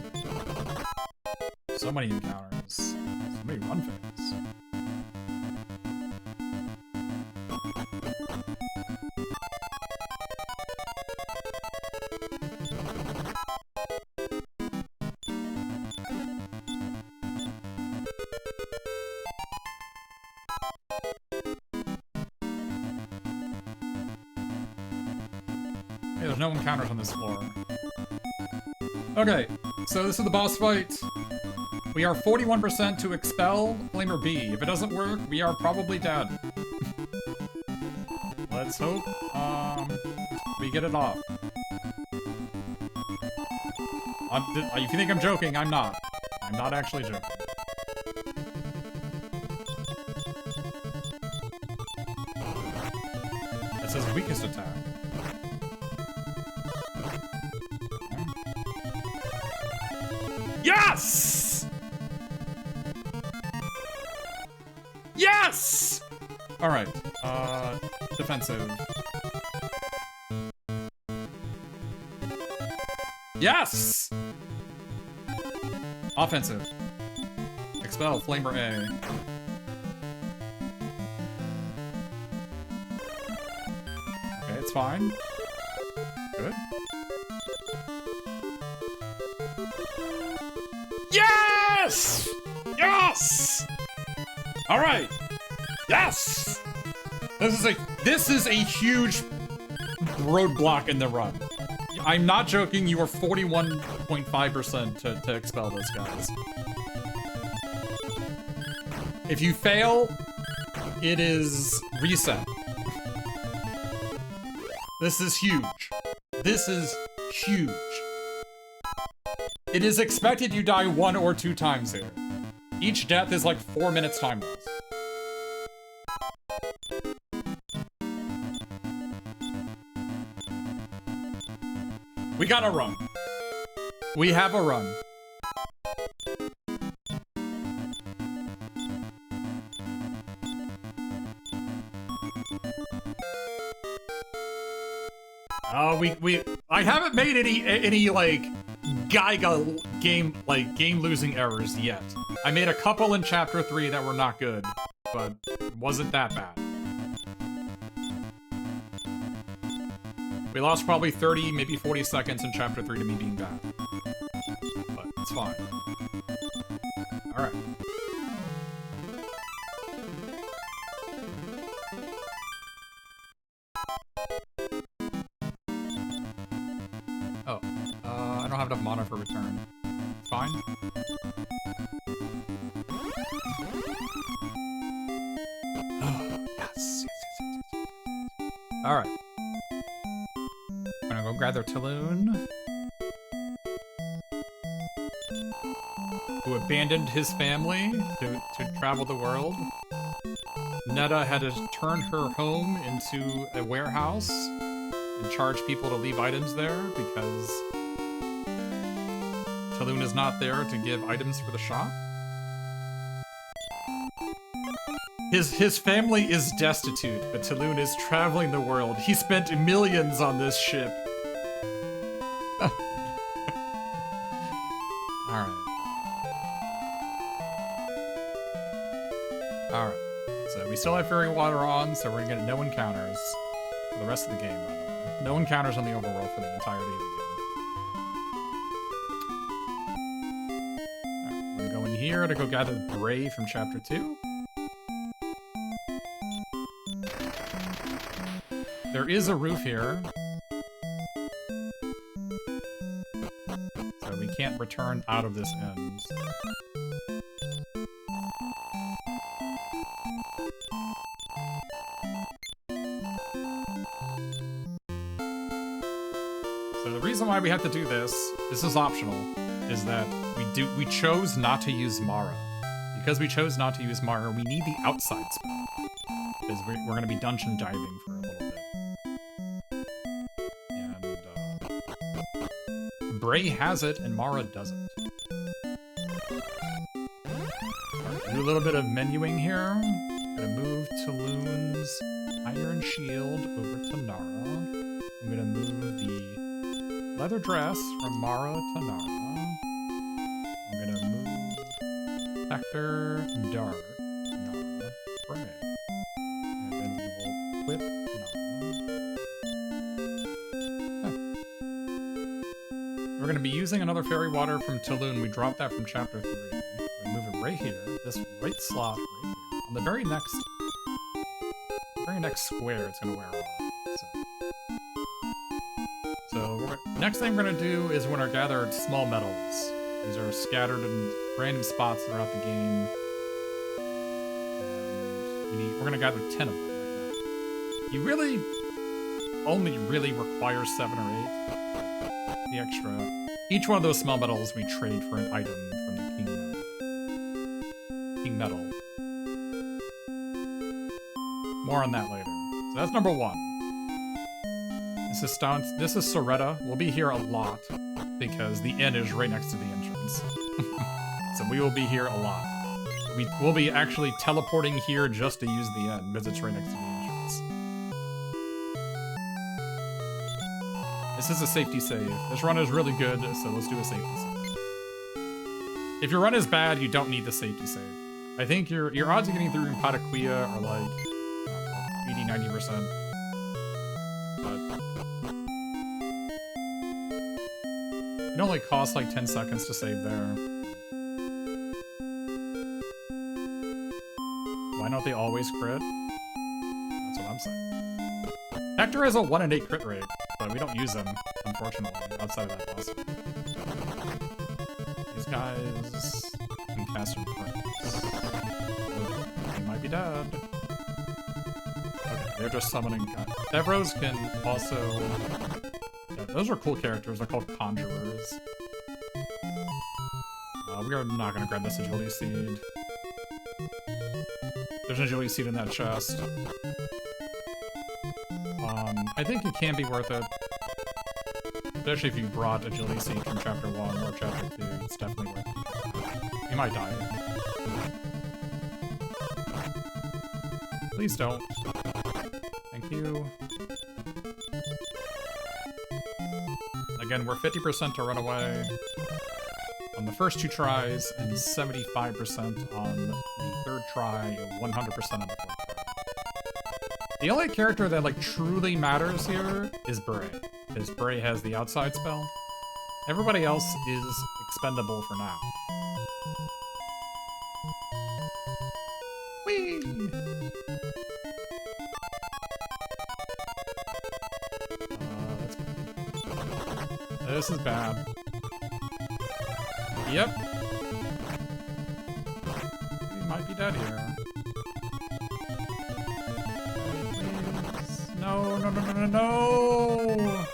you. So many encounters. So many run fails. Hey, there's no encounters on this floor. Okay, so this is the boss fight. We are 41% to expel Flamer B. If it doesn't work, we are probably dead. Let's hope we get it off. If you think I'm joking, I'm not. I'm not actually joking. It says weakest attack. Yes! Yes! Alright, defensive. Yes! Offensive. Expel, Flamer A. Okay, it's fine. Good. Yes! Yes! Alright. Yes! This is a huge roadblock in the run. I'm not joking, you are 41.5% to expel those guys. If you fail, it is reset. This is huge. This is huge. It is expected you die 1 or 2 times here. Each death is like 4 minutes time loss. We got a run. We have a run. I haven't made any like Gaiga game losing errors yet. I made a couple in chapter 3 that were not good, but it wasn't that bad. We lost probably 30, maybe 40 seconds in chapter 3 to me being bad. But it's fine. Alright. Oh. I don't have enough mana for return. It's fine. Yes. Alright. I'm gonna go gather Taloon, who abandoned his family to travel the world. Netta had to turn her home into a warehouse and charge people to leave items there because Taloon is not there to give items for the shop. His family is destitute, but Taloon is traveling the world. He spent millions on this ship. Alright, so we still have Fairy Water on, so we're gonna get no encounters for the rest of the game, by the way. No encounters on the overworld for the entirety of the game. Alright, we're gonna go in here to go gather Bray from chapter 2. There is a roof here. So we can't return out of this end. So the reason why we have to do this is optional, is that we chose not to use Mara. Because we chose not to use Mara, we need the outside spell. Because we're going to be dungeon diving for a little bit. And Bray has it, and Mara doesn't. Right, do a little bit of menuing here. Gonna move Taloon's Iron Shield over to Nara. I'm gonna move the leather dress from Mara to Nara. I'm gonna move Spectre, Dark, Nara, Bray. And then we will equip Nara. Okay. We're gonna be using another fairy water from Taloon. We dropped that from chapter 3. We're gonna move it right here, this right slot right here. On the very next square it's gonna wear off. So next thing we're gonna do is we're gonna gather small metals. These are scattered in random spots throughout the game. And we're gonna gather 10 of them right now. You really only really require 7 or 8. The extra. Each one of those small metals we trade for an item from the King Metal. More on that later. So that's number 1. This is Soretta. We'll be here a lot because the inn is right next to the entrance. So we will be here a lot. We'll be actually teleporting here just to use the end, because it's right next to the entrance. This is a safety save. This run is really good, so let's do a safety save. If your run is bad, you don't need the safety save. I think your odds of getting through in Pataquia are like 80-90%. But it only costs like 10 seconds to save there. Why don't they always crit? That's what I'm saying. Hector has a 1 in 8 crit rate, but we don't use them, unfortunately, outside of that boss. These guys can cast some crits. They might be dead. Okay, they're just summoning guys. Devros can also... Yeah, those are cool characters. They're called conjurers. We are not going to grab this agility seed. There's an agility seed in that chest. I think it can be worth it. Especially if you brought agility seed from chapter 1 or chapter 2, it's definitely worth it. You might die. Please don't. Thank you. Again, we're 50% to run away on the first 2 tries, and 75% on the 3rd try, 100% on the 4th try. The only character that, like, truly matters here is Bray, because Bray has the outside spell. Everybody else is expendable for now. Whee! That's good. This is bad. Yep. We might be dead here. Please. No, no, no, no, no, no!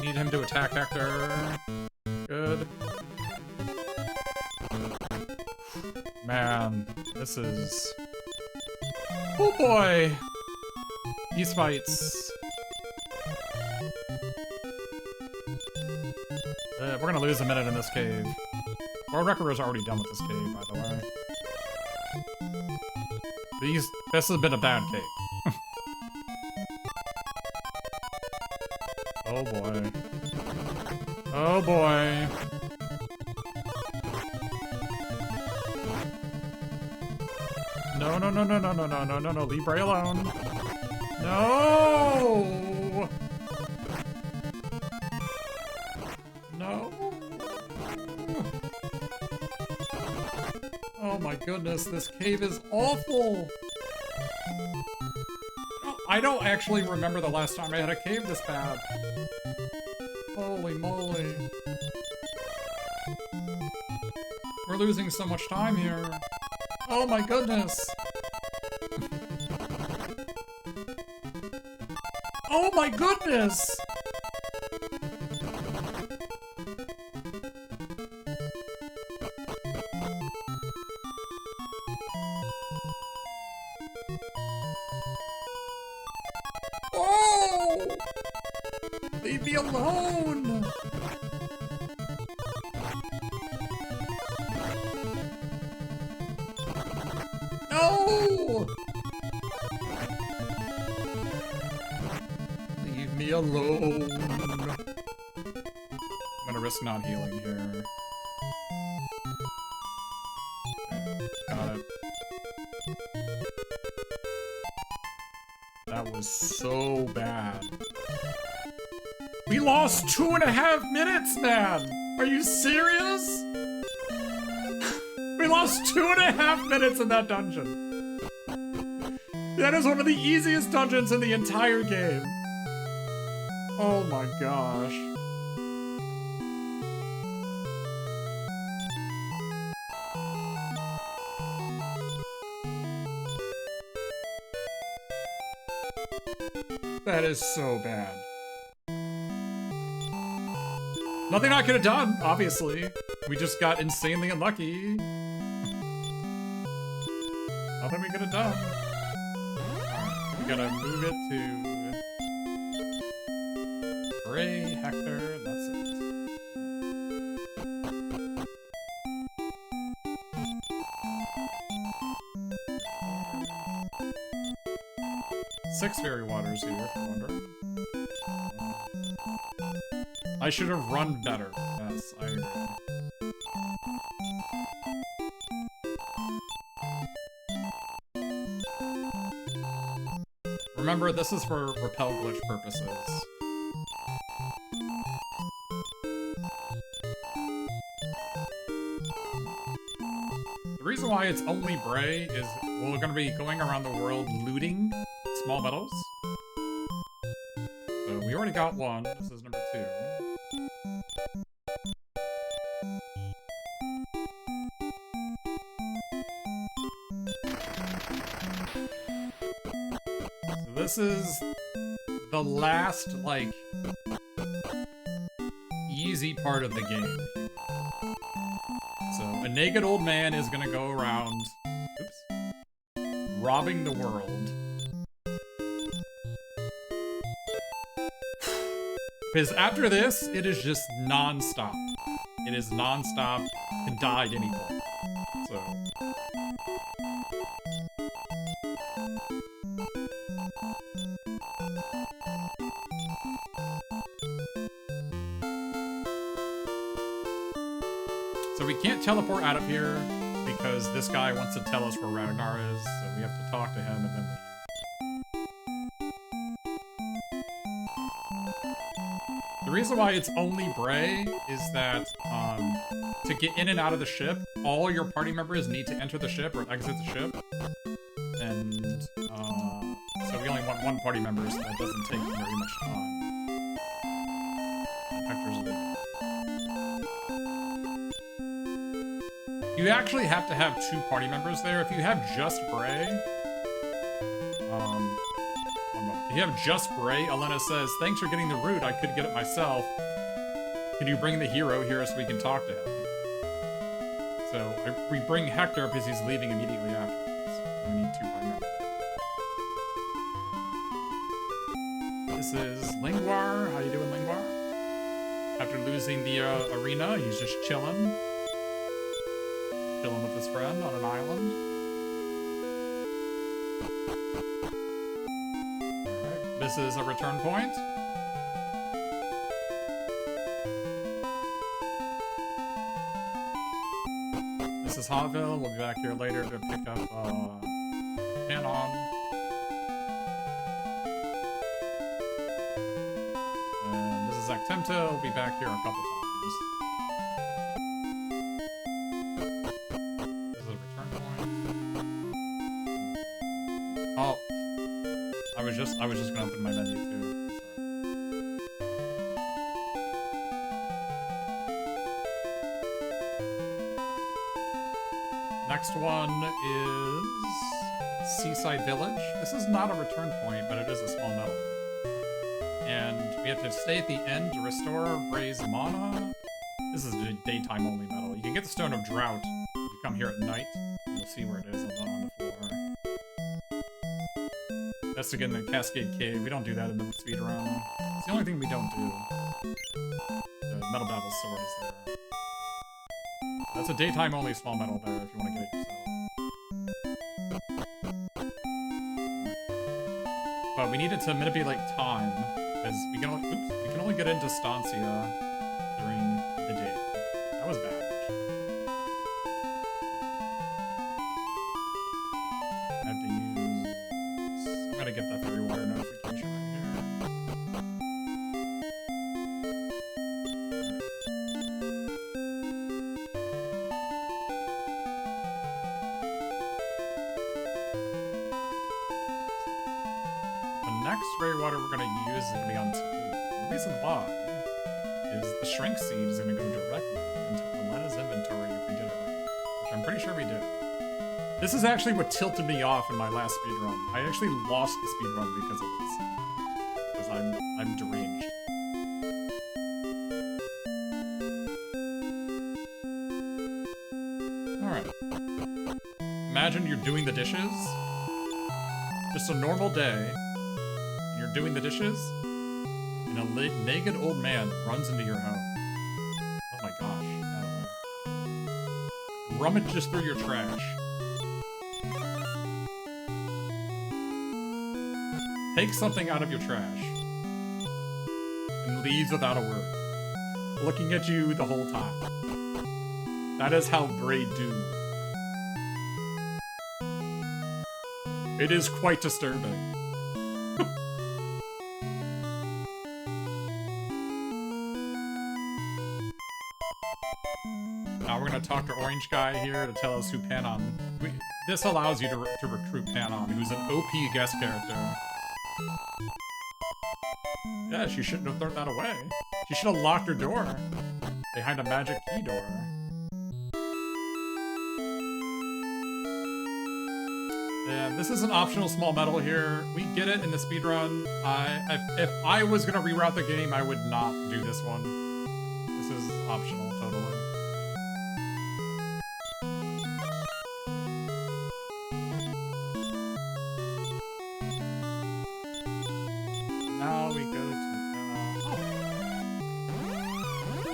Need him to attack Hector. Good. Man, this is... Oh boy! These fights... we're gonna lose a minute in this cave. World Record is already done with this cave, by the way. This has been a bad cave. Oh boy. Oh boy. No, no, no, no, no, no, no, no, no, no, leave Bray alone. No! Oh my goodness, this cave is awful! I don't actually remember the last time I had a cave this bad. Holy moly. We're losing so much time here. Oh my goodness! Oh my goodness! Oh! Leave me alone! No! Leave me alone. I'm gonna risk not healing here. Got it. That was so bad. We lost 2.5 minutes, man! Are you serious? We lost 2.5 minutes in that dungeon. That is one of the easiest dungeons in the entire game. Oh my gosh. That is so bad. Nothing I could have done, obviously. We just got insanely unlucky. Nothing we could have done. Alright, we gotta move it to Bray, Hector, that's it. 6 fairy waters here, if you're wondering. I should have run better. Yes, I agree. Remember, this is for repel glitch purposes. The reason why it's only Bray is we're going to be going around the world looting small medals. So we already got one. This is number 2. So this is the last, like, easy part of the game. So a naked old man is gonna go around, robbing the world. Because after this, it is just non-stop. It is non-stop, can die at any point. So. So we can't teleport out of here because this guy wants to tell us where Ragnar is, so we have to talk to him and then leave. The reason why it's only Bray is that to get in and out of the ship, all your party members need to enter the ship or exit the ship. And so we only want one party member, so that doesn't take very much time. Hector's leaving. You actually have to have 2 party members there. If you have just Bray, if you have just Bray, Elena says, "Thanks for getting the root. I could get it myself. Can you bring the hero here so we can talk to him?" So we bring Hector because he's leaving immediately afterwards. We need 2 party members. This is Lingwar. How you doing, Lingwar? After losing the arena, he's just chilling. Chilling with his friend on an island. Alright, this is a return point. This is Haville. We'll be back here later to pick up Canon. And this is Actemta. We'll be back here a couple times. Oh, I was just gonna open my menu too. Sorry. Next one is Seaside Village. This is not a return point, but it is a small medal. And we have to stay at the end to restore Bray's mana. This is a daytime only medal. You can get the Stone of Drought if you come here at night. You'll see where it is on the floor. That's to get in the Cascade Cave. We don't do that in the speedrun. It's the only thing we don't do. The Metal Babbles sword is there. That's a daytime only small medal there if you want to get it yourself. But we needed to manipulate time because we can only get into Stancia during the day. That was bad. I have to use. I'm gonna get that fairy water notification right here. The next fairy water we're gonna use is gonna be on 2. The reason why is the shrink seed is gonna go directly into Elena's inventory if we did it right, which I'm pretty sure we did. This is actually what tilted me off in my last speedrun. I actually lost the speedrun because of this. Because I'm deranged. Alright. Imagine you're doing the dishes. Just a normal day. And you're doing the dishes. And naked old man runs into your home. Oh my gosh. Rummages through your trash. Takes something out of your trash. And leaves without a word. Looking at you the whole time. That is how Braid do. It is quite disturbing. Now we're gonna talk to Orange Guy here to tell us who Panon... This allows you to recruit Panon, who's an OP guest character. Yeah, she shouldn't have thrown that away. She should have locked her door. Behind a magic key door. And this is an optional small medal here. We get it in the speedrun. If I was gonna reroute the game, I would not do this one. This is optional, totally. Now we go to...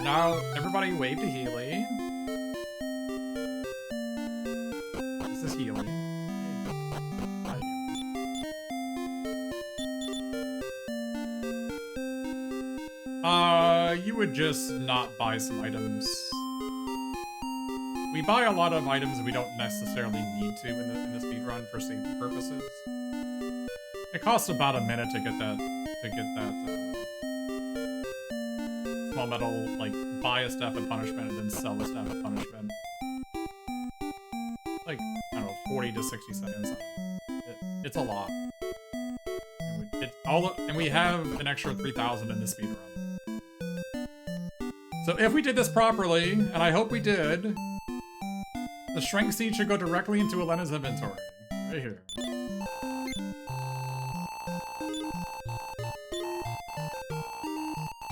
Now, everybody wave to Healy. This is Healy. You would just not buy some items. We buy a lot of items we don't necessarily need to in the speedrun for safety purposes. It costs about a minute to get that small medal, like buy a staff of punishment and then sell the staff of punishment. Like, I don't know, 40 to 60 seconds. It's a lot. And we have an extra 3,000 in the speedrun. So if we did this properly, and I hope we did, the strength seed should go directly into Elena's inventory. Right here.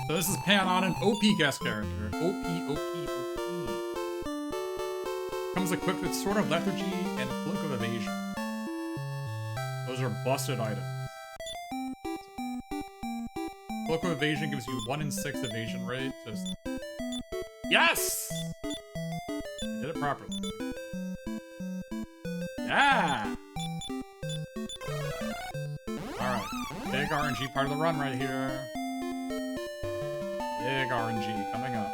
So this is Panon, an OP guest character. OP. Comes equipped with Sword of Lethargy and Cloak of Evasion. Those are busted items. Cloak of Evasion gives you 1 in 6 evasion rate. Just... Yes! We did it properly. Yeah! Alright. Big RNG part of the run right here. Big RNG coming up.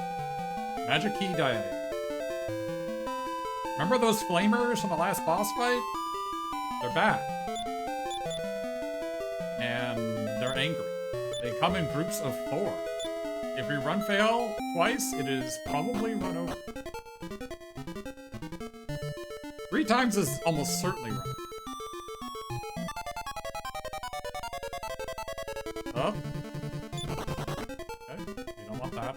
Magic Key Diag. Remember those flamers from the last boss fight? They're back. And they're angry. They come in groups of 4. If we run fail twice, it is probably run over. 3 times is almost certainly run. Up. Okay, we don't want that.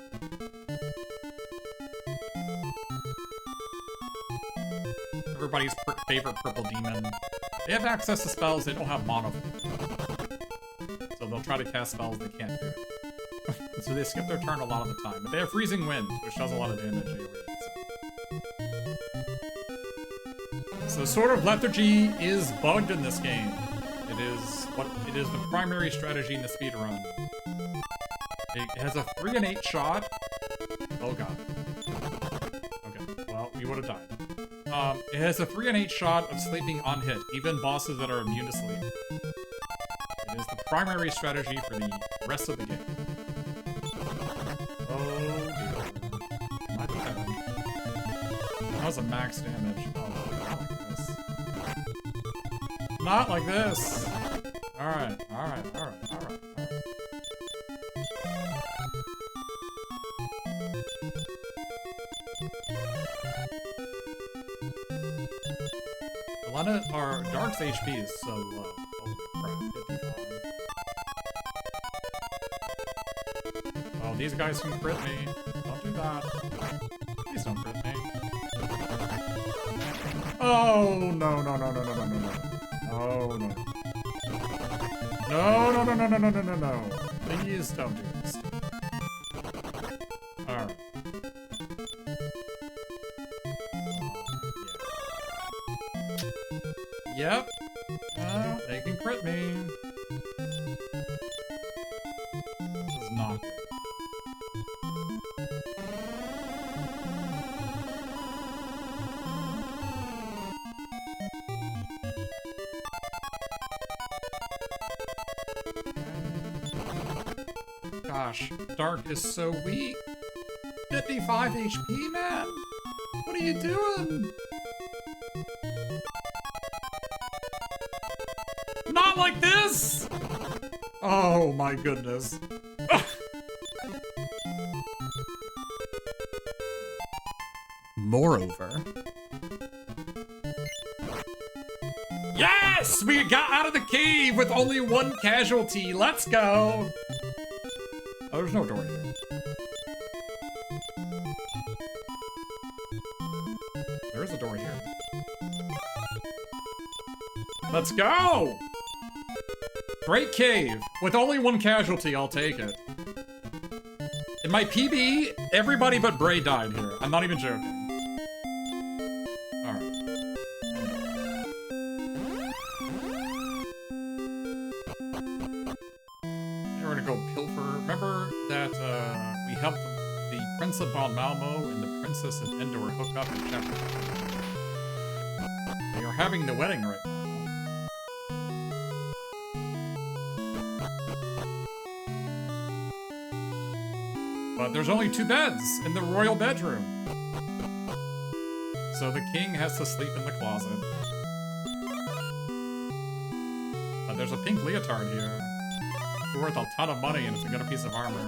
Everybody's favorite purple demon. They have access to spells, they don't have mono. So they'll try to cast spells, they can't do it. So they skip their turn a lot of the time. But they have Freezing Wind, which does a lot of damage anyway. So Sword of Lethargy is bugged in this game. It is the primary strategy in the speedrun. It has a 3 and 8 shot. Oh god. Okay, well, we would have died. It has a 3 and 8 shot of sleeping on hit, even bosses that are immune to sleep. It is the primary strategy for the rest of the game. That was a max damage. Oh, not like this. Alright. Elena, our Dark's HP is so low. Holy crap, 55. Oh, these guys can crit me. Don't do that. Please don't crit me. Oh, no. Oh, no. No. Please don't do this. Alright. Yep. They can crit me. This is not not good. Gosh, Dark is so weak. 55 HP, man. What are you doing? Not like this! Oh my goodness. Moreover. Yes! We got out of the cave with only one casualty. Let's go! Oh, there's no door here. There is a door here. Let's go! Great cave. With only one casualty, I'll take it. In my PB, everybody but Bray died here. I'm not even joking. Alright. We're gonna go pilfer. Remember that we helped the Prince of Von Malmo and the Princess of Endor hook up in chapter 2. They are having the wedding right now. But there's only 2 beds in the royal bedroom. So the king has to sleep in the closet. But there's a pink leotard here. It's worth a ton of money and it's a good piece of armor.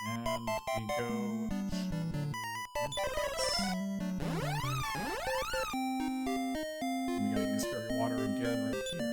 And we go to we gotta use fairy water again right here.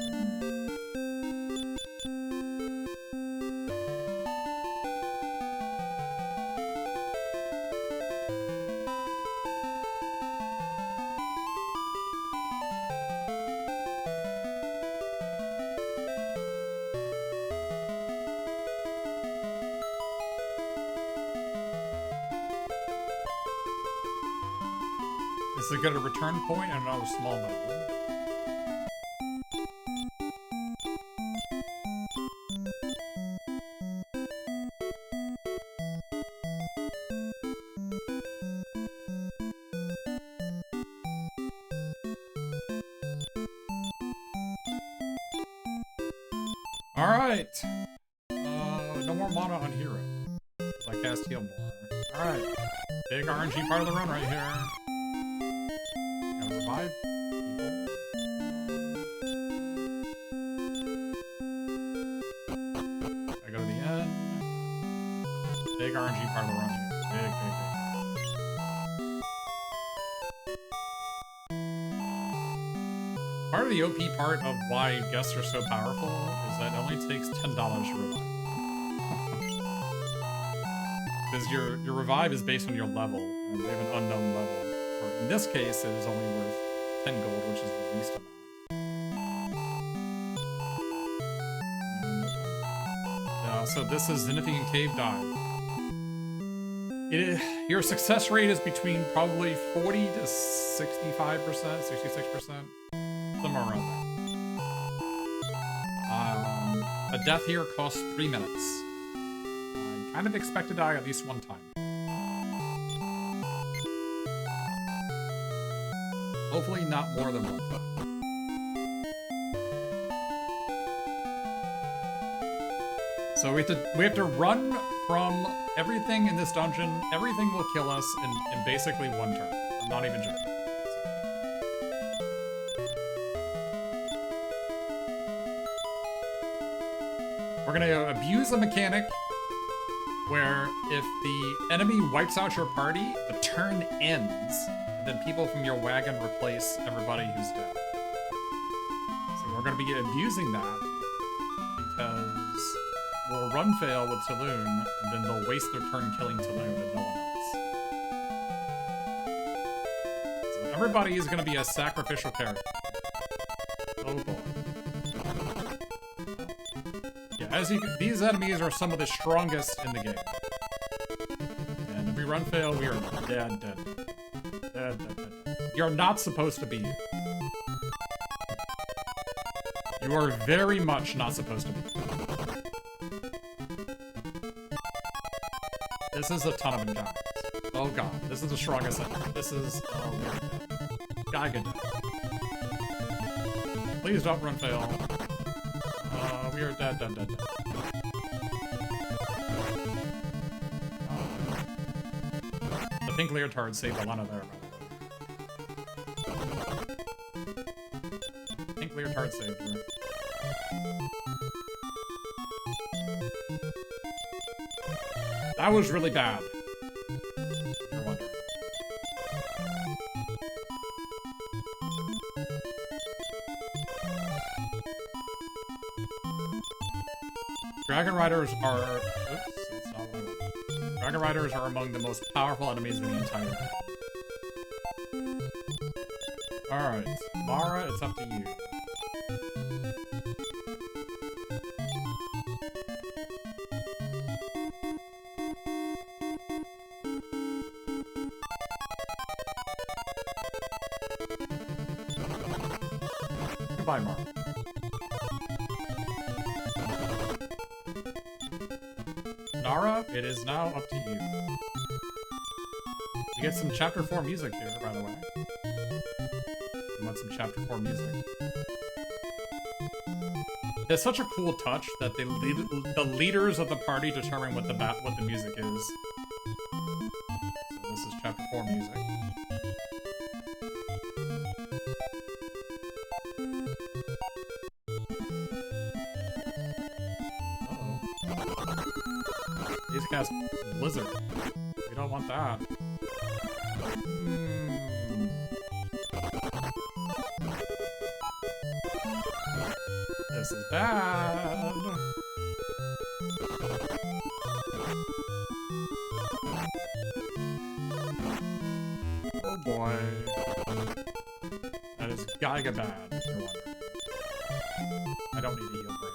This is get a return point and another small medal. Alright. No more mana on hero. Because I cast heal more. Alright. Big RNG part of the run right here. Gotta revive people. I go to the end. Big RNG part of the run here. Big. Part of the OP part of why guests are so powerful is that it only takes $10 to revive. Because your revive is based on your level, and they have an unknown level. Or in this case, it is only worth 10 gold, which is the least amount. So this is Zenithian Cave Dive. Your success rate is between probably 40 to 65%, 66%. Somewhere around there. A death here costs 3 minutes. I kind of expect to die at least one time. Hopefully not more than one time. So we have to run from everything in this dungeon. Everything will kill us in basically one turn. I'm not even joking. We're gonna abuse a mechanic where if the enemy wipes out your party, the turn ends, and then people from your wagon replace everybody who's dead. So we're gonna be abusing that because we'll run fail with Talon, and then they'll waste their turn killing Talon and no one else. So everybody is gonna be a sacrificial character. Oh boy. As you can, these enemies are some of the strongest in the game. And if we run fail, we are dead. You're not supposed to be here. You are very much not supposed to be here. This is a ton of encounters. Oh god, this is the strongest thing. This is... Oh, we're dead. Geiga dead. Please don't run fail. We are dead, dead, dead, dead. The pink leotard saved a lot of there, by the way. Pink leotard saved her. That was really bad. You're wondering. Dragon Riders are... Oops, that's not what I want. Dragon Riders are among the most powerful enemies in the entire game. Alright, Mara, it's up to you. Goodbye, Mara. Nara, it is now up to you. You get some Chapter 4 music here, by the way. You want some Chapter 4 music. It's such a cool touch that the leaders of the party determine what the music is. So this is Chapter 4 music. These cast Blizzard. We don't want that. This is bad. Oh boy. That is Geiga bad, if you're wondering. I don't need a heal brain.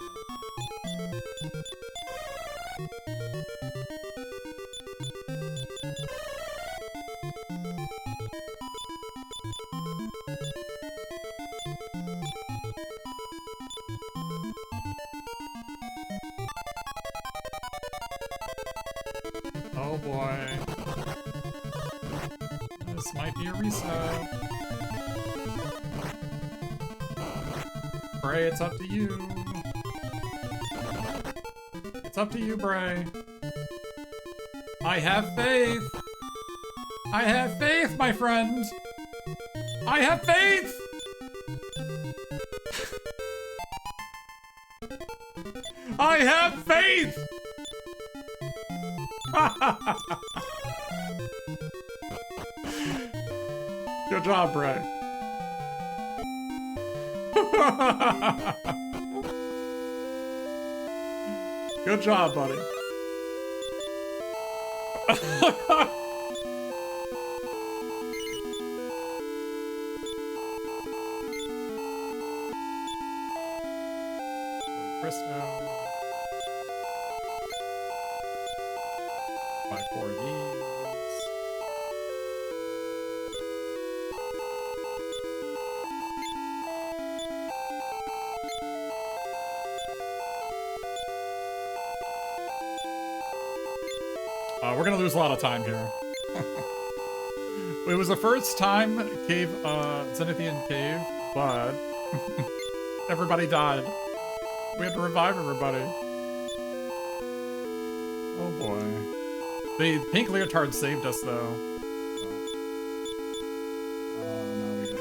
Oh boy. This might be a reset. Bray, it's up to you. It's up to you, Bray. I have faith. I have faith, my friend. I have faith. I have faith. Good job, Bray. Good job, buddy. Crystal. Buy 4 of these. We're gonna lose a lot of time here. It was the first time cave, Zenithian cave, but everybody died. We had to revive everybody. Oh boy. The pink leotard saved us though. No, we got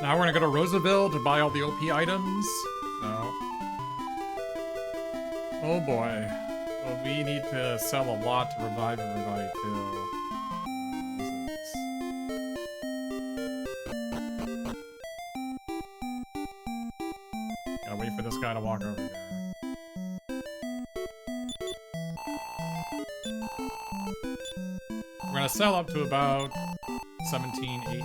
Now we're gonna go to Rosaville to buy all the OP items. So. Oh boy. Well, we need to sell a lot to revive everybody too. Gotta wait for this guy to walk over here. We're gonna sell up to about 17.8.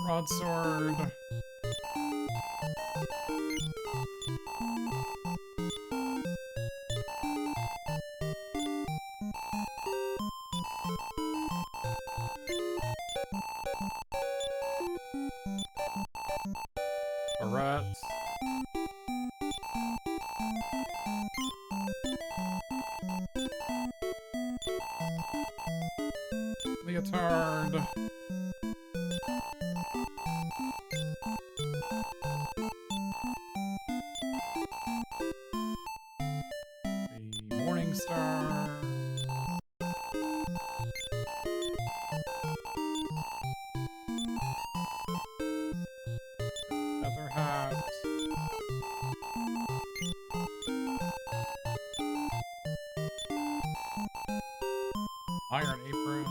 Broadsword. Barrette. Leotard. The Morning Star. Feather Hat. Iron Apron.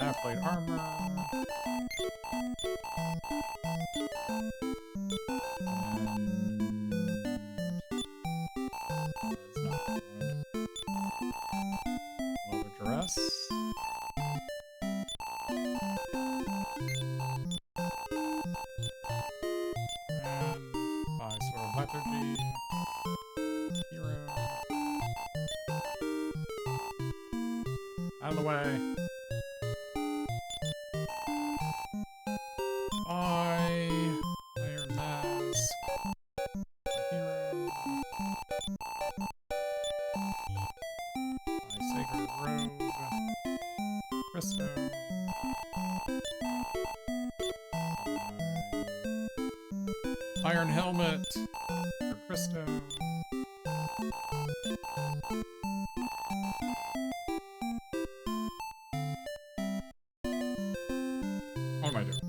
Half-plate armor. Leather dress. And by Sword of Lethargy. Hero. Out of the way. Iron Mask. Hero. Sacred Robe. Christo. Iron Helmet for Christo. What am I doing?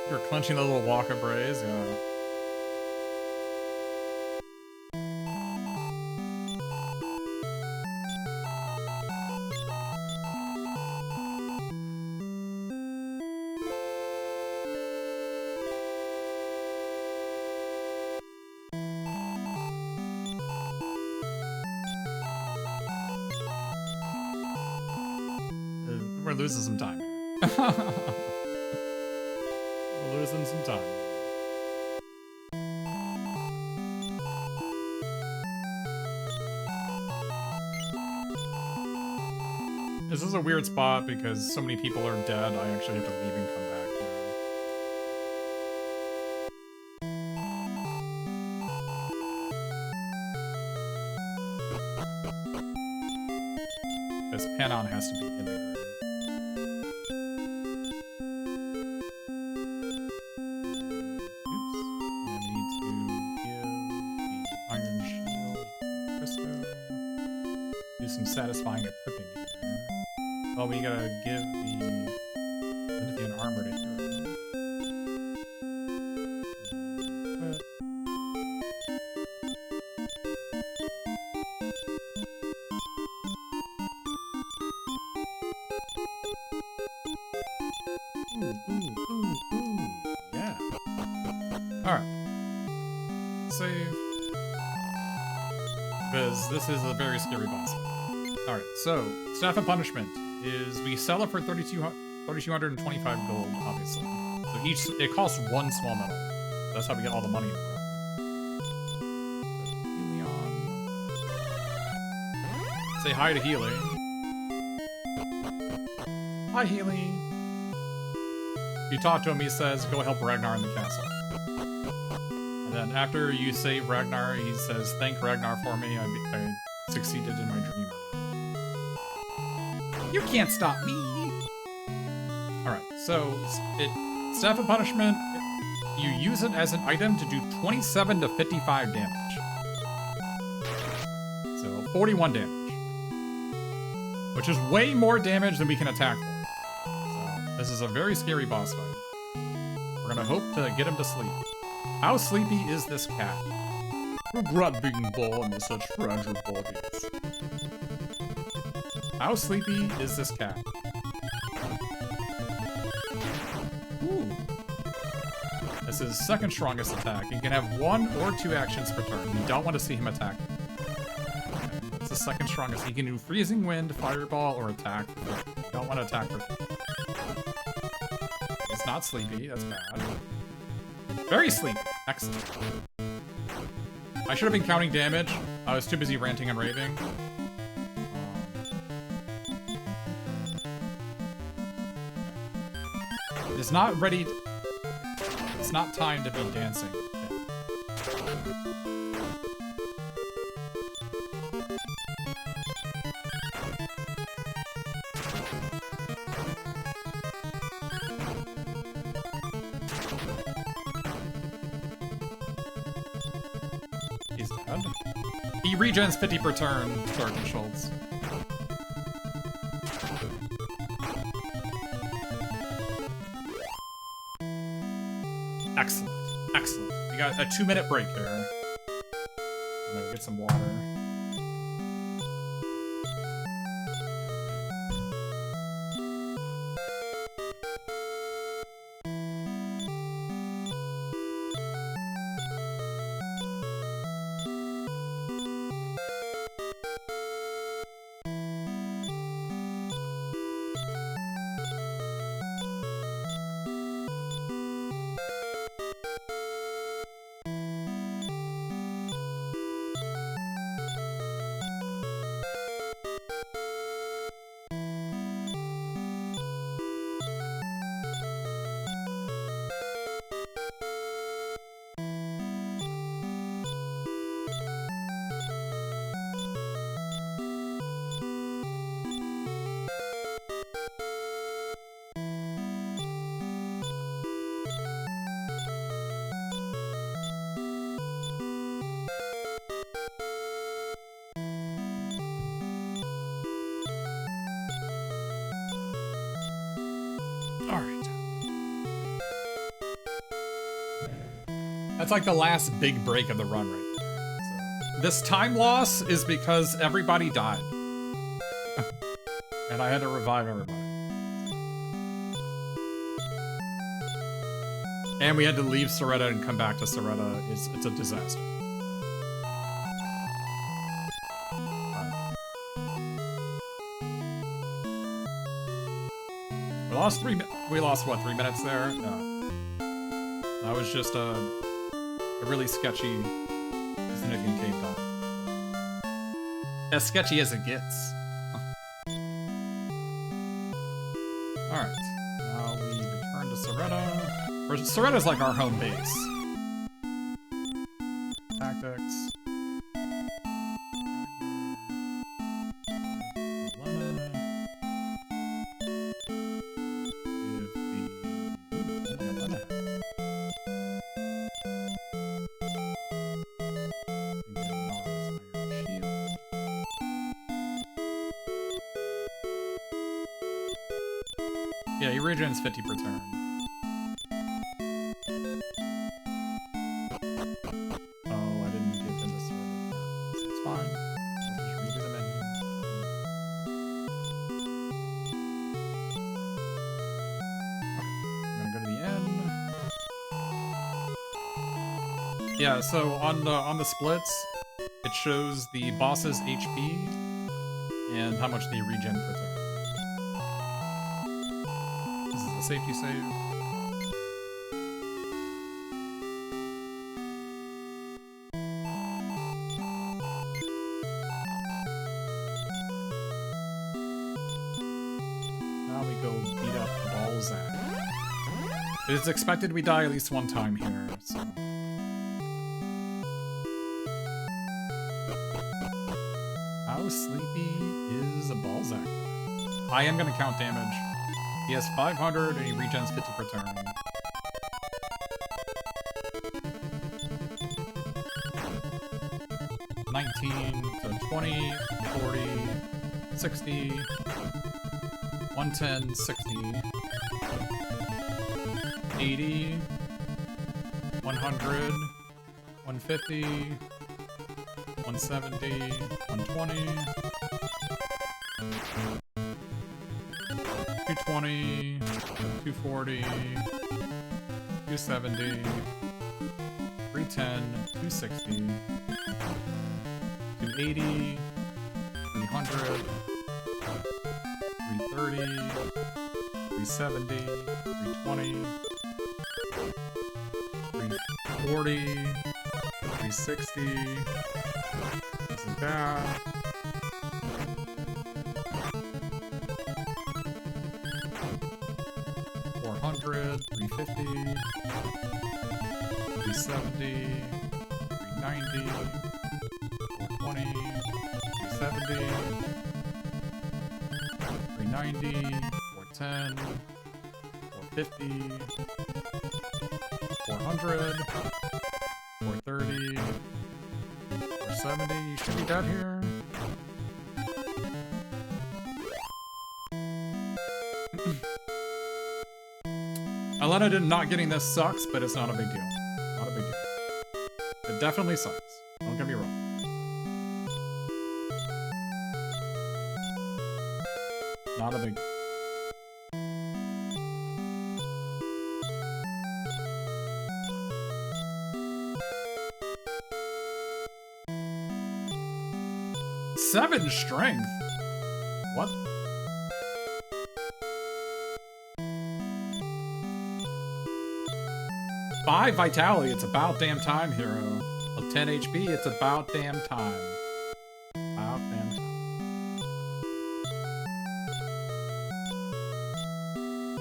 You're clenching the little Waka Braze, yeah. We're losing some time here. We're losing some time. This is a weird spot because so many people are dead, I actually have to leave and come back here. This Panon has to be in the group. Satisfying equipping here. Well, we gotta give the zenithian armor to Hero. Ooh. Yeah. Alright. Save. Because this is a very scary boss. Alright, so, Staff of Punishment is, we sell it for 3,225 gold, obviously. So it costs one small metal. That's how we get all the money in the room. Helion. Say hi to Healy. Hi, Healy. You talk to him, he says, go help Ragnar in the castle. And then after you save Ragnar, he says, thank Ragnar for me, I succeeded in my dream. You can't stop me! Alright, so it Staff of Punishment, you use it as an item to do 27 to 55 damage. So 41 damage. Which is way more damage than we can attack for. So this is a very scary boss fight. We're gonna hope to get him to sleep. How sleepy is this cat? Regret being born with such fragile bodies. How sleepy is this cat? Ooh. This is second strongest attack. You can have 1 or 2 actions per turn. You don't want to see him attack. It's the second strongest. He can do Freezing Wind, Fireball, or attack. You don't want to attack for 3. He's not sleepy. That's bad. Very sleepy. Excellent. I should have been counting damage. I was too busy ranting and raving. It's not ready. It's not time to be dancing. He's dead. He regens 50 per turn, Sergeant Schultz. Excellent. Excellent. We got a 2-minute break there. I'm gonna get some water. That's like the last big break of the run right there. So, this time loss is because everybody died. And I had to revive everybody. And we had to leave Soretta and come back to Soretta. It's a disaster. We lost what, 3 minutes there? No. That was just a really sketchy zenithian cave dive. As sketchy as it gets. Alright. Now we return to Soretta. Soretta's like our home base. Tactics. Yeah, he regens 50 per turn. Oh, I didn't give him this sword. It's fine. I'll just redo the menu. Okay, I'm gonna go to the end. Yeah, so on the splits, it shows the boss's HP and how much they regen per turn. Safety save. Now we go beat up Balzac. It is expected we die at least one time here, so. How sleepy is a Balzac? I am gonna count damage. He has 500 and he regens 50 per turn. 19, so 20, 40, 60, 110, 60, 80, 100, 150, 170, 120, 220, 240, 270, 310, 260, 280, 300, 330, 370, 320, 340, 360, this is bad, 400, 350, 370, 390, 420, 370, 390, 410, 450, 400, 430, 470, you should be dead here. Elena did not getting this sucks, but it's not a big deal. Not a big deal. It definitely sucks. Don't get me wrong. Not a big deal. Seven strength? What? Five vitality, it's about damn time, hero. Well, 10 HP, it's about damn time. About damn time.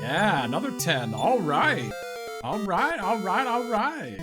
Yeah, another 10. Alright. Alright, alright, alright.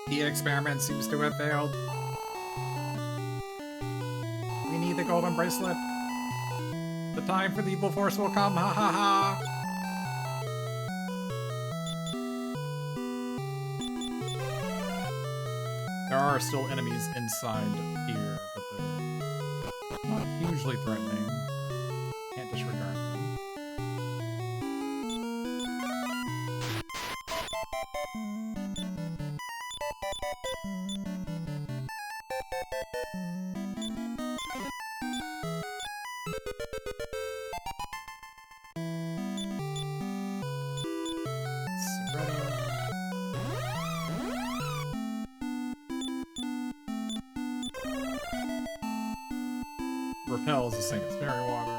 The experiment seems to have failed. We need the golden bracelet. The time for the evil force will come, ha ha ha! There are still enemies inside here, but they're not hugely threatening. Can't disregard them. Repels the Saint's Fairy Water.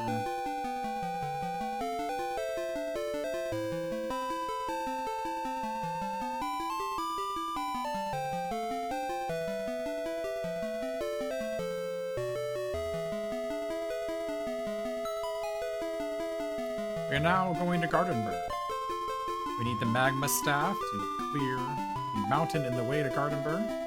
We're now going to Gardenburg. We need the magma staff to clear the mountain in the way to Gardenburg.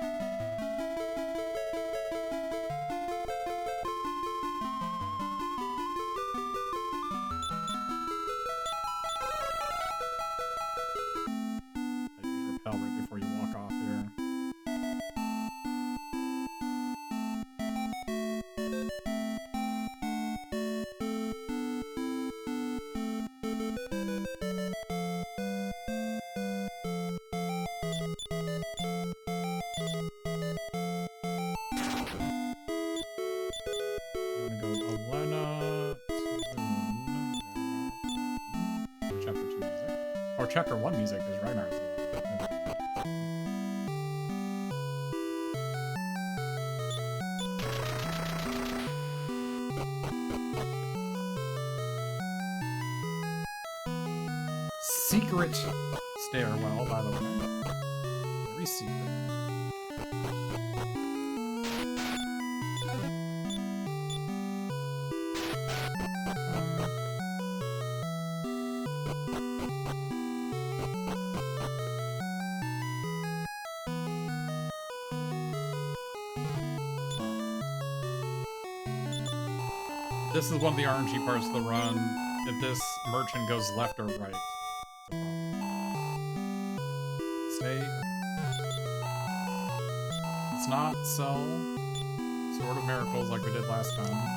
Chapter 1 music is Ragnar's. secret stairwell, by the way. Very secret. This is one of the RNG parts of the run. If this merchant goes left or right, it's a problem. Stay. Let's not sell Sword of Miracles like we did last time.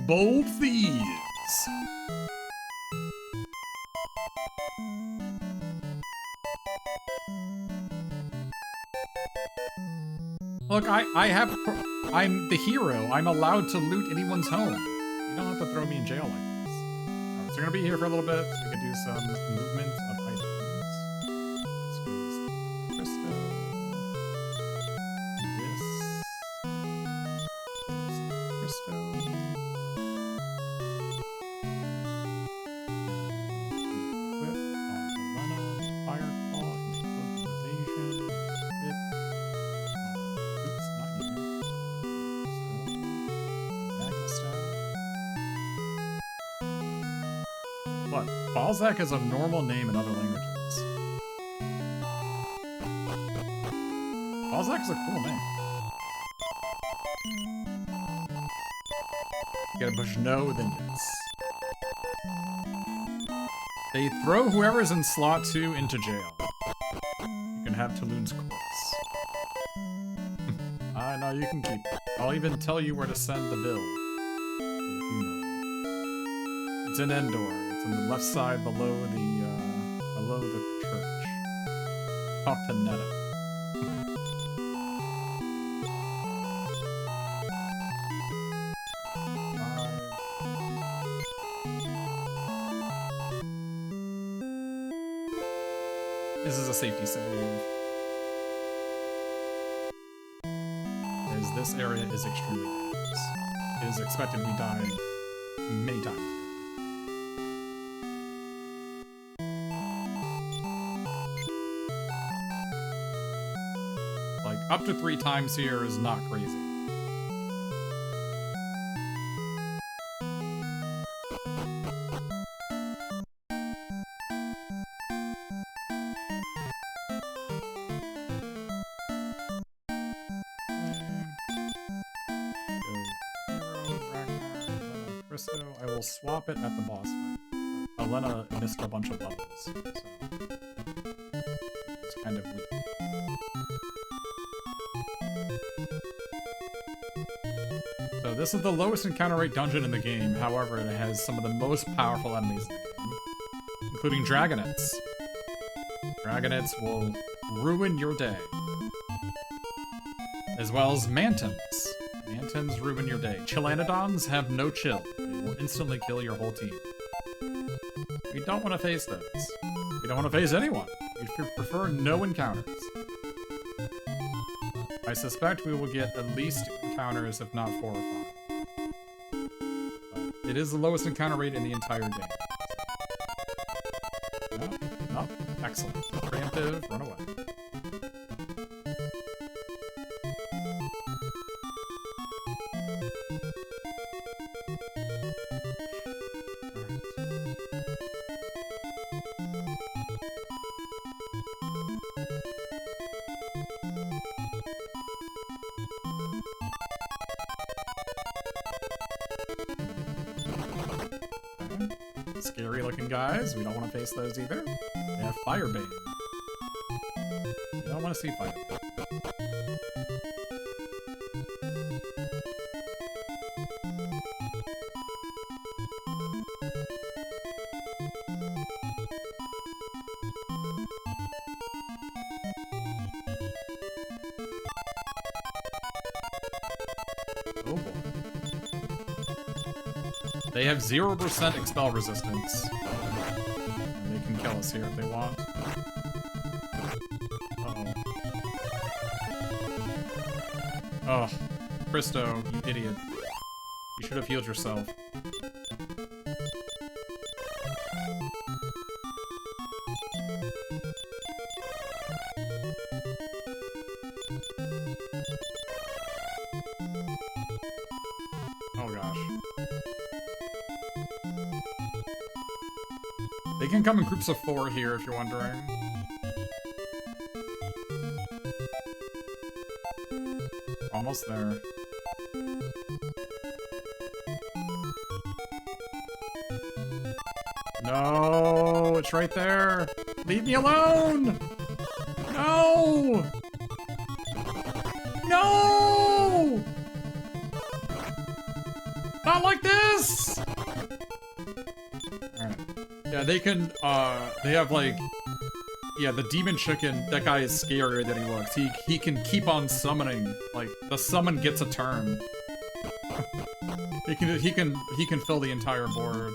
Bold thieves! Look, I'm the hero. I'm allowed to loot anyone's home. You don't have to throw me in jail like this. Alright, so we're gonna be here for a little bit so we can do some movement of items. Let's go to Cristo. This. Cristo. Balzac is a normal name in other languages. Balzac is a cool name. You gotta push no, then yes. They throw whoever's in slot 2 into jail. You can have Tulun's corpse. No, you can keep it. I'll even tell you where to send the bill. For the funeral. It's in Endor. It's on the left side below the church. Talk to Netta. This is a safety save. As this area is extremely dangerous. It is expected we die many times. Up to 3 times here is not crazy. Cristo. I will swap it at the boss fight. Elena missed a bunch of levels, so it's kind of weak. So this is the lowest encounter rate dungeon in the game, however, it has some of the most powerful enemies in the game, including dragonets. Dragonets will ruin your day. As well as mantons. Mantons ruin your day. Chillanodons have no chill. They will instantly kill your whole team. We don't want to face those. We don't want to face anyone. We prefer no encounters. I suspect we will get at least 2 encounters, if not 4 or 5. But it is the lowest encounter rate in the entire game. No, excellent. Preemptive, run away. Scary looking guys. We don't want to face those either. They have Firebane. We don't want to see Firebane. Oh boy. They have 0% expel resistance. And they can kill us here if they want. Uh-oh. Oh, Christo, you idiot. You should have healed yourself. Oh gosh. They can come in groups of 4 here if you're wondering. Almost there. No, it's right there. Leave me alone. No. No. Not like this. Alright. Yeah, they can, they have like, yeah, the demon chicken, that guy is scarier than he looks. He can keep on summoning. Like, the summon gets a turn. he can fill the entire board.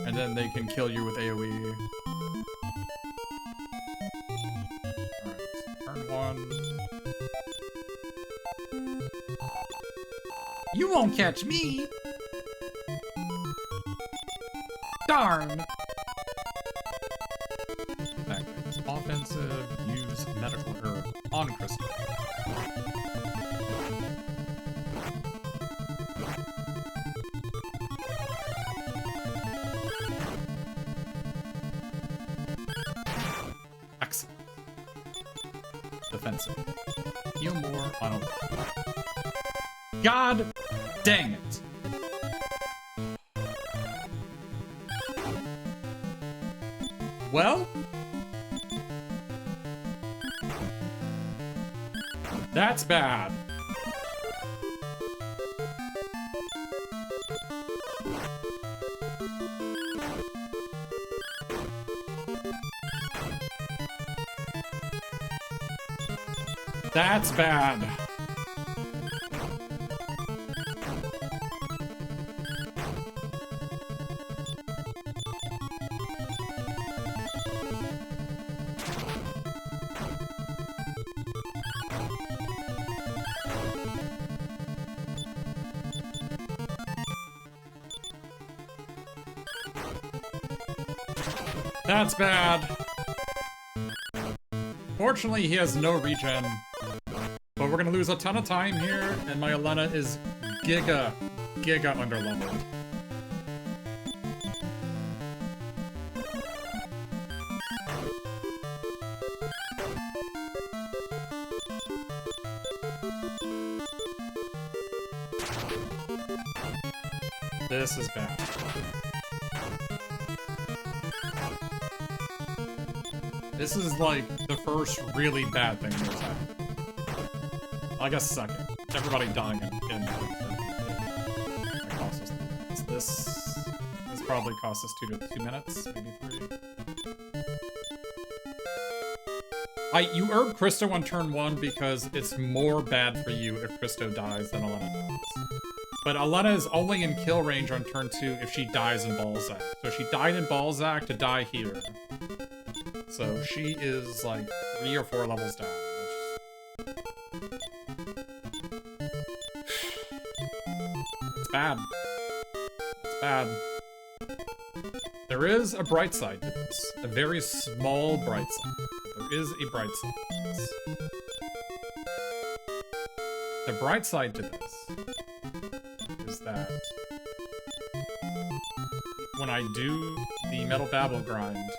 And then they can kill you with AoE. Alright, turn 1. You won't catch me! Darn! Backwards. Offensive, use medical herb on Crystal. Excellent. Defensive. Heal more on a... God dang it! Well? That's bad. That's bad. That's bad. Fortunately, he has no regen. But we're gonna lose a ton of time here, and my Elena is giga underleveled. This is bad. This is like the first really bad thing that's happened. I guess second. Everybody dying in cost us. This probably cost us 2 minutes, maybe 3. You herb Christo on turn 1 because it's more bad for you if Christo dies than Elena dies. But Elena is only in kill range on turn 2 if she dies in Balzac. So she died in Balzac to die here. So she is like 3 or 4 levels down. It's bad. It's bad. There is a bright side to this. A very small bright side. There is a bright side to this. The bright side to this is that when I do the Metal Babble grind,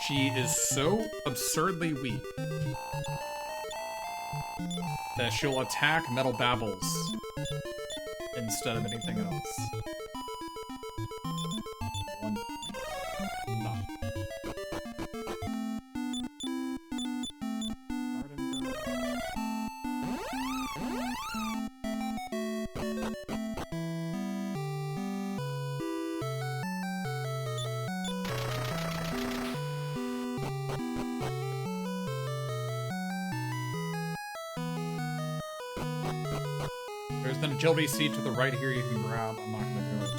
she is so absurdly weak that she'll attack Metal Babbles instead of anything else. an agility seed to the right here you can grab. I'm not gonna do it.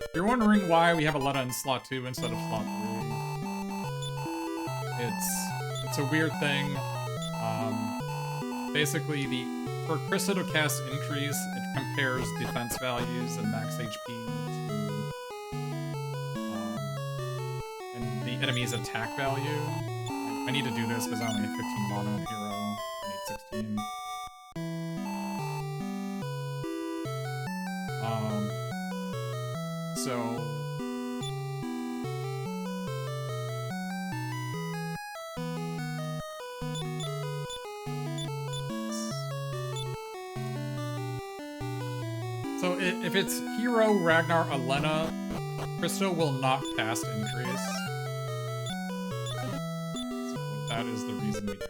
If you're wondering why we have Alena in slot 2 instead of slot 3, it's a weird thing. Basically, for Krista to cast increase, it compares defense values and max HP to and the enemy's attack value. I need to do this because I only have 15 mono of hero. I need 16. So if it's Hero, Ragnar, Alena, Krista will not cast increase. So that is the reason we do it.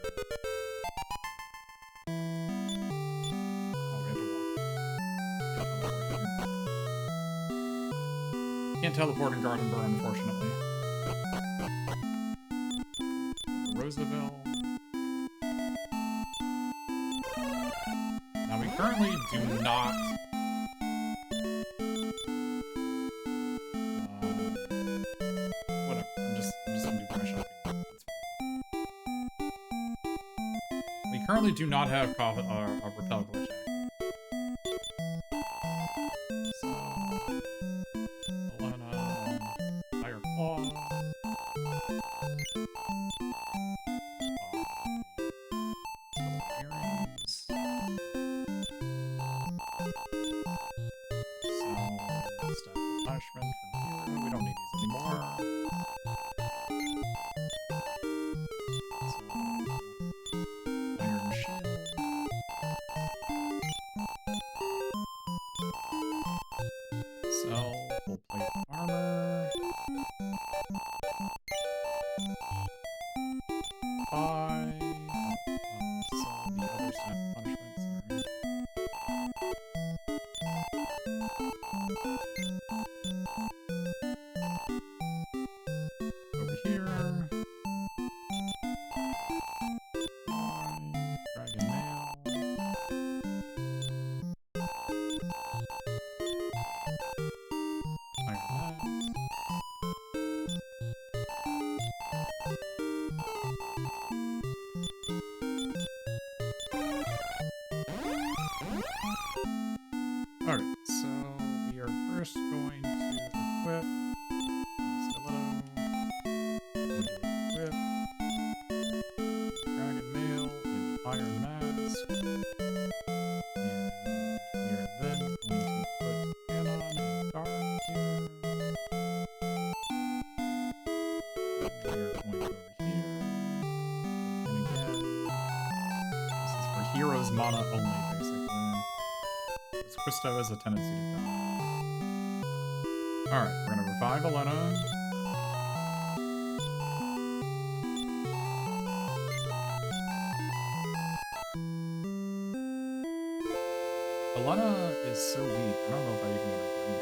Oh, we have to walk. Can't teleport in Garden Burr, unfortunately. Roosevelt. Now we currently do not. Whatever. I'm just gonna do my shopping. We currently do not have a repel glitch. So, Alena, Fire Claw. Earrings. Step of punishment from here. We don't need these anymore. Iron shield. Sell full plate armor. Buy. Sell the other step of punishment. Over here. Dragon mail. Iron mask. Alright, so we are first going to equip Stiletto. Going to equip Dragon Mail and Iron Mask. And we are then going to put Canon and Dark here. And we are going over here. And again, this is for heroes mana only, basically. Christo has a tendency to die. Alright, we're gonna revive Alena. Alena is so weak. I don't know if I even want to bring her.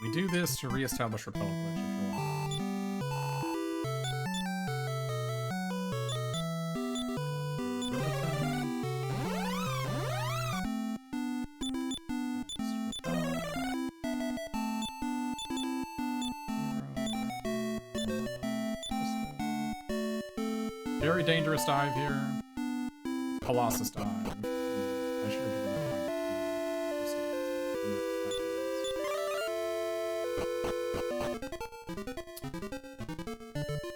We do this to reestablish repel glitch if you want. Very dangerous dive here. Colossus dive. I should have given that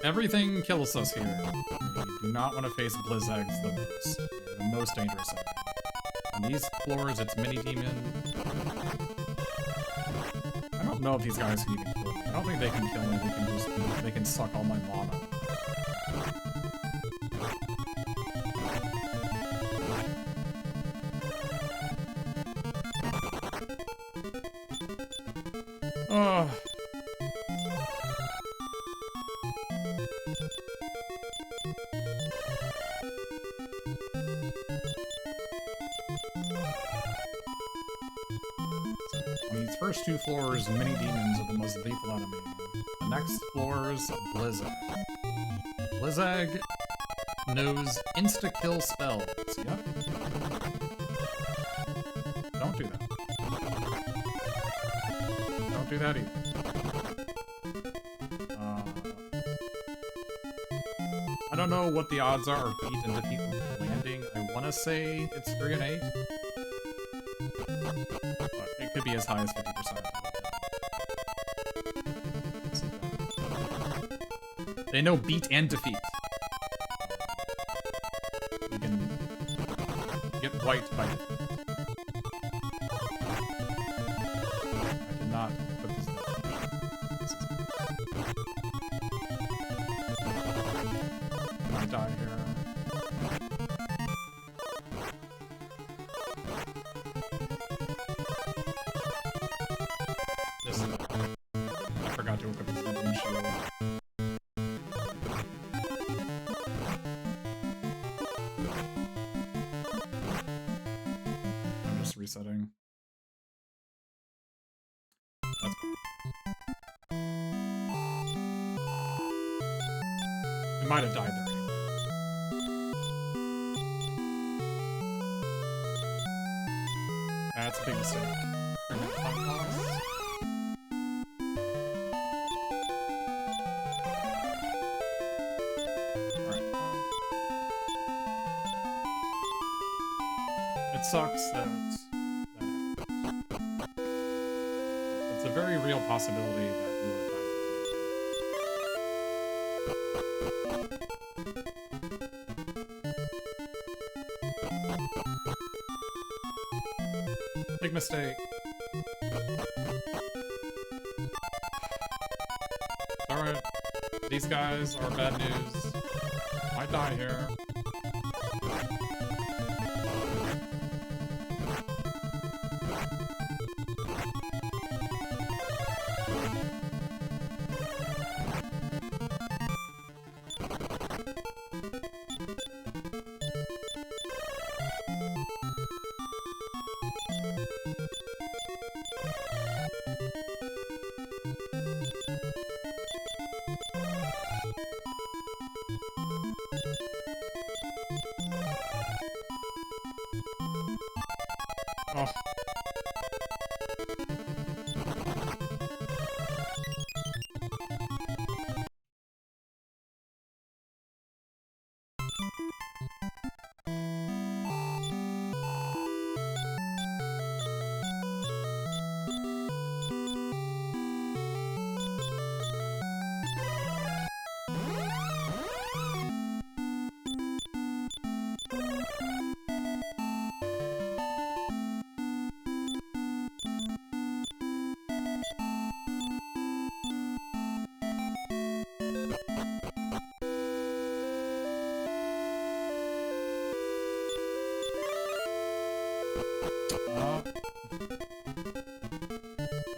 Everything kills us here. You do not want to face Blizzeggs the most. They're the most dangerous of them. On these floors, it's Mini Demon. I don't know if these guys can even kill me. I don't think they can kill me. They can suck all my mana. Oh. On these first 2 floors, mini demons are the most lethal enemy. The next floors, Blizzag. Blizzag knows insta-kill spells. Yep. Don't do that. Don't do that either. I don't know what the odds are of beat and defeat landing. I want to say it's 3 and 8. But it could be as high as 50%. They know beat and defeat. You can get wiped by defeat. I did not put this in. I die here. This is I forgot to equip the zenithian shield. I'm just resetting. That's fine. We might have died there. That's a big mistake. Alright. It sucks that happens. It's a very real possibility that we would die. Big mistake. Alright. These guys are bad news. Might die here. Oh.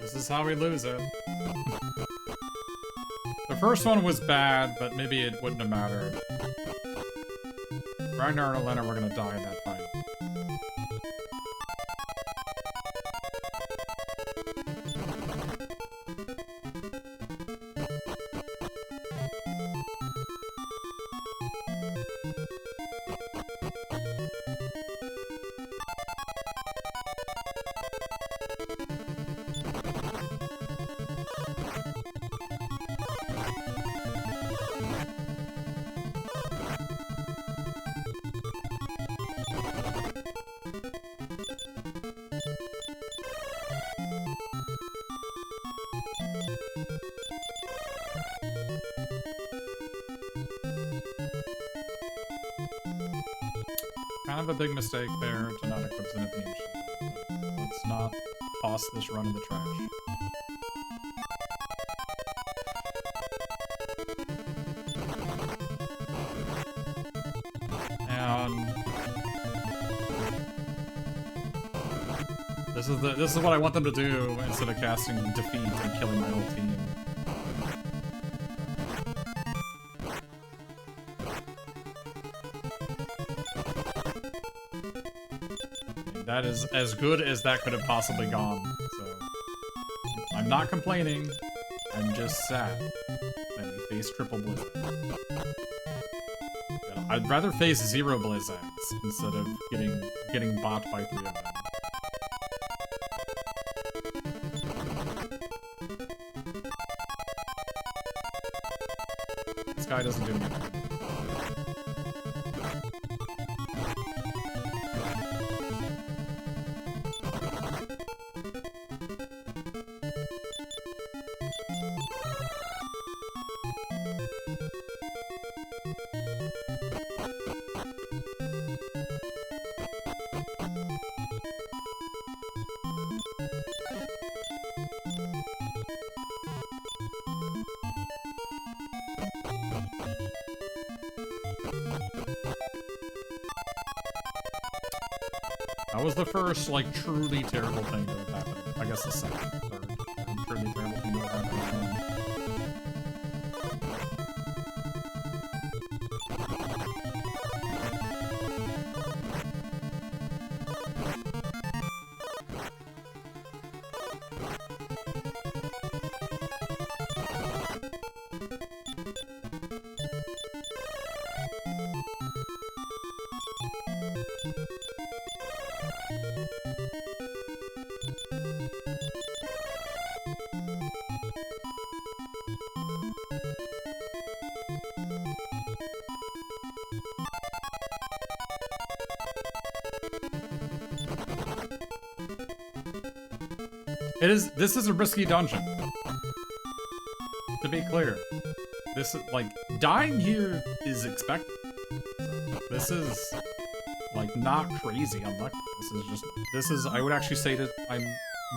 This is how we lose it. The first one was bad, but maybe it wouldn't have mattered. Ragnar and Elena were gonna die in that fight. Kind of a big mistake there to not equip zenithian shield. Let's not toss this run in the trash. And this is what I want them to do instead of casting defeat and killing my whole team. That is as good as that could have possibly gone, so I'm not complaining. I'm just sad that we face triple blizzard. Yeah, I'd rather face 0 blizzards instead of getting bought by 3 of them. This guy doesn't do anything. That was the first, like, truly terrible thing that have happened. I guess the second, third, truly terrible thing that have happened. This is a risky dungeon. To be clear. This is, like, dying here is expected. This is, like, not crazy unlucky. This is, I would actually say that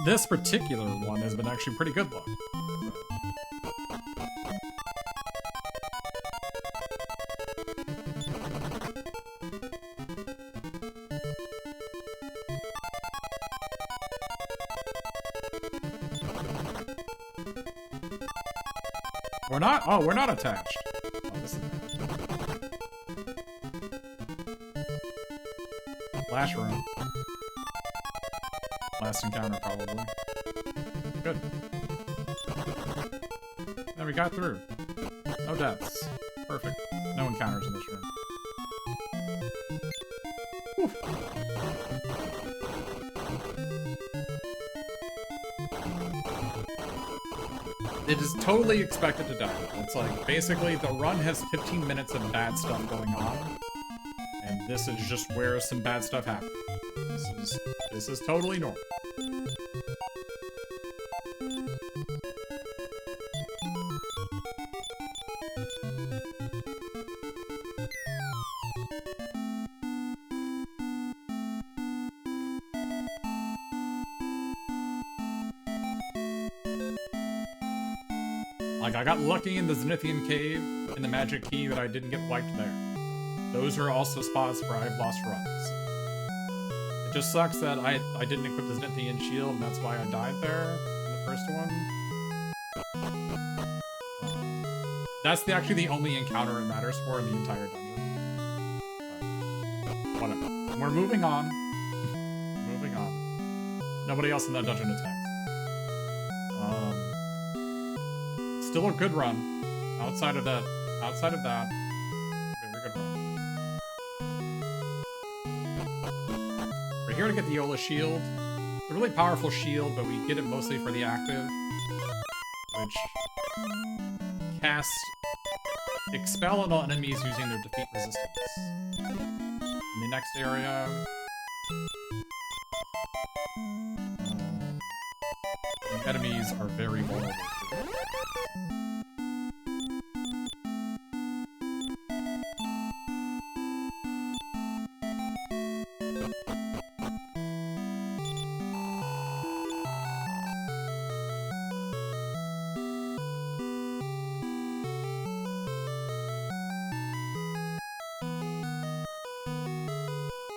this particular one has been actually pretty good luck. We're not attached. Oh, this is Last room. Last encounter, probably. Good. Then we got through. No deaths. Perfect. No encounters in this room. Whew. It is totally expected to die. It's like, basically, the run has 15 minutes of bad stuff going on, and this is just where some bad stuff happens. This is totally normal. Like, I got lucky in the Zenithian cave and the magic key that I didn't get wiped there. Those are also spots where I've lost runs. It just sucks that I didn't equip the Zenithian shield, and that's why I died there in the first one. That's actually the only encounter it matters for in the entire dungeon. But whatever. We're moving on. Moving on. Nobody else in that dungeon attacks. Still a good run. Outside of that, very good run. We're here to get the Yola shield. It's a really powerful shield, but we get it mostly for the active, which casts expel on all enemies using their defeat resistance. In the next area, the enemies are very vulnerable to it.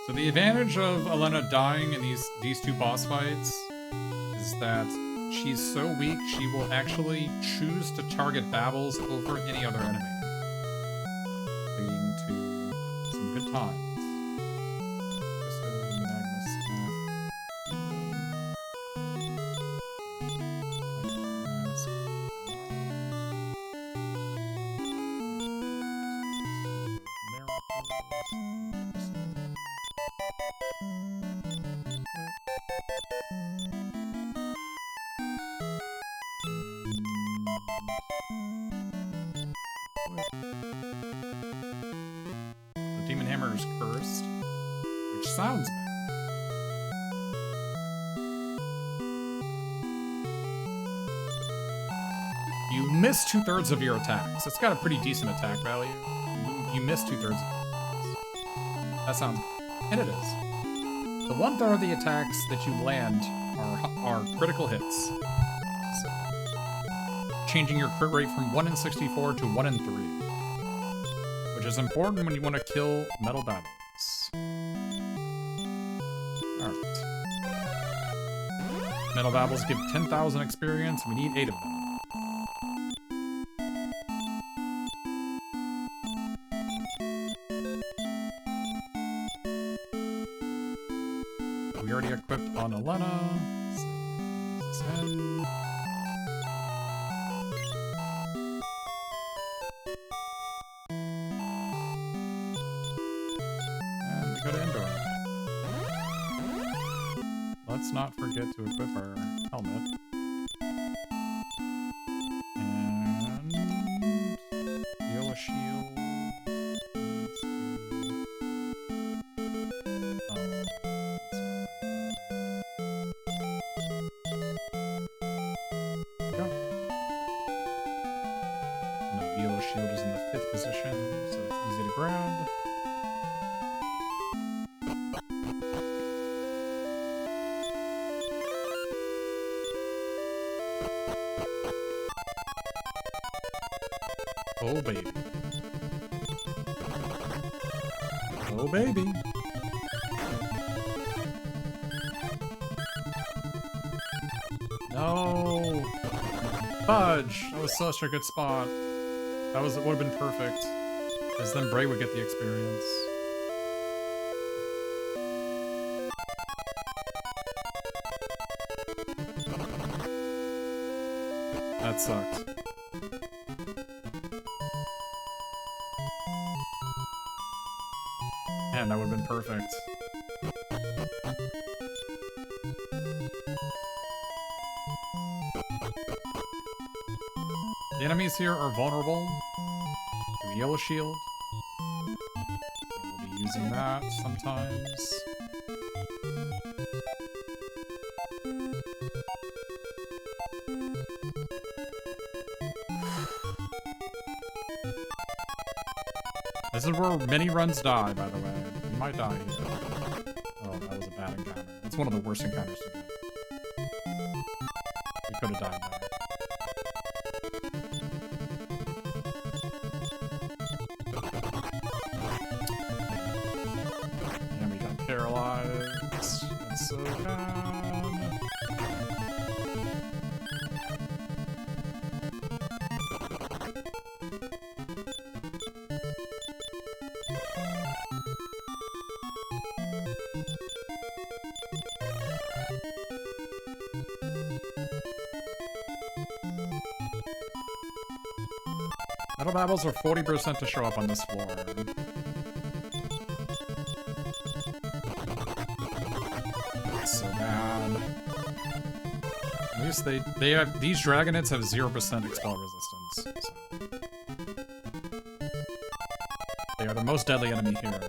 So the advantage of Elena dying in these two boss fights is that she's so weak she will actually choose to target Babbles over any other enemy, leading to some good times. The Demon Hammer is cursed, which sounds bad. You miss 2/3 of your attacks. It's got a pretty decent attack value. You miss 2/3 of it. That sounds bad. And it is. The 1/3 of the attacks that you land are critical hits. So, changing your crit rate from 1 in 64 to 1 in 3. Which is important when you want to kill metal babbles. Alright. Metal babbles give 10,000 experience. We need 8 of them. We already equipped on Elena. And we go to indoor. Let's not forget to equip our helmet. And heal a shield. Shield is in the 5th position, so it's easy to grab. Oh baby. Oh baby. No. Fudge. That was such a good spot. That would have been perfect, because then Bray would get the experience. That sucked. Man, that would have been perfect. The enemies here are vulnerable to the yellow shield. So we'll be using that sometimes. This is where many runs die, by the way. You might die here. Oh, that was a bad encounter. It's one of the worst encounters to get. We could have died there. Paralyzed. That's so bad. Metal babbles are 40% to show up on this floor. So bad. At least they have, these dragonids have 0% expel resistance. So. They are the most deadly enemy here.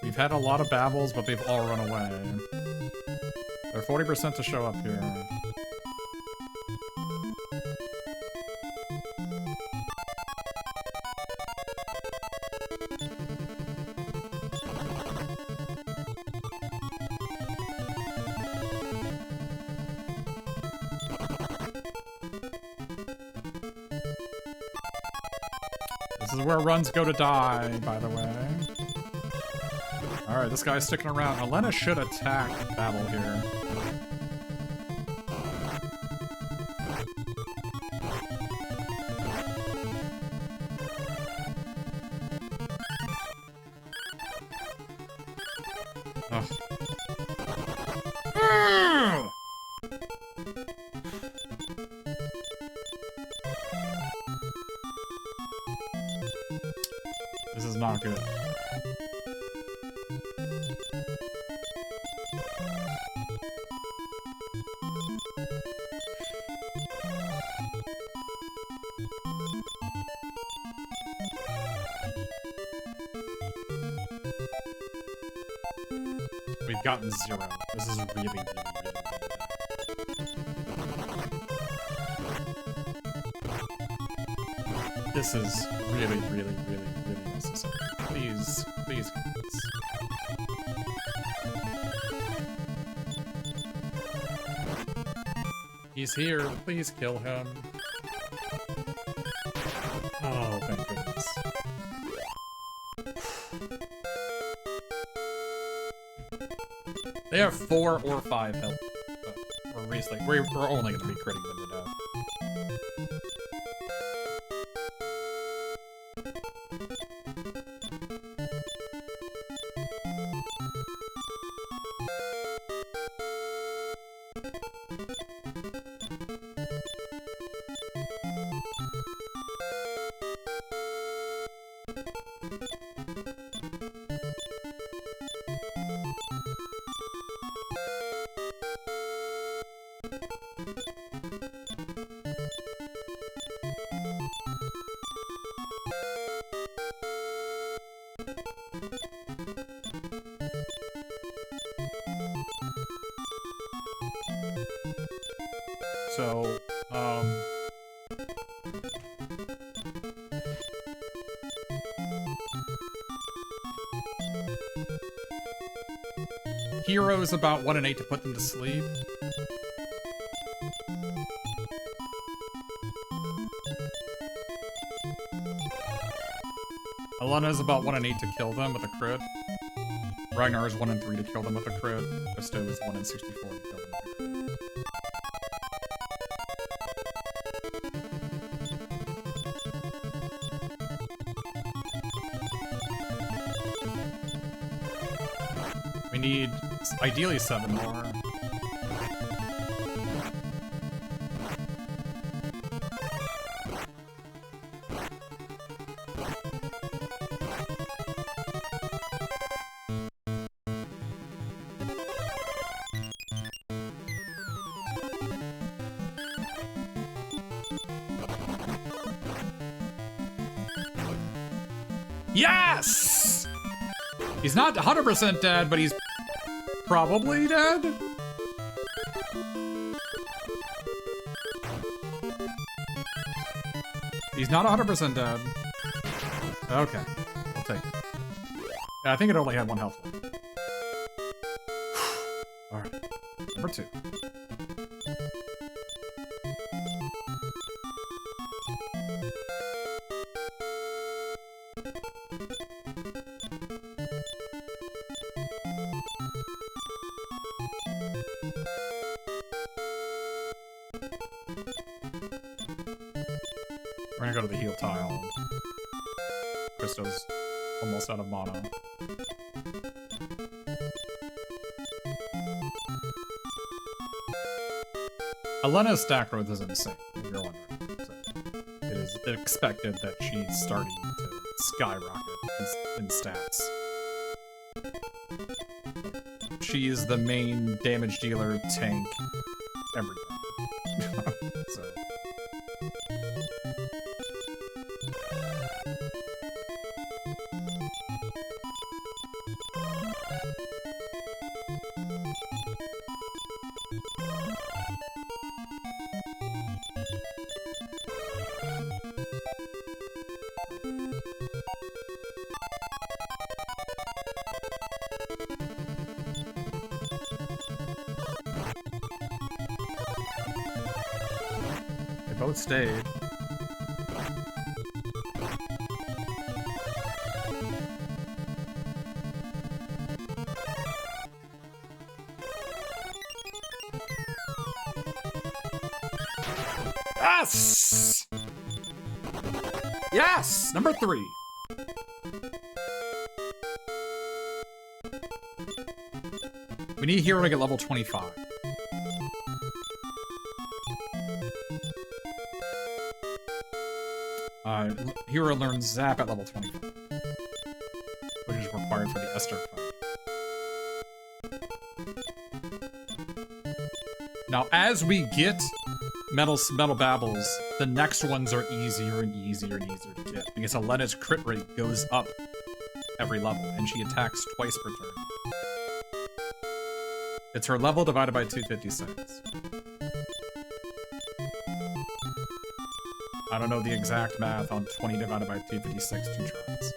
We've had a lot of babbles, but they've all run away. They're 40% to show up here. This is where runs go to die, by the way. Alright, this guy's sticking around. Elena should attack Babble here. This is not good. We've gotten 0. This is really, really, really bad. This is really, really, really, really necessary. Please, please get this. He's here. Please kill him. Oh, thank goodness. They have 4 or 5 health. Or basically, we're only going to be critting them to death. So, Heroes about 1 and 8 to put them to sleep. Elena's about 1 and 8 to kill them with a crit. Ragnar is 1 and 3 to kill them with a crit. Bestow is 1 and 64 to kill them with a crit. We need, ideally, 7 more. Yes! He's not 100% dead, but he's probably dead? He's not 100% dead. Okay, I'll take it. Yeah, I think it only had 1 health left. Alright, number 2. We're gonna go to the heal tile. Christo's almost out of mana. Elena's stack growth is insane, if you're wondering. So it is expected that she's starting to skyrocket in stats. She is the main damage dealer, tank, everything. So. Both stayed. Yes! Yes! Number 3. We need a hero to get level 25. Hero learns Zap at level 25, which is required for the Esther fight. Now, as we get metal babbles, the next ones are easier and easier and easier to get, because Elena's crit rate goes up every level, and she attacks twice per turn. It's her level divided by 256. I don't know the exact math on 20 divided by 256 2 turns.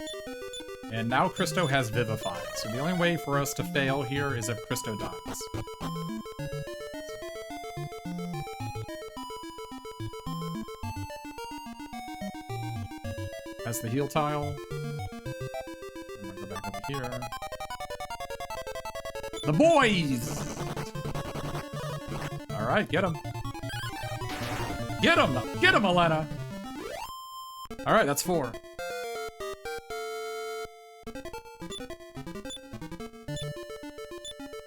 And now Christo has Vivify, so the only way for us to fail here is if Christo dies. That's the heal tile. I'm gonna go back over here. The boys! Alright, get him. Get him! Get him, Elena! Alright, that's 4.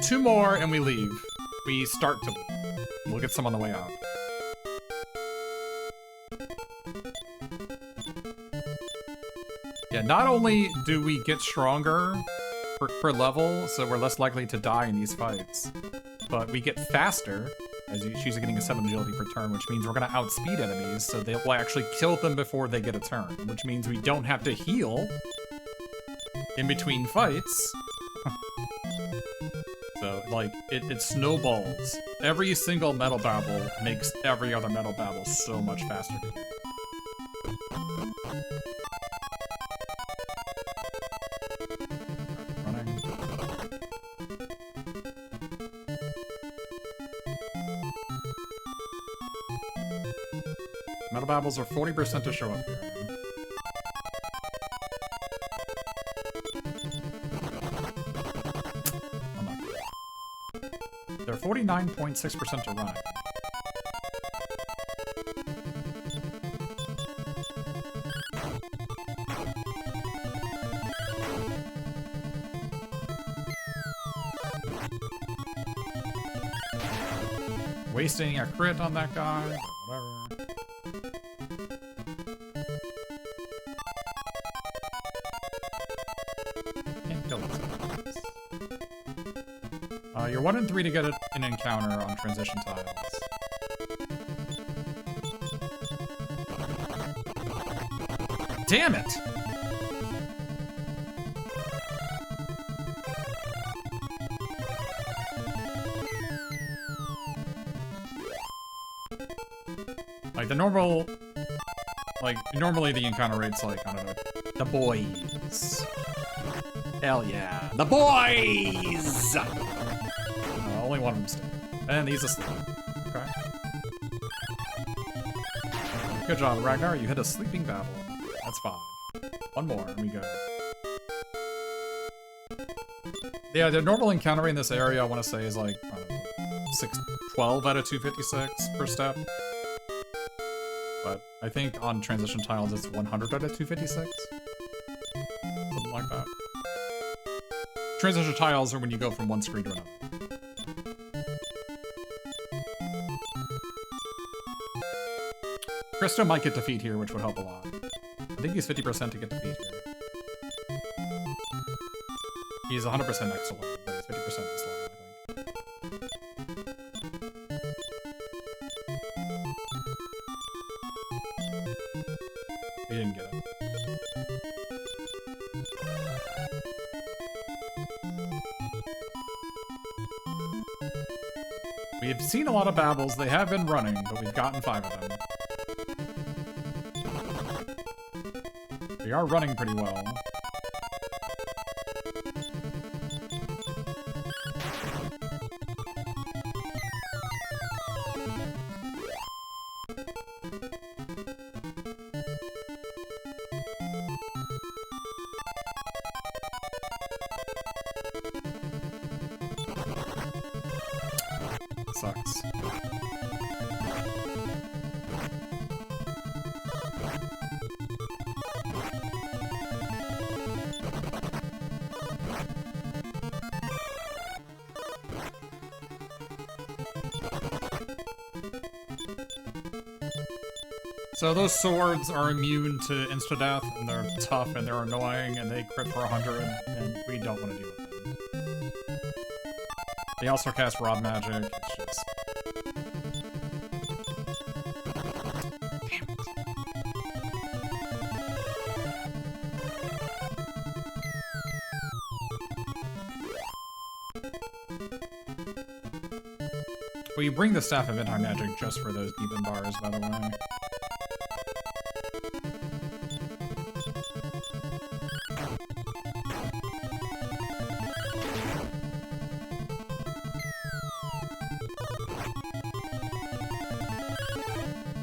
Two more and we leave. We start to leave. We'll get some on the way out. Yeah, not only do we get stronger per level, so we're less likely to die in these fights, but we get faster, as she's getting a 7 agility per turn, which means we're going to outspeed enemies, so they will actually kill them before they get a turn, which means we don't have to heal in between fights. So, like, it snowballs. Every single metal babble makes every other metal babble so much faster to get. Metal babbles are 40% to show up here. I'm not good. They're 49.6% to run. Wasting a crit on that guy, or whatever. You're 1 in 3 to get an encounter on transition tiles. Damn it! Like the normal, normally the encounter rate's like, I don't know, the boys. Hell yeah, the boys! Only one of them stayed. And he's asleep. Okay. Good job, Ragnar. You hit a sleeping babble. That's 5. One more, and we go. Yeah, the normal encounter in this area, I want to say, is like, I don't know, 12 out of 256 per step. But I think on transition tiles, it's 100 out of 256. Something like that. Transition tiles are when you go from one screen to another. Christo might get defeat here, which would help a lot. I think he's 50% to get defeat here. He's 100% next level, but he's 50% this level, I think. He didn't get it. We have seen a lot of babbles. They have been running, but we've gotten 5 of them. We are running pretty well. Sucks. So those swords are immune to insta-death, and they're tough, and they're annoying, and they crit for 100, and we don't want to deal with them. They also cast Rod Magic, it's just... Damn it. Well, you bring the Staff of Anti-Magic just for those Demon Bars, by the way.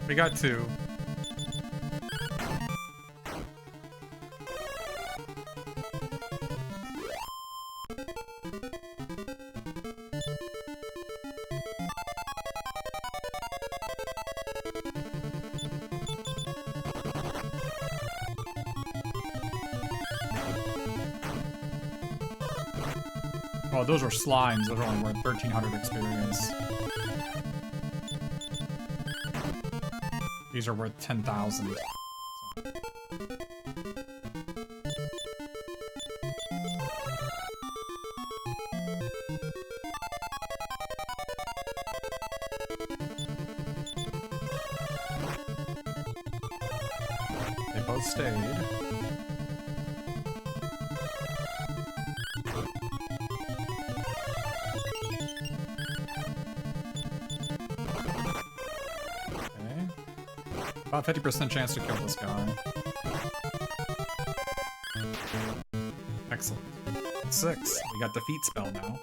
We got 2. Oh, those are slimes. Those are only worth 1,300 experience. These are worth 10,000. So. They both stayed. About 50% chance to kill this guy. Excellent. 6. We got defeat spell now.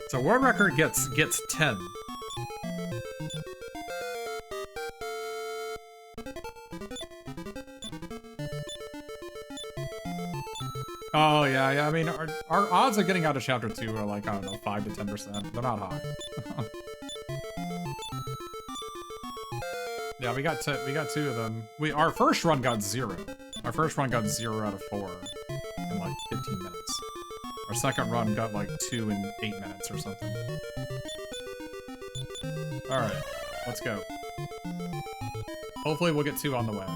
So world record gets 10. Oh, yeah, I mean, our odds of getting out of Chapter 2 are like, I don't know, 5 to 10%. They're not high. Yeah, we got 2 of them. Our first run got 0. Our first run got 0 out of 4 in like 15 minutes. Our second run got like 2 in 8 minutes or something. Alright, let's go. Hopefully we'll get 2 on the way.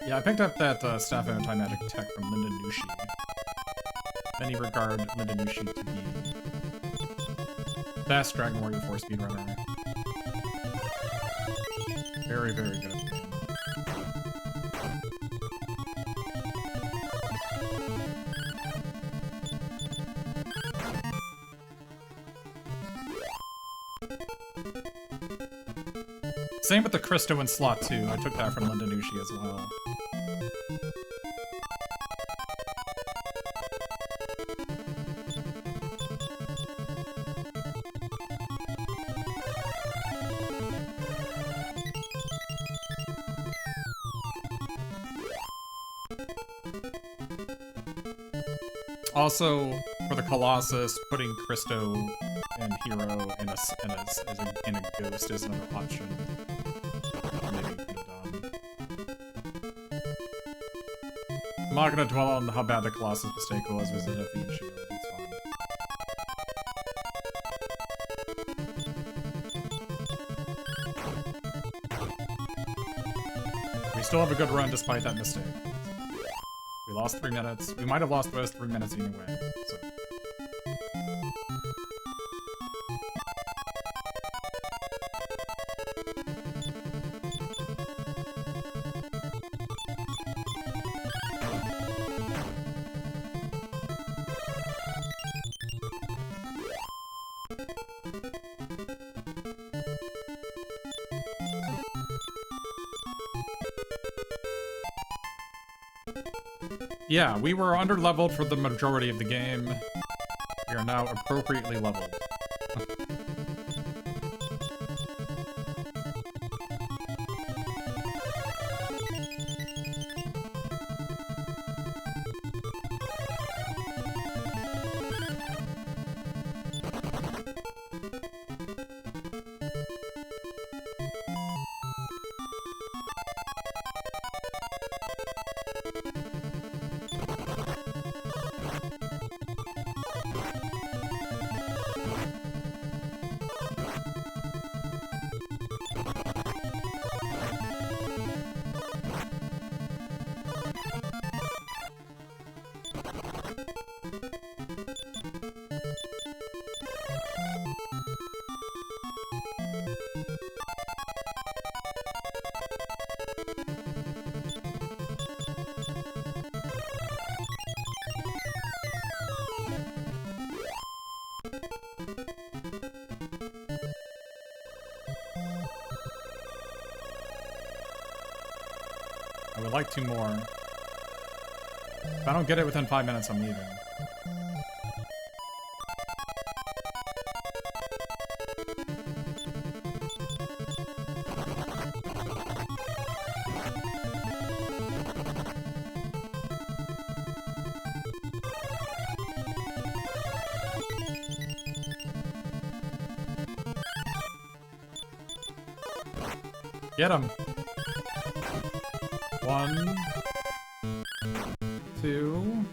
Yeah, I picked up that Staff of Anti-Magic tech from Linda Nushi. Many regard Linda Nushi to be best Dragon Warrior 4 speedrunner. Very, very good at the game. Same with the Christo in slot 2. I took that from Linda Nushi as well. Also, for the Colossus, putting Christo and Hero in a ghost is another option. Maybe we could have done. I'm not gonna dwell on how bad the Colossus mistake was with Zenithian shield. It's fine. We still have a good run despite that mistake. We lost 3 minutes. We might have lost those 3 minutes anyway, so. Yeah, we were under-leveled for the majority of the game. We are now appropriately leveled. I would like 2 more. If I don't get it within 5 minutes, I'm leaving. Get him. 1, 2.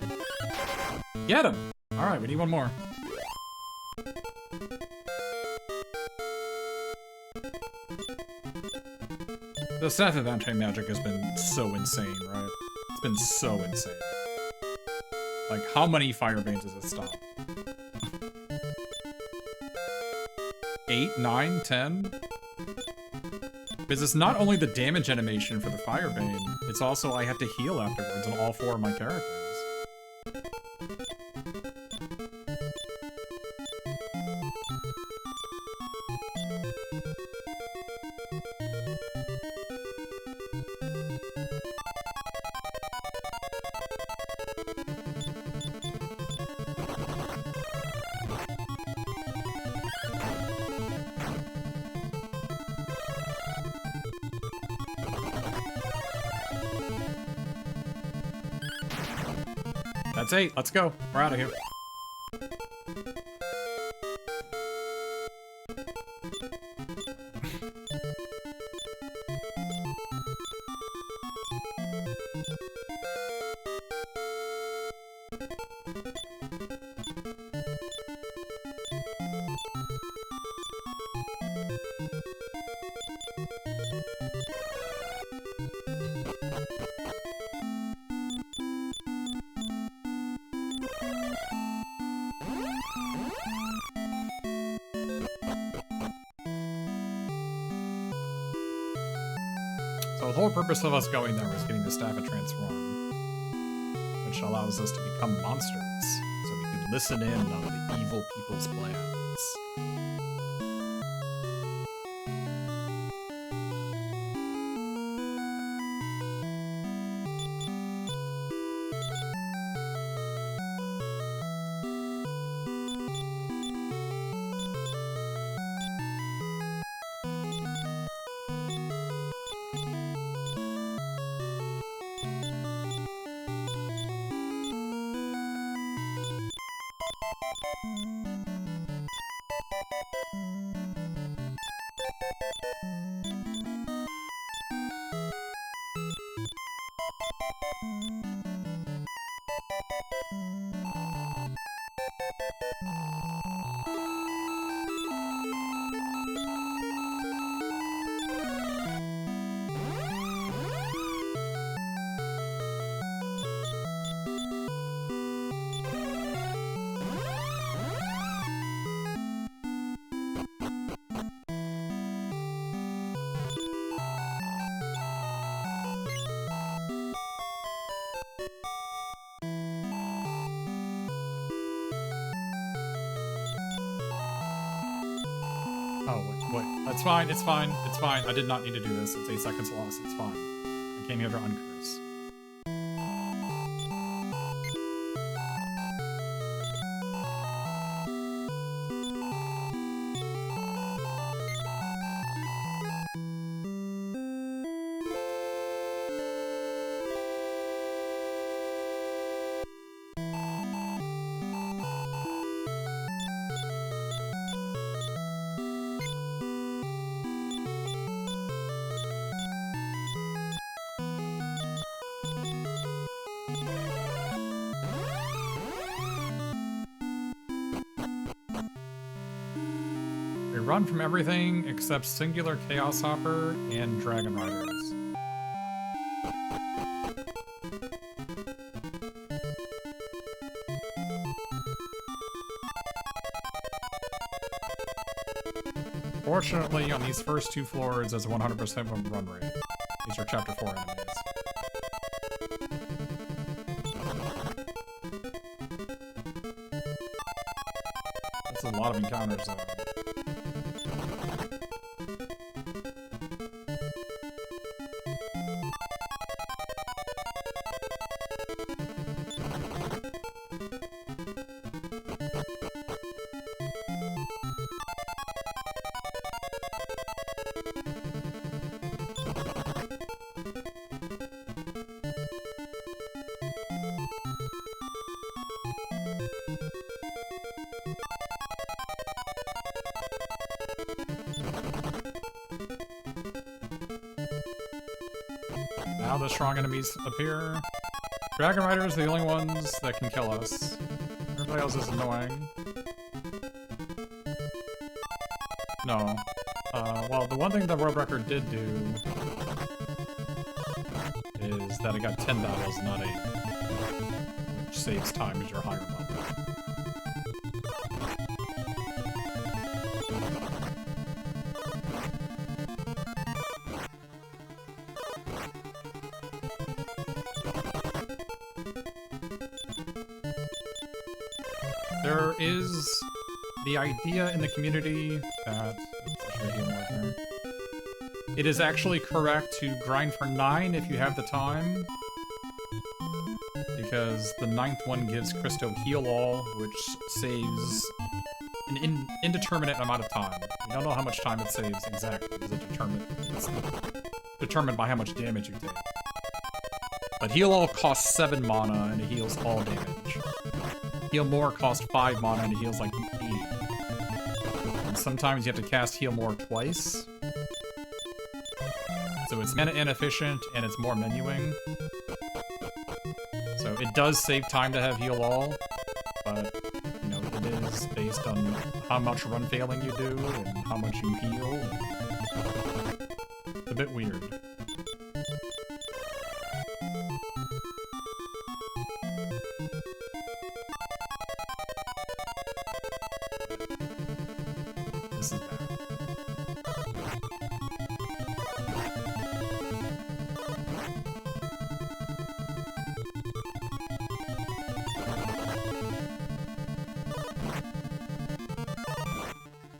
Get him. All right, we need 1 more. The Seth of anti-magic has been so insane, right? It's been so insane. Like, how many Firebanes has it stopped? 8, 9, 10? Because it's not only the damage animation for the Firebane, it's also I have to heal afterwards on all 4 of my characters. That's 8. Let's go. We're out of here. So the whole purpose of us going there was getting the staff to transform, which allows us to become monsters, so we could listen in on the evil people's plans. It's fine, it's fine, it's fine. I did not need to do this. It's 8 seconds lost. It's fine. I came here to uncurse. Run from everything except Singular Chaos Hopper and Dragon Riders. Fortunately, on these first 2 floors, there's a 100% run rate. These are Chapter 4 enemies. That's a lot of encounters, though. Now the strong enemies appear. Dragon Riders are the only ones that can kill us. Everybody else is annoying. No. Well, the one thing the world record did do is that it got 10 battles, not 8. Which saves time as you're higher level. There is the idea in the community that it is actually correct to grind for 9 if you have the time, because the 9th one gives Christo Heal All, which saves an indeterminate amount of time. You don't know how much time it saves exactly, because it's determined by how much damage you take. But Heal All costs 7 mana and it heals all damage. Heal More costs 5 mana and it heals like 80. And sometimes you have to cast Heal More twice. So it's mana inefficient and it's more menuing. So it does save time to have Heal All, but you know, it is based on how much run failing you do and how much you heal. It's a bit weird. This is bad.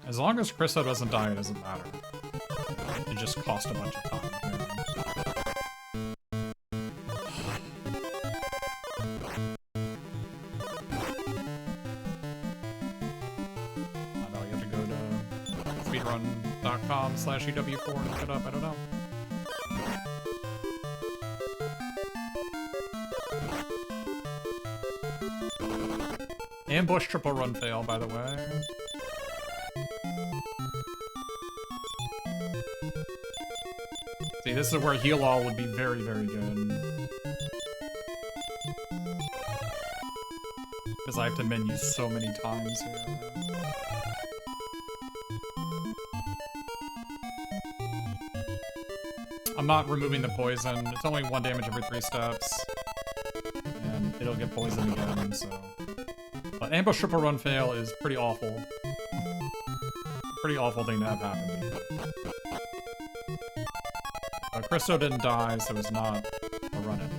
As long as Christo doesn't die, it doesn't matter. It just costs a bunch of time. I know you have to go to speedrun.com/UW4 to look it up, I don't know. Ambush triple run fail, by the way. See, this is where Heal All would be very, very good. Because I have to menu so many times here. I'm not removing the poison. It's only 1 damage every 3 steps. And it'll get poisoned again, so... But Ambush Triple Run Fail is pretty awful. Pretty awful thing to have happen to you. Christo didn't die, so it's not a run-in.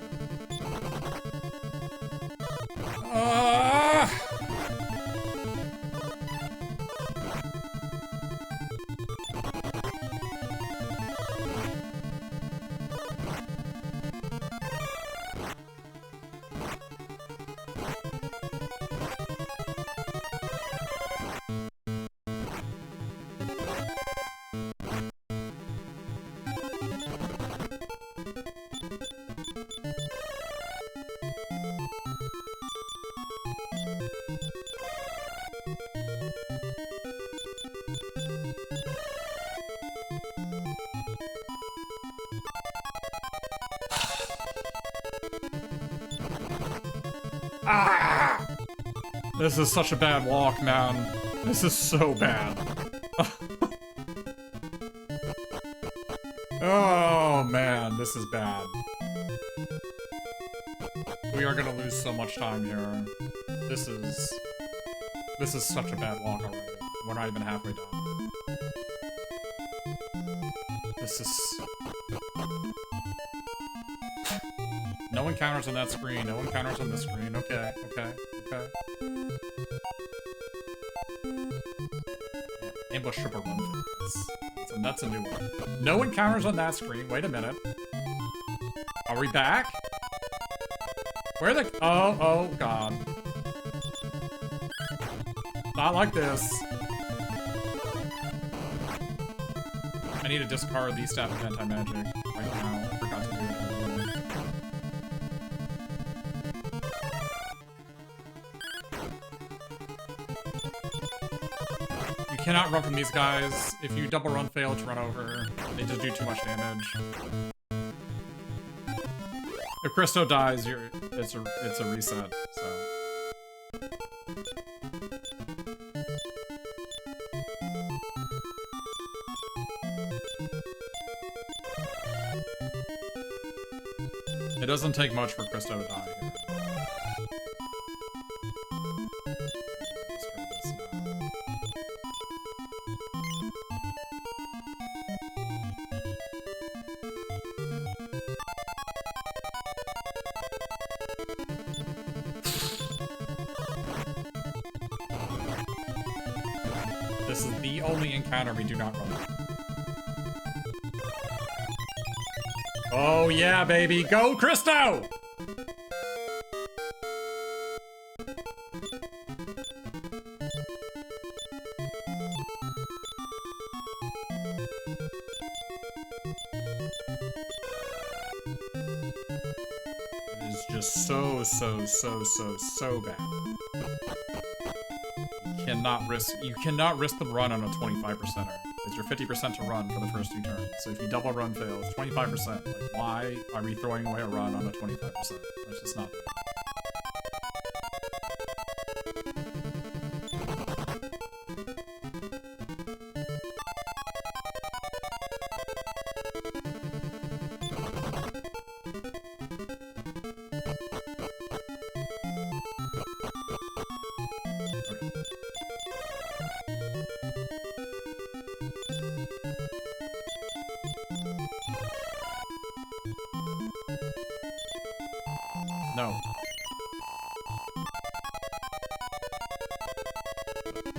Ah! This is such a bad walk, man. This is so bad. Oh, man, this is bad. We are gonna lose so much time here. This is such a bad walk already. We're not even halfway done. This is... No encounters on that screen, no encounters on this screen. Okay, okay, okay. Ambush triple run. That's a new one. No encounters on that screen. Wait a minute. Are we back? Where the... Oh, God. Not like this. I need to discard the Staff of Anti-Magic right now. I forgot to do it earlier. You cannot run from these guys. If you double run fail to run over, they just do too much damage. If Christo dies, it's a reset, so. It doesn't take much for Christo to die here. Let's go this now. This is the only encounter we do not run. Oh yeah, baby! Go, Christo! It is just so bad. You cannot risk the run on a 25%er. It's your 50% to run for the first 2 turns. So if you double run fails, 25%. Like, why are we throwing away a run on a 25%? Let's just not do it. No.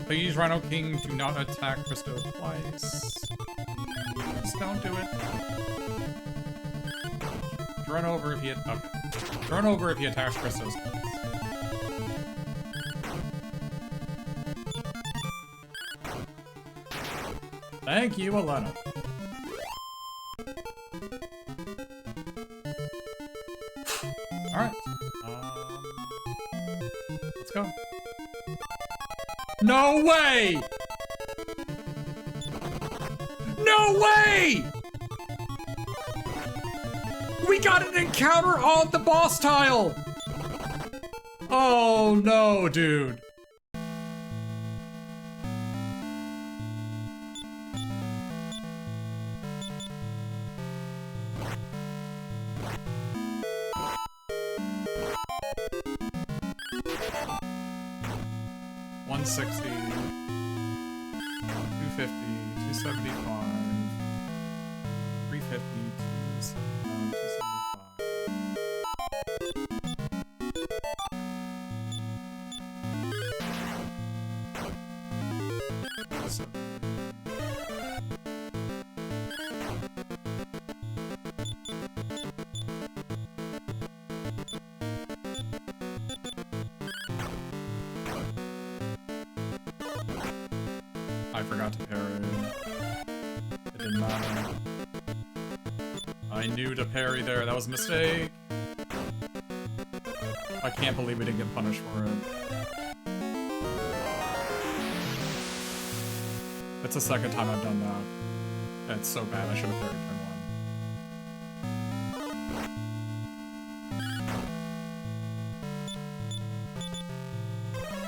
Please, Rhino King, do not attack Christo twice. Just don't do it. Run over if he Run over if he attacks Christo's twice. Thank you, Elena. Alright. Let's go. No way! No way! We got an encounter on the boss tile! Oh no, dude. $160, $250, $275, $350, $275. I forgot to parry. It didn't matter. I knew to parry there. That was a mistake. I can't believe we didn't get punished for it. It's the second time I've done that. It's so bad. I should have parried turn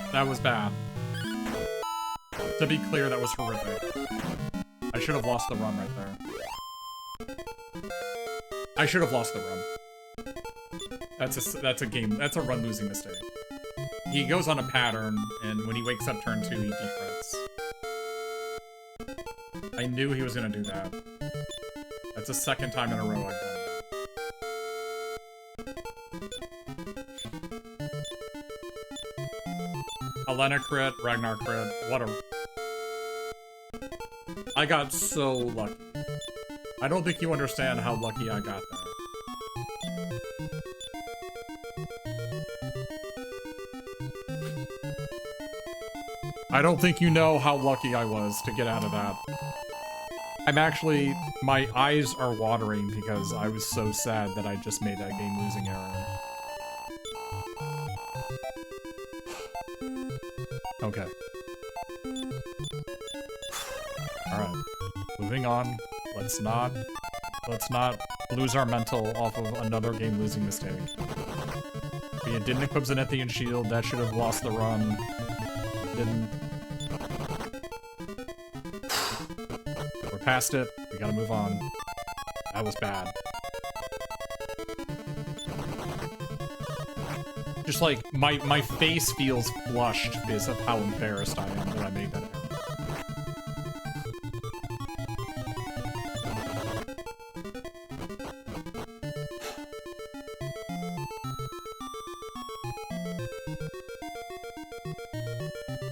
1. That was bad. To be clear, that was horrific. I should have lost the run right there. I should have lost the run. That's a run losing mistake. He goes on a pattern, and when he wakes up turn 2, he defrets. I knew he was gonna do that. That's the second time in a row I've done that. Helena crit, Ragnar crit, what a... I got so lucky. I don't think you understand how lucky I got there. I don't think you know how lucky I was to get out of that. I'm actually... my eyes are watering because I was so sad that I just made that game-losing error. Okay. Alright. Moving on. Let's not Let's not lose our mental off of another game-losing mistake. But you didn't equip Zenithian Shield, that should have lost the run. Didn't. We're past it, we gotta move on. That was bad. Just like, my face feels flushed because of how embarrassed I am that I made that error.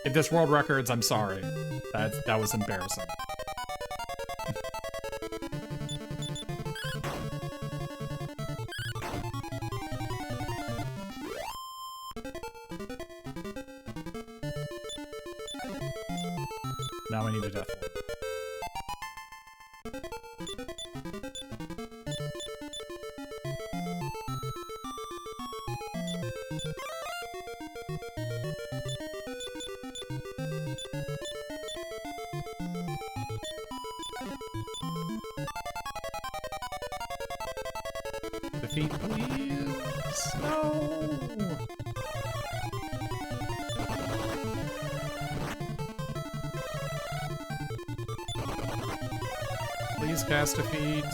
If this world records, I'm sorry. That was embarrassing. Now I need a death ward. Defeat, please. No. Please cast defeat.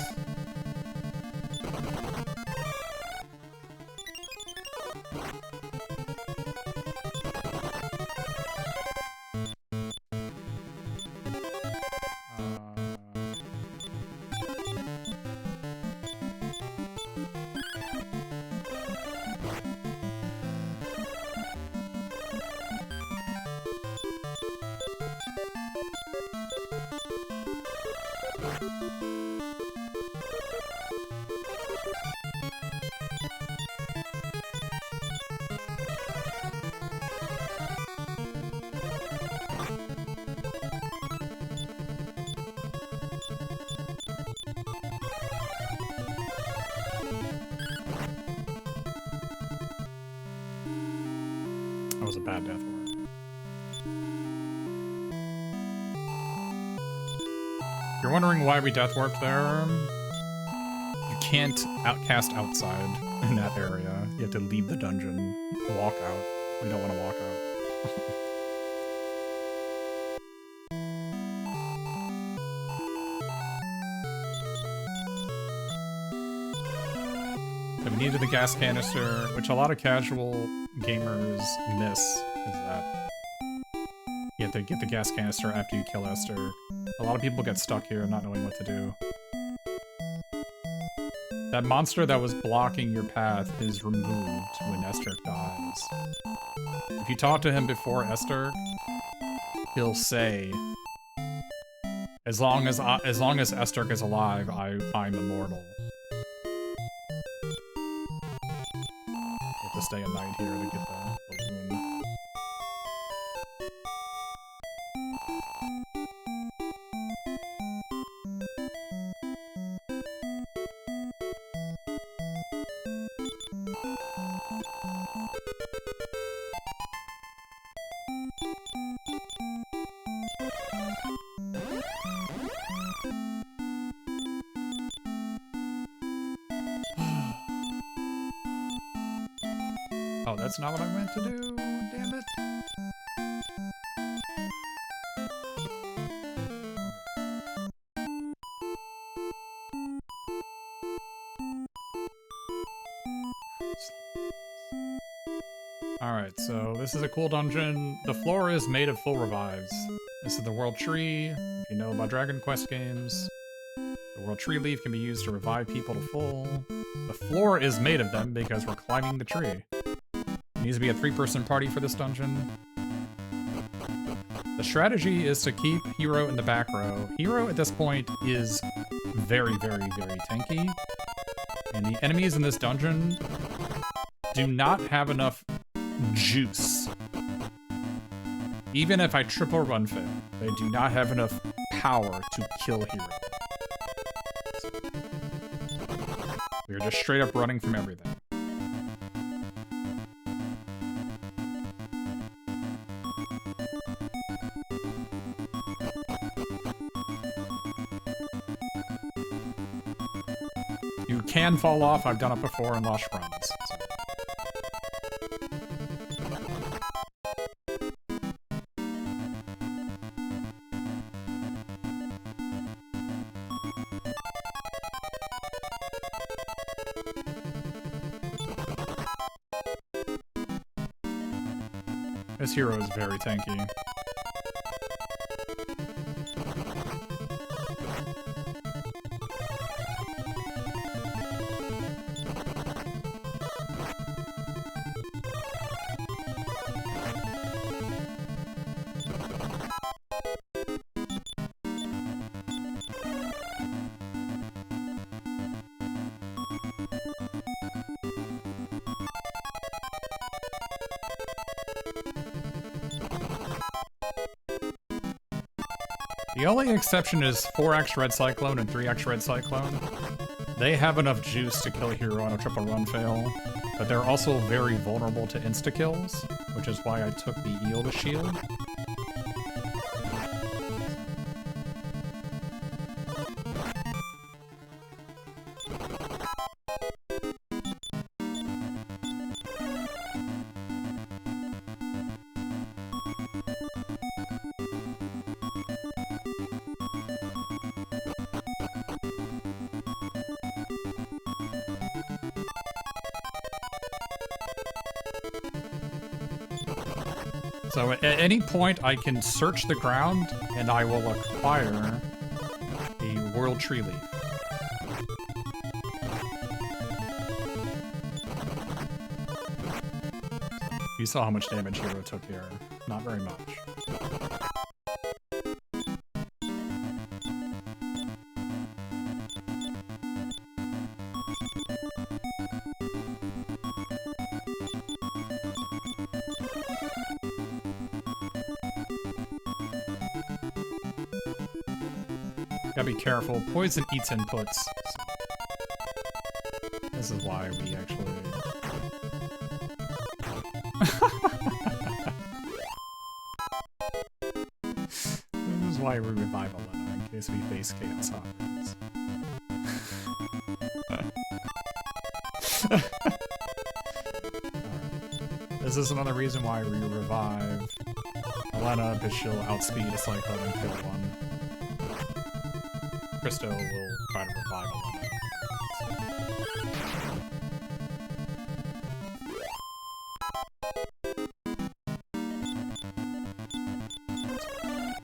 That was a bad death ward. If you're wondering why we death warped there, you can't outcast outside in that area. You have to leave the dungeon, walk out. We don't want to walk out. We needed the gas canister, which a lot of casual gamers miss, is that you have to get the gas canister after you kill Esther. A lot of people get stuck here not knowing what to do. That monster that was blocking your path is removed when Esther dies. If you talk to him before Esther, he'll say, as long as Esther is alive, I'm immortal. To stay a night here to get the balloon. Oh, that's not what I meant to do, damn it. Alright, so this is a cool dungeon. The floor is made of full revives. This is the World Tree. If you know about Dragon Quest games, the World Tree leaf can be used to revive people to full. The floor is made of them because we're climbing the tree. It needs to be a 3-person party for this dungeon. The strategy is to keep Hero in the back row. Hero at this point is very, very, very tanky. And the enemies in this dungeon do not have enough juice. Even if I triple run fit, they do not have enough power to kill Hero. We are just straight up running from everything. can fall off. I've done it before and lost friends. So. This hero is very tanky. The only exception is 4x Red Cyclone and 3x Red Cyclone. They have enough juice to kill a hero on a triple run fail, but they're also very vulnerable to insta-kills, which is why I took the Eolus Shield. So at any point, I can search the ground, and I will acquire a World Tree Leaf. You saw how much damage Hero took here. Not very much. Gotta be careful. Poison eats inputs. So this is why we actually... This is why we revive Elena, in case we face Chaos Hoppers. This is another reason why we revive Elena, because she'll outspeed a Cyclone and kill one. Christo will try to revive Elena.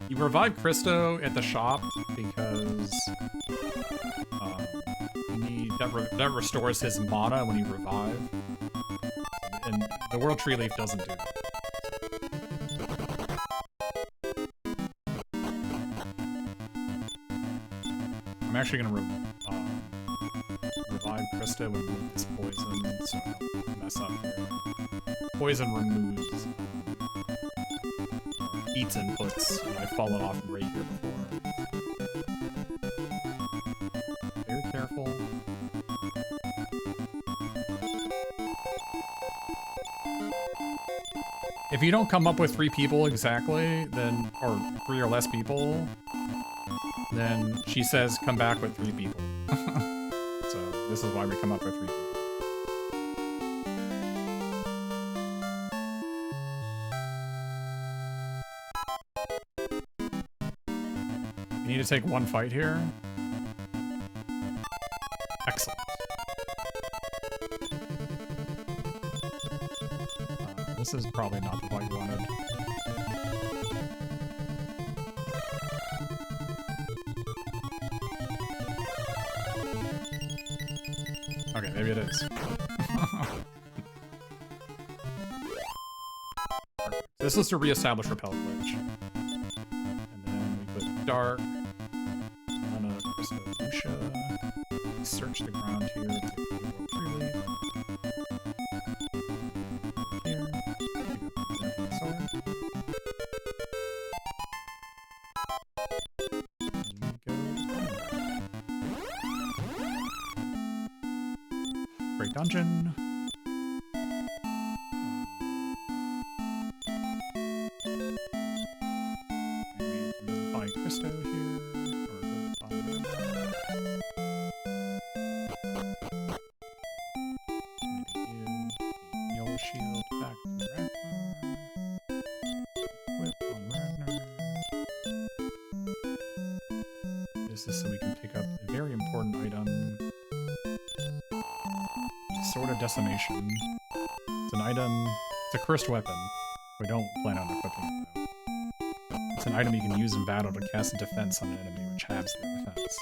You revive Christo at the shop because you need that restores his mana when you revive, and the World Tree Leaf doesn't do that. I'm actually gonna revive Krista and remove this poison, so I don't mess up here. Poison removes eats inputs, and I've fallen off right here before. Very careful. If you don't come up with 3 people exactly, then, or 3 or less people, then she says come back with 3 people. So this is why we come up with 3 people. You need to take 1 fight here. Excellent. This is probably not the fight you wanted. Okay, maybe it is. This is to reestablish Repel Glitch. And then we put Dark, Lena, Krista, Lucia. Search the ground here to get the World Tree Leaf. Here. We got the sword. Great dungeon. Maybe buy Christo here, or buy is so we can pick up a very important item. Sword of Decimation. It's an item, it's a cursed weapon. We don't plan on equipping it though. It's an item you can use in battle to cast a defense on an enemy, which halves their defense.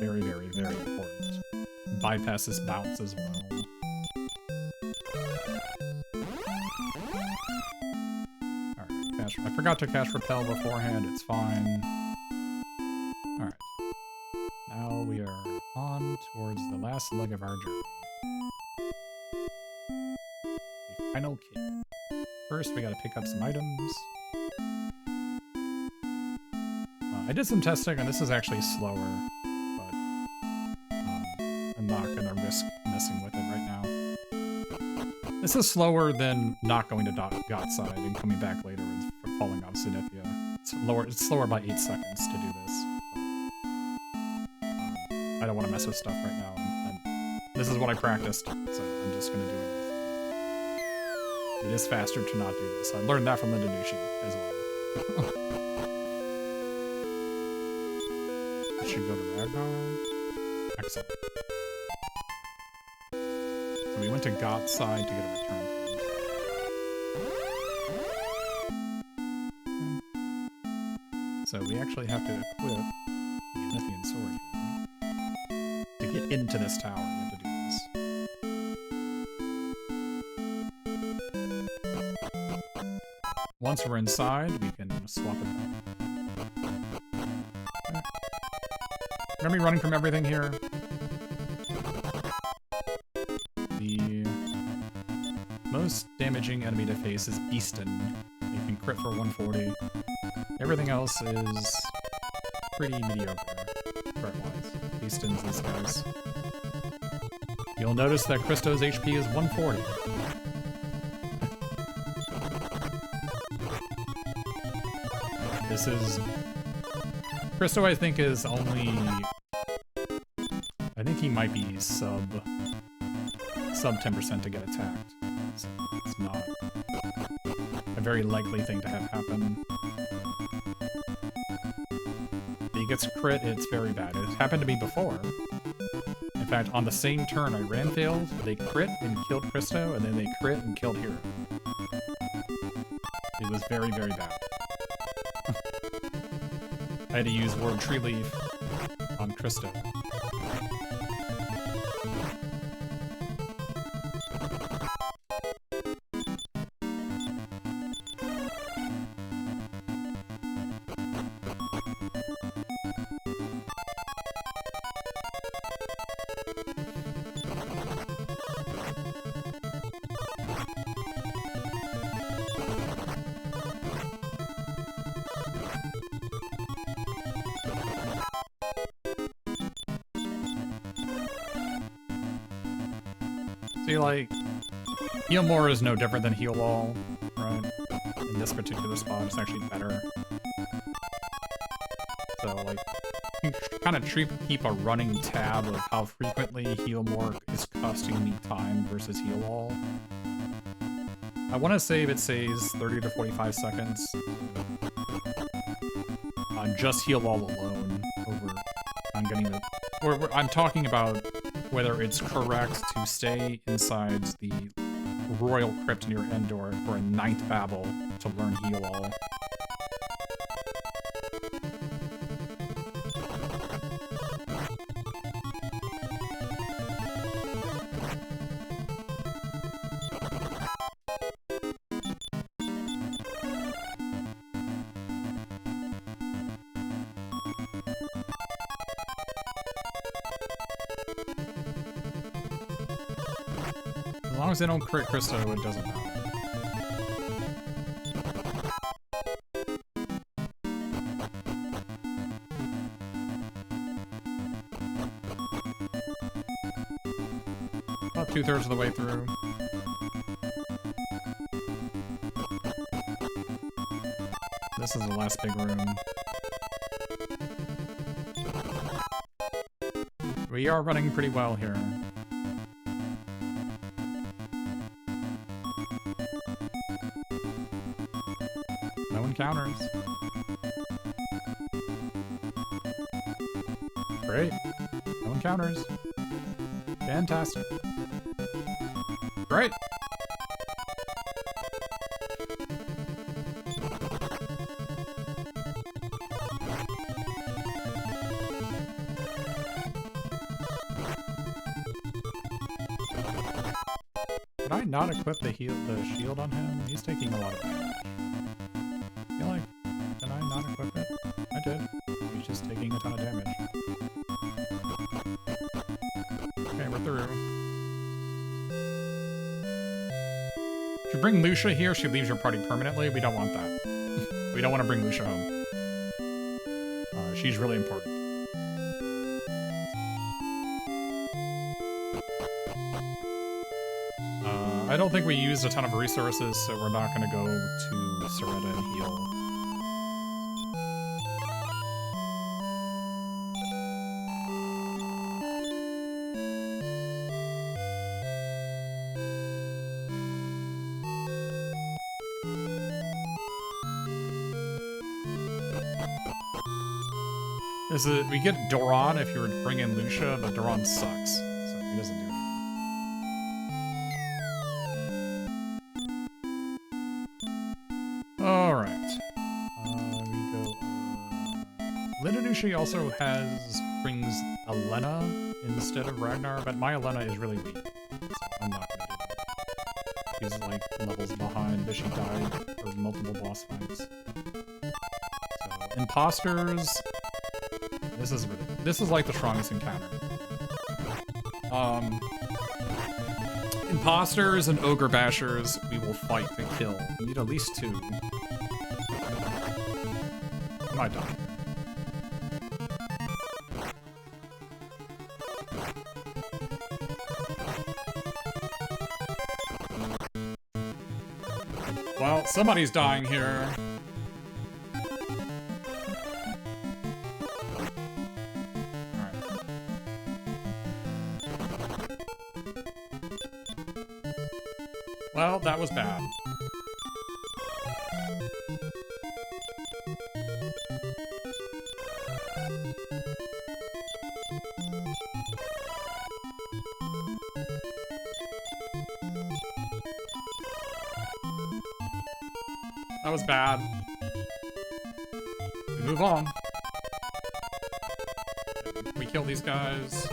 Very, very, very important. Bypasses bounce as well. Alright, I forgot to cast Repel beforehand, it's fine. Alright. Now we are on towards the last leg of our journey. The final cave. First, we gotta pick up some items. I did some testing, and this is actually slower, but I'm not gonna risk messing with it right now. This is slower than not going to Godside and coming back later and falling off Zenithia. It's slower by 8 seconds to do this. I don't want to mess with stuff right now, and this is what I practiced, so I'm just gonna do it. It is faster to not do this. I learned that from Linda Nushi as well. I should go to Ragnar. Excellent. So we went to Godside to get a return point. Okay. So we actually have to equip the Zenithian sword here. To get into this tower, you have to do this. Once we're inside, we can swap it back. Okay. We're gonna be running from everything here. The most damaging enemy to face is Beastin. You can crit for 140. Everything else is pretty mediocre, crit-wise. Beastin's these guys. You'll notice that Christo's HP is 140. This is... Christo, I think, is only... I think he might be sub 10% to get attacked. So it's not a very likely thing to have happen. If he gets crit, it's very bad. It happened to me before. In fact, on the same turn I ran failed, they crit and killed Christo, and then they crit and killed Hero. It was very, very bad. I had to use Word Tree Leaf on Christo. See, like, Heal More is no different than Heal All, right? In this particular spot, it's actually better. So, like, you can kind of keep a running tab of how frequently Heal More is costing me time versus Heal All. I want to say it saves 30 to 45 seconds on just Heal All alone on getting the... I'm talking about whether it's correct to stay inside the Royal Crypt near Endor for a 9th Babble to learn Heal All. As long as they don't crit Christo, it doesn't matter. About 2/3 of the way through. This is the last big room. We are running pretty well here. No encounters. Great. No encounters. Fantastic. Great. Did I not equip the shield on him? He's taking a lot of damage. I feel like, did I not equip it? I did. He's just taking a ton of damage. Okay, we're through. If you bring Lucia here, she leaves your party permanently. We don't want that. We don't want to bring Lucia home. She's really important. I don't think we used a ton of resources, so we're not going to go to Soretta and heal. We get Doran if you were to bring in Lucia, but Doran sucks, so he doesn't do anything. Alright. We go... Lindanushi also brings Elena instead of Ragnar, but my Elena is really weak, so I'm not gonna do that. She's like levels behind, but she died for multiple boss fights. So, imposters... This is like the strongest encounter. Imposters and ogre bashers, we will fight to kill. We need at least 2. I might die. Well, somebody's dying here. Well, that was bad. That was bad. We move on. We kill these guys.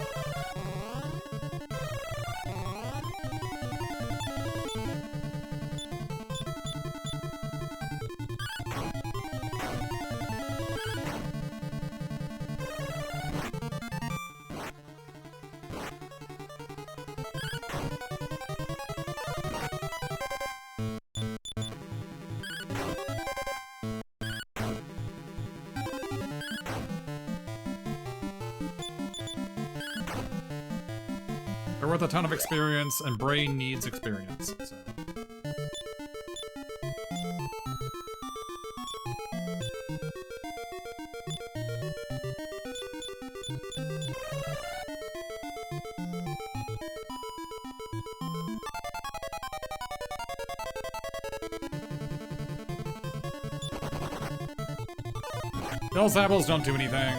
They're worth a ton of experience, and Brain needs experience, so. Those apples don't do anything.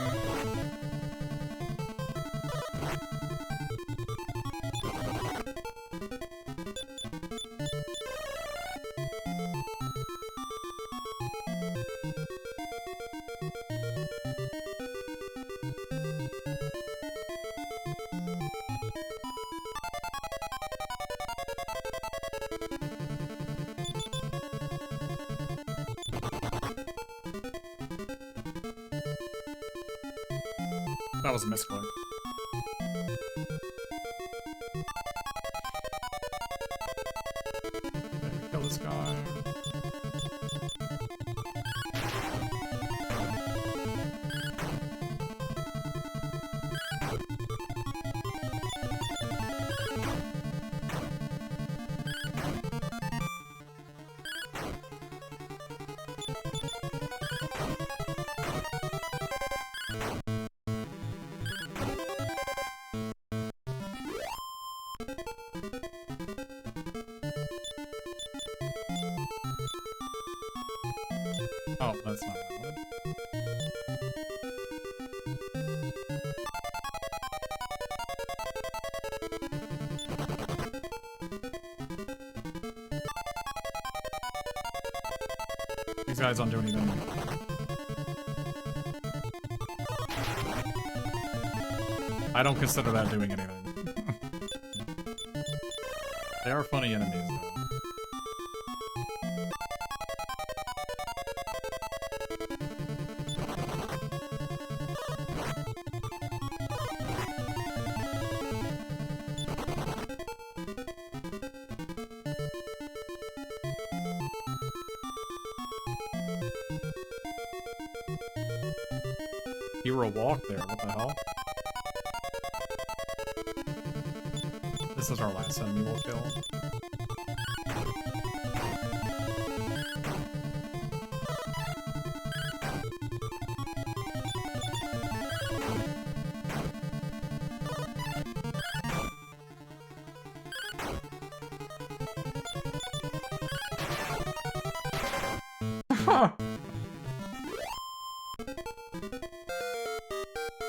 That was a misclick. Okay, we kill this guy. Oh, that's not what I wanted. These guys don't do anything. I don't consider that doing anything. They are funny enemies, though. Hero walk there, what the hell? This is our last enemy we'll kill.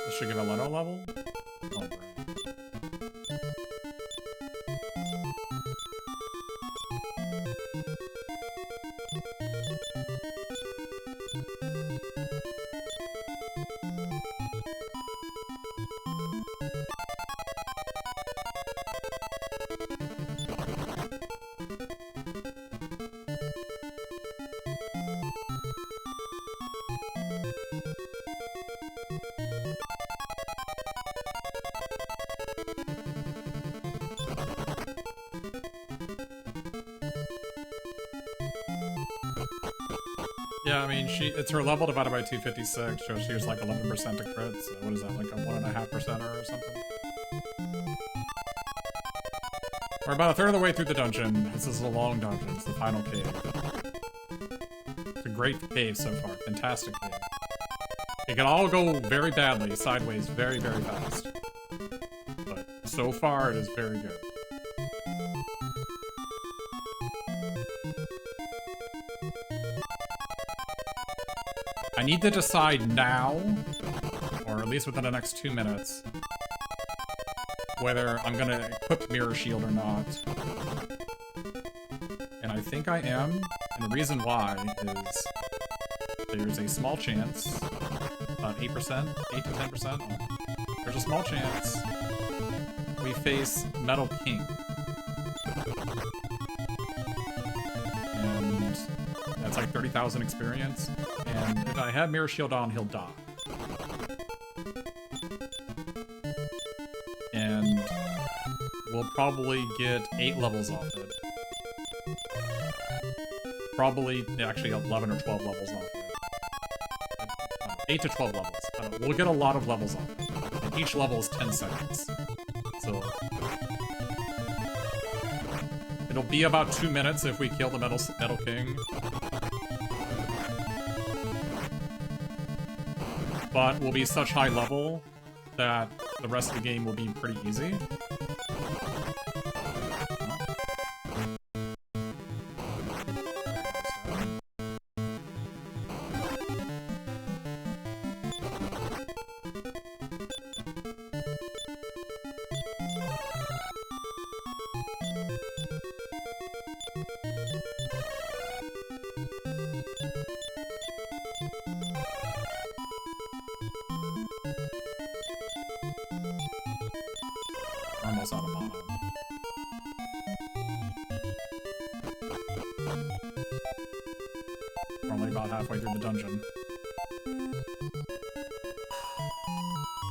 This should give a Leno level? Oh, great. Yeah, I mean, it's her level divided by 256, so she was like 11% to crit, so what is that, like a 1.5%er or something? We're about a third of the way through the dungeon. This is a long dungeon, it's the final cave. It's a great cave so far, fantastic cave. It can all go very badly, sideways, very, very fast. But so far, it is very good. I need to decide now, or at least within the next 2 minutes, whether I'm gonna equip Mirror Shield or not. And I think I am, and the reason why is there's a small chance, about 8%, 8 to 10%, there's a small chance we face Metal King. And that's like 30,000 experience. And if I have Mirror Shield on, he'll die. And we'll probably get 8 levels off it. Probably, actually 11 or 12 levels off it. 8 to 12 levels. We'll get a lot of levels off it. And each level is 10 seconds. So it'll be about 2 minutes if we kill the Metal King. But will be such high level that the rest of the game will be pretty easy. Almost out of mana. We're only about halfway through the dungeon.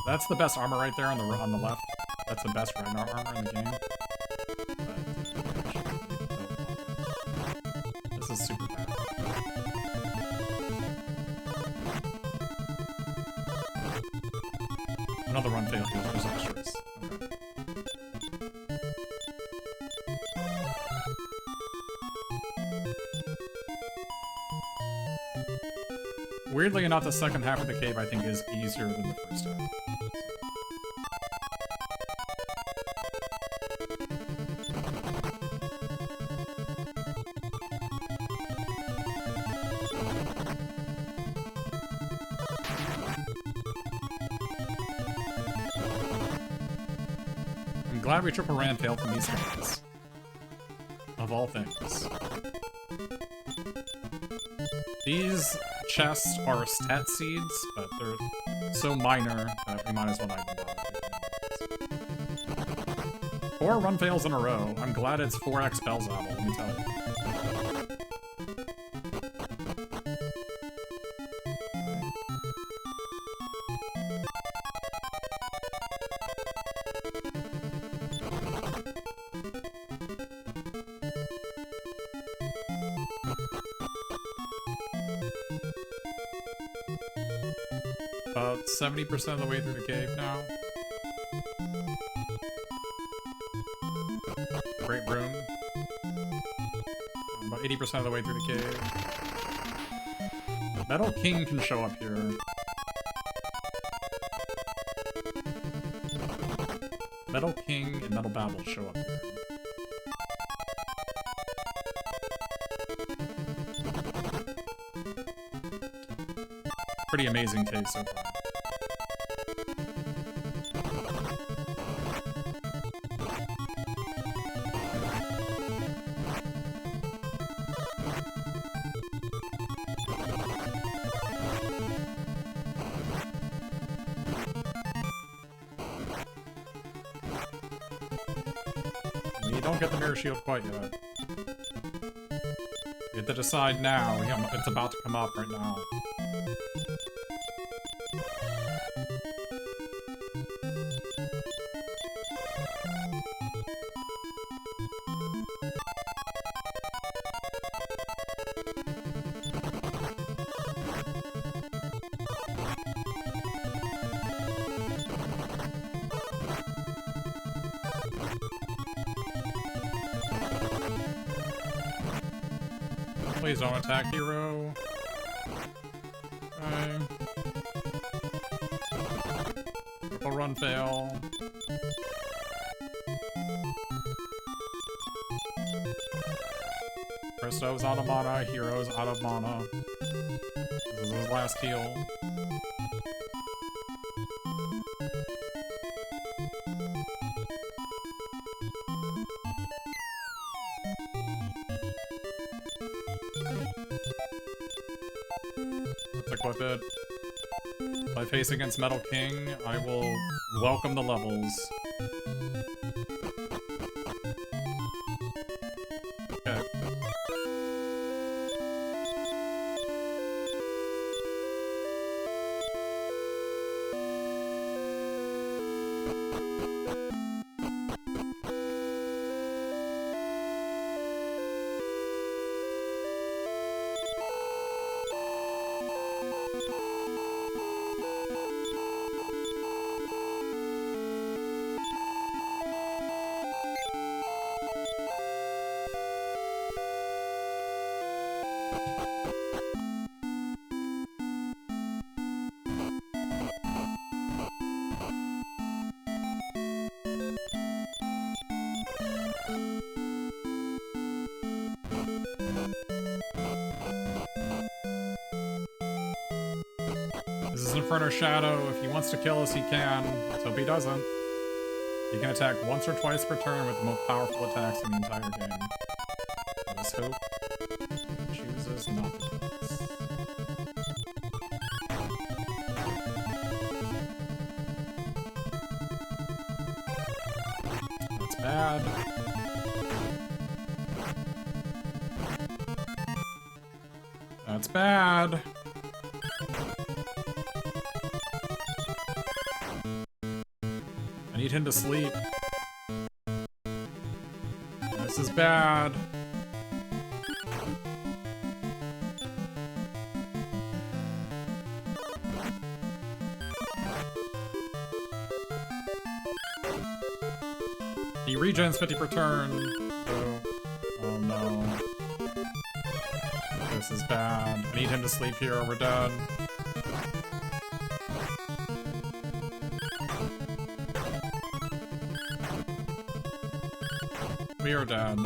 That's the best armor right there on the left. That's the best Ragnar armor in the game. But this is super bad. Another run fail feels disastrous. Okay. Weirdly enough, the second half of the cave, I think, is easier than the first half. I'm glad we triple ran failed from these guys. Of all things. These chests are stat seeds, but they're so minor that we might as well not even bother. 4 run fails in a row. I'm glad it's 4x Belzabel, let me tell you. About 70% of the way through the cave now. Great room. About 80% of the way through the cave. Metal King can show up here. Metal King and Metal Babbles show up here. Pretty amazing cave so far. We don't get the mirror shield quite yet. We have to decide now. It's about to come up right now. Please don't attack hero. Okay. Triple run fail. Christo's out of mana, hero's out of mana. This is his last heal. Equip it. If I face against Metal King, I will welcome the levels. Okay. This is Inferno Shadow. If he wants to kill us, he can. Let's hope he doesn't. He can attack once or twice per turn with the most powerful attacks in the entire game. Let us hope he chooses not to kill us. That's bad. That's bad. I need him to sleep. This is bad. He regens 50 per turn, so... Oh no. This is bad. I need him to sleep here or we're dead. We are dead.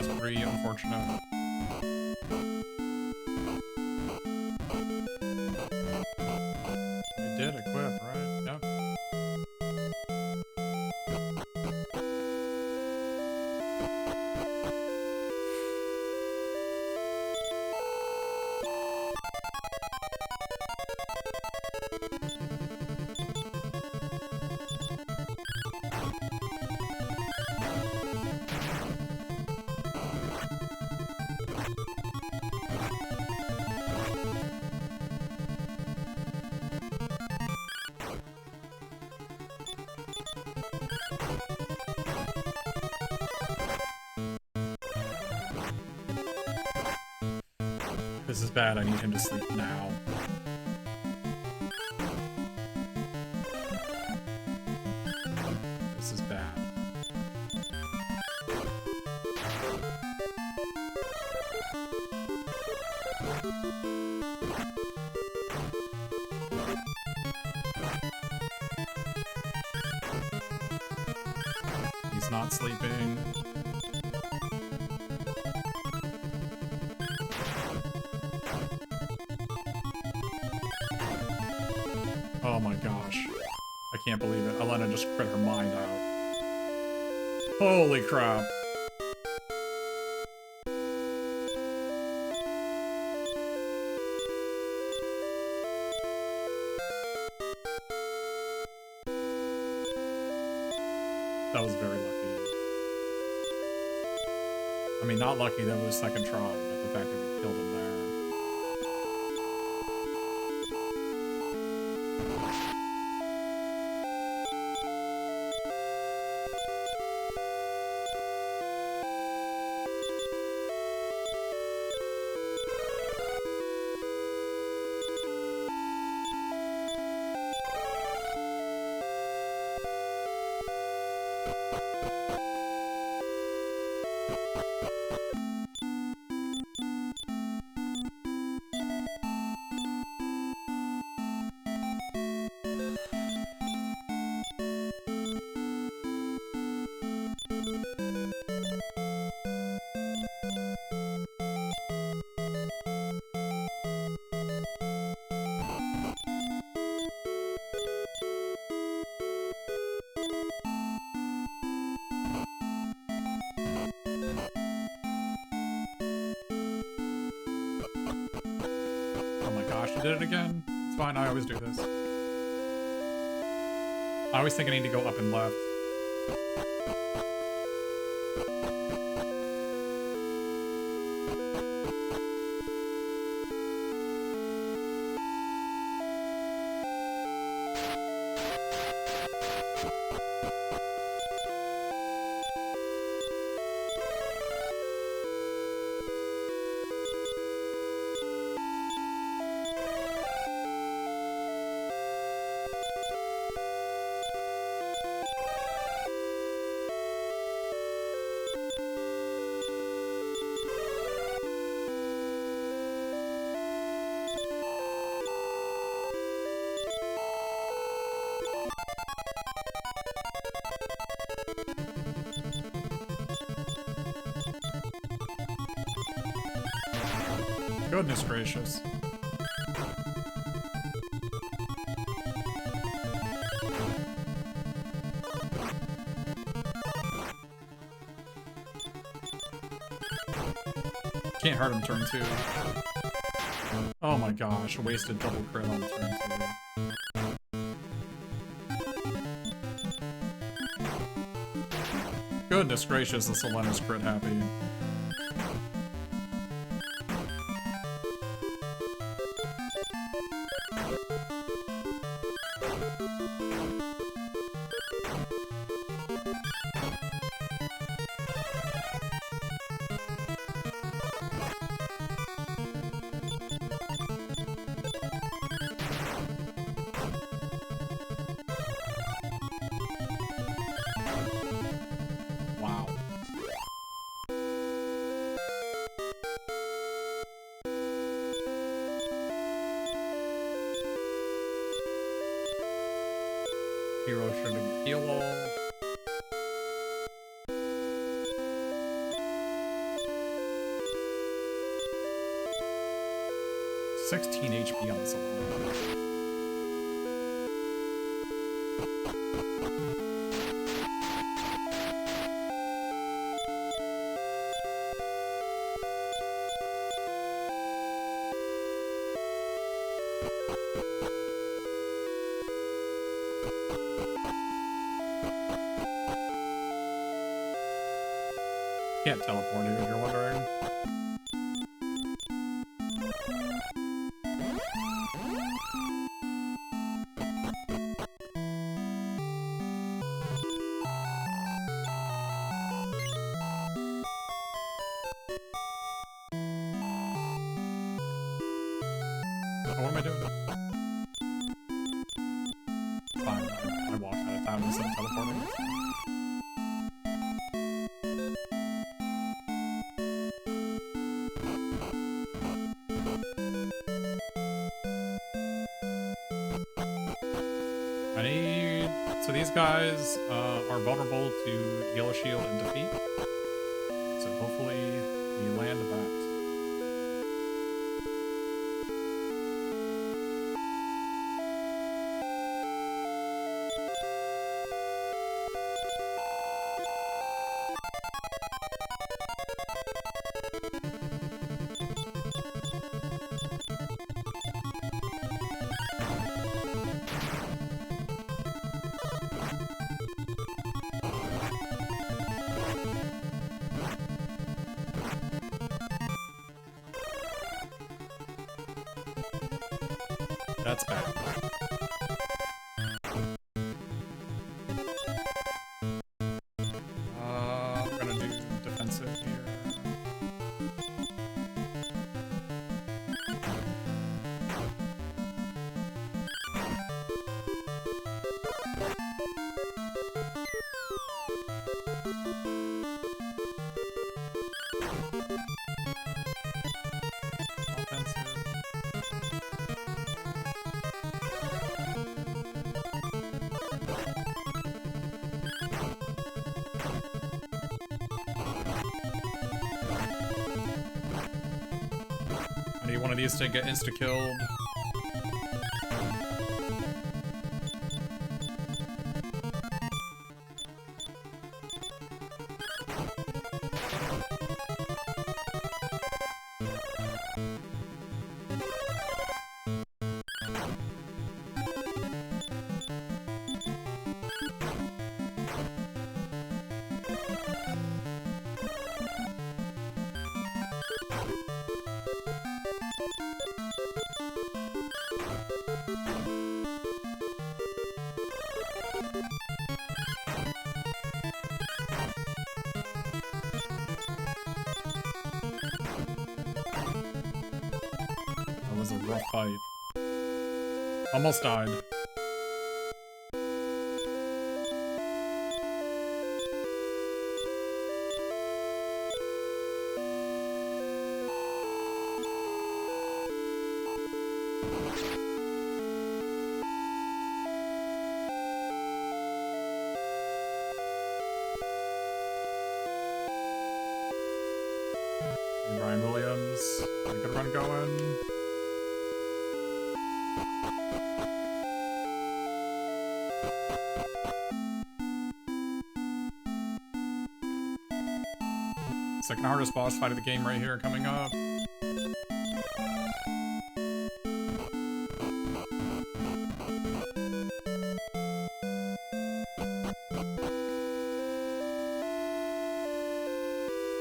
That's pretty unfortunate. I did equip, right? Yep. This is bad, I need him to sleep now. This is bad. He's not sleeping. Oh my gosh. I can't believe it. Elena just crit her mind out. Holy crap. That was very lucky. I mean, not lucky that it was second try, but the fact that we killed him there. Did it again. It's fine, I always do this. I always think I need to go up and left. Goodness gracious. Can't hurt him turn 2. Oh my gosh, wasted double crit on turn 2. Goodness gracious, this Elena's crit happy. Hero should heal all. 16 HP on this alone. Can't teleport here if you're wondering. What am I doing? Fine, I walked out of town instead of teleporting. So these guys are vulnerable to yellow shield and defeat. So hopefully we land that. That's bad. We're gonna do defensive here. I need one of these to get insta-killed. That was a rough fight. Almost died. Brian Williams, got a good run going. Second hardest boss fight of the game right here coming up.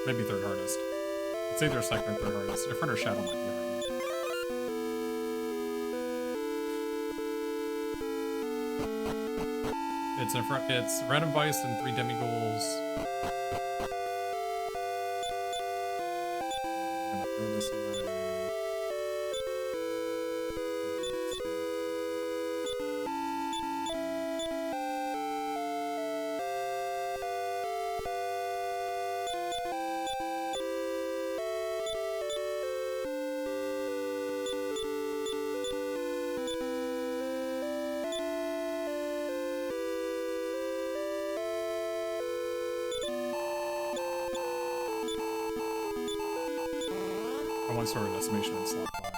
Maybe third hardest. It's either second or third hardest. In front of Shadow might be harder. It's in front. It's Random Vice and 3 demigoals. I'm gonna throw this away. One sword estimation and slot 5.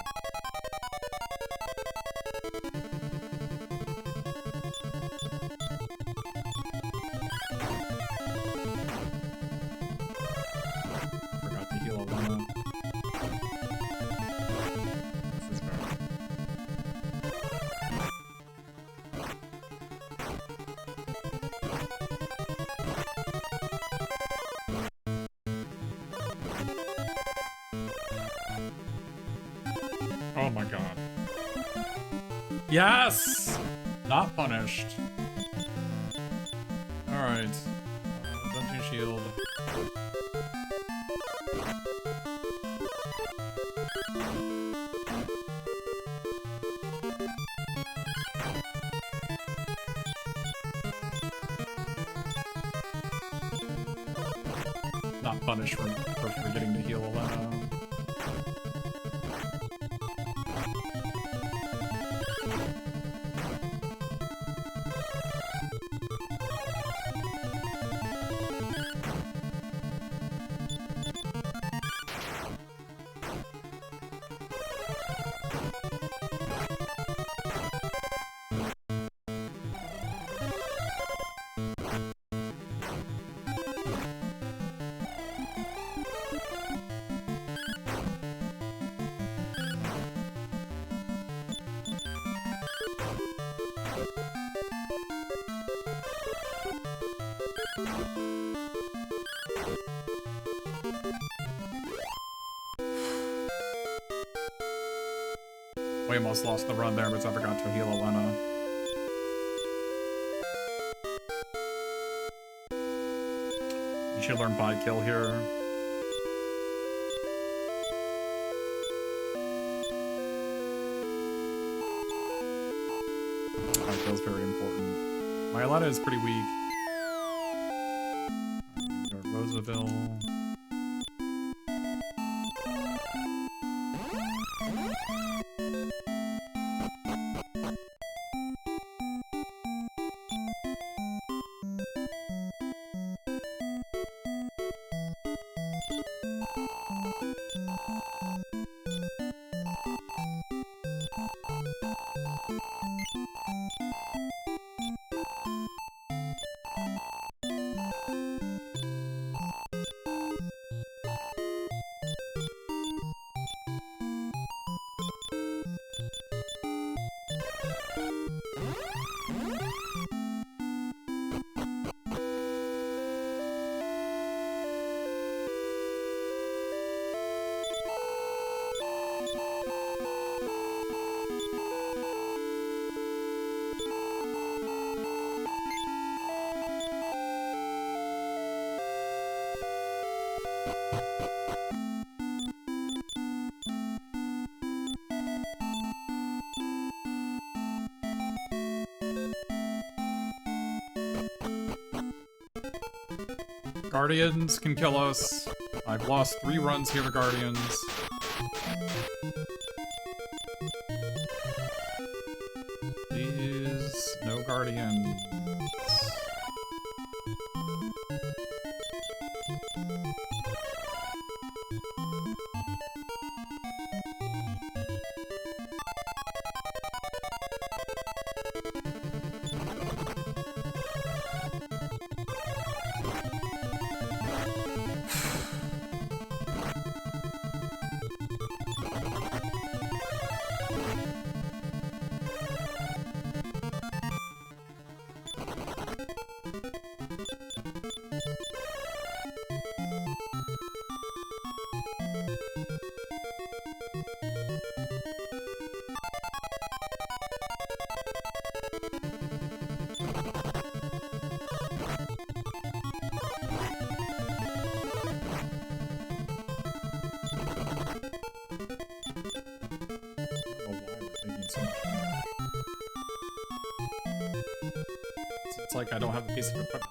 Oh my god. Yes! Not punished. Alright. Dungeon shield. Not punished for forgetting to heal Elena. We almost lost the run there, but I forgot to heal Elena. You should learn by kill here. By kill is very important. My Elena is pretty weak. Roseville. Guardians can kill us. I've lost 3 runs here to Guardians. Please, no Guardians. It's like I don't have the piece of equipment.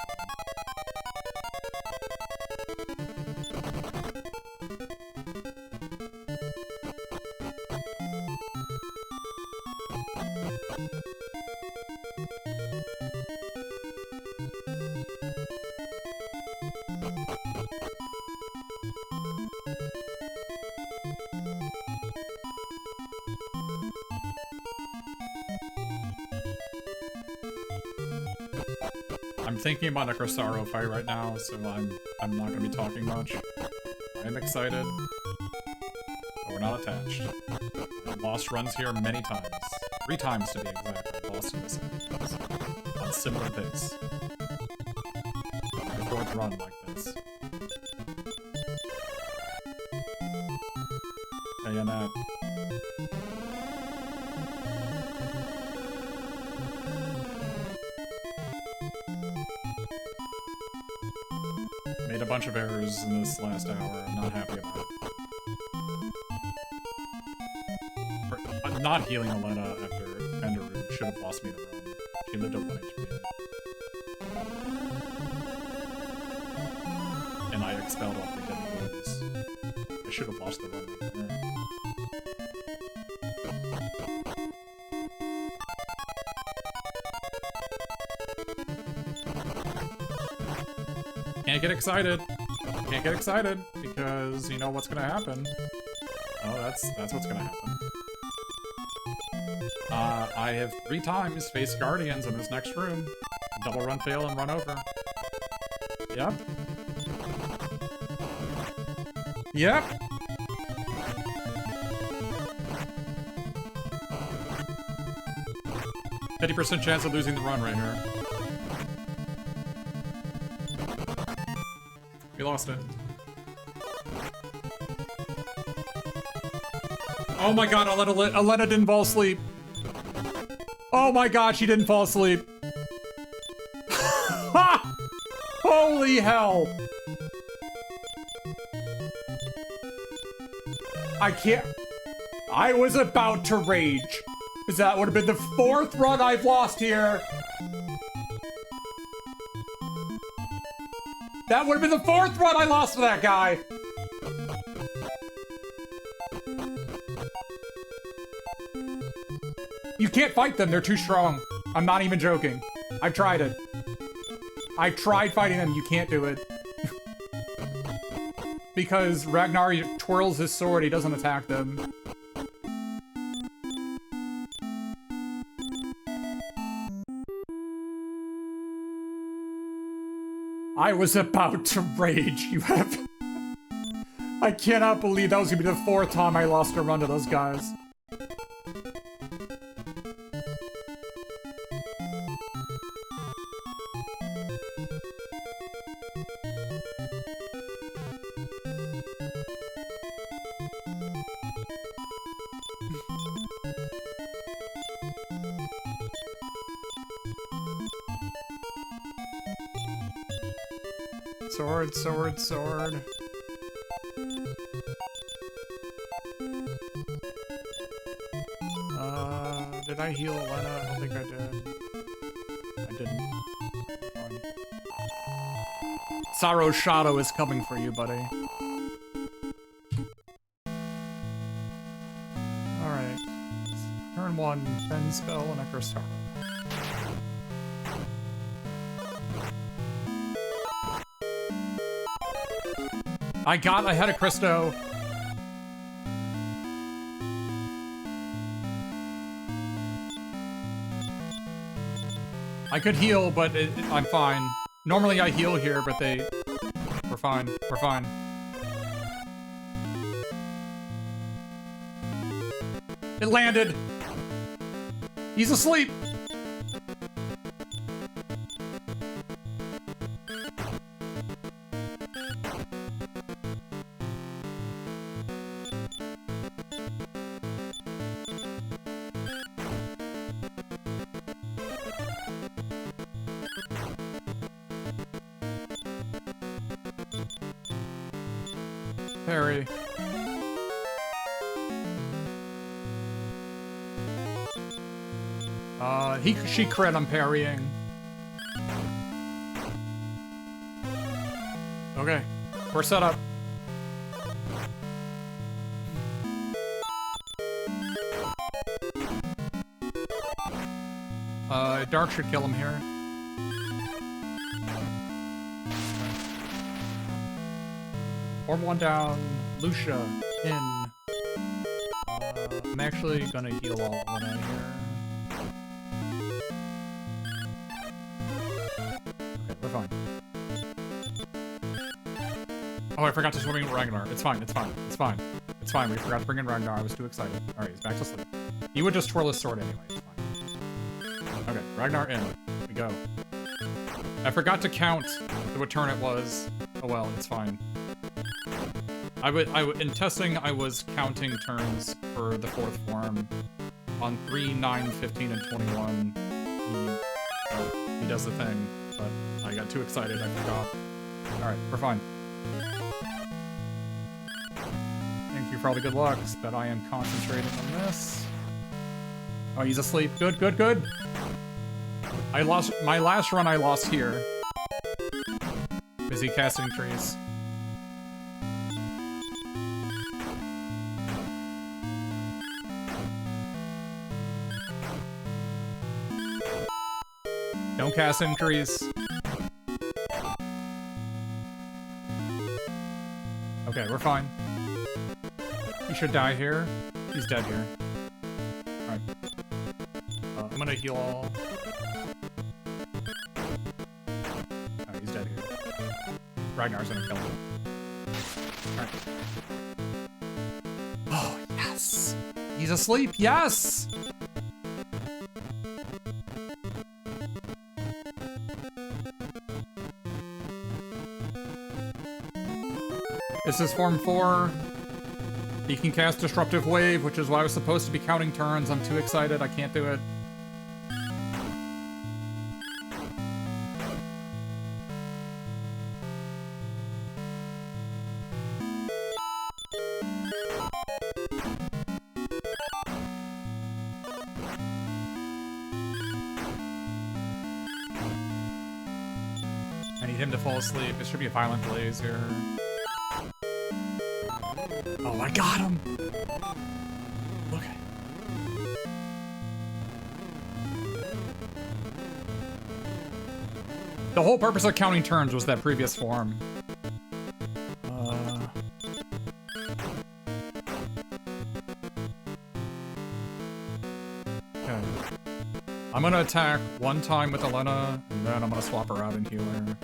I'm thinking about Necrosaro fight right now, so I'm not gonna be talking much. I'm excited, but we're not attached. I've lost runs here many times. 3 times to be exact. I've lost in this on similar pace. My 4th run like this. Hey, Annette. Made a bunch of errors in this last hour. I'm not happy about it. Not healing Elena after Enderu should have lost me the run. She lived at 1 HP. And I expelled all 3 dead moves. I should have lost the run right there. Can't get excited. Can't get excited because you know what's gonna happen. Oh, that's what's gonna happen. I have 3 times faced Guardians in this next room. Double run fail and run over. Yep. Yep. %50 chance of losing the run right here. We lost it. Oh my god, Elena didn't fall asleep. Oh my god, she didn't fall asleep. Ha! Holy hell. I can't. I was about to rage. Because that would have been the 4th run I've lost here. That would have been the 4th run I lost to that guy. You can't fight them, they're too strong. I'm not even joking. I've tried it. I've tried fighting them, you can't do it. Because Ragnar twirls his sword, he doesn't attack them. I was about to rage, you have... I cannot believe that was gonna be the 4th time I lost a run to those guys. Sword, sword, sword. Did I heal Elena? I don't think I did. I didn't. Fine. Saro's Shadow is coming for you, buddy. Alright. Turn 1, Bend Spell, and Necrosaro. I had a Christo. I could heal, but I'm fine. Normally I heal here, but we're fine. We're fine. It landed. He's asleep. Parry. She crit, I'm parrying. Okay, we're set up. Dark should kill him here. Orb 1 down, Lucia in. I'm actually gonna heal all one out here. Okay, we're fine. Oh, I forgot to swim in Ragnar. It's fine, it's fine, it's fine. It's fine, we forgot to bring in Ragnar. I was too excited. Alright, he's back to sleep. He would just twirl his sword anyway, it's fine. Okay, Ragnar in. We go. I forgot to count what turn it was. Oh well, it's fine. In testing, I was counting turns for the 4th form. On 3, 9, 15, and 21, he does the thing, but I got too excited, I forgot. Alright, we're fine. Thank you for all the good lucks, but I am concentrating on this. Oh, he's asleep. Good, good, good. I lost my last run. I lost here. Busy casting trees. Don't cast in trees. Okay, we're fine. He should die here. He's dead here. Alright. I'm gonna heal all. Oh, he's dead here. Ragnar's gonna kill him. Alright. Oh, yes! He's asleep! Yes! This is Form 4. He can cast Disruptive Wave, which is why I was supposed to be counting turns. I'm too excited. I can't do it. I need him to fall asleep. It should be a Violent Blaze here. Oh, I got him! Okay. The whole purpose of counting turns was that previous form. Okay. I'm gonna attack one time with Elena, and then I'm gonna swap her out and heal her.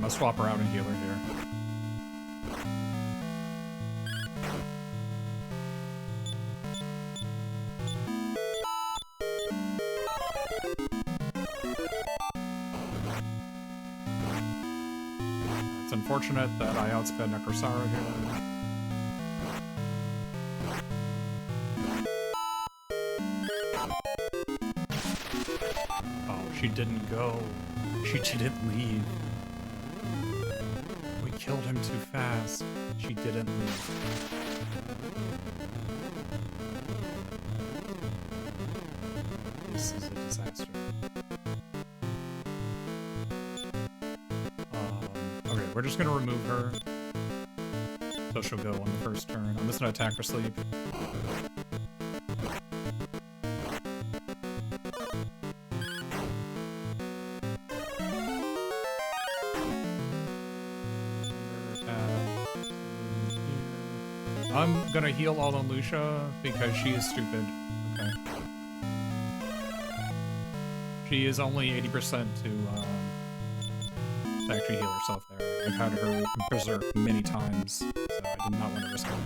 Swap her out and heal her here. It's unfortunate that I outsped Necrosaro here. Oh, she didn't go. She didn't leave. Killed him too fast. She didn't leave. This is a disaster. Okay, we're just gonna remove her. So she'll go on the first turn. I'm just gonna attack her sleep. I'm gonna heal all on Lucia because she is stupid. Okay. She is only 80% to actually heal herself there. I've had her berserk many times, so I did not want to risk it there.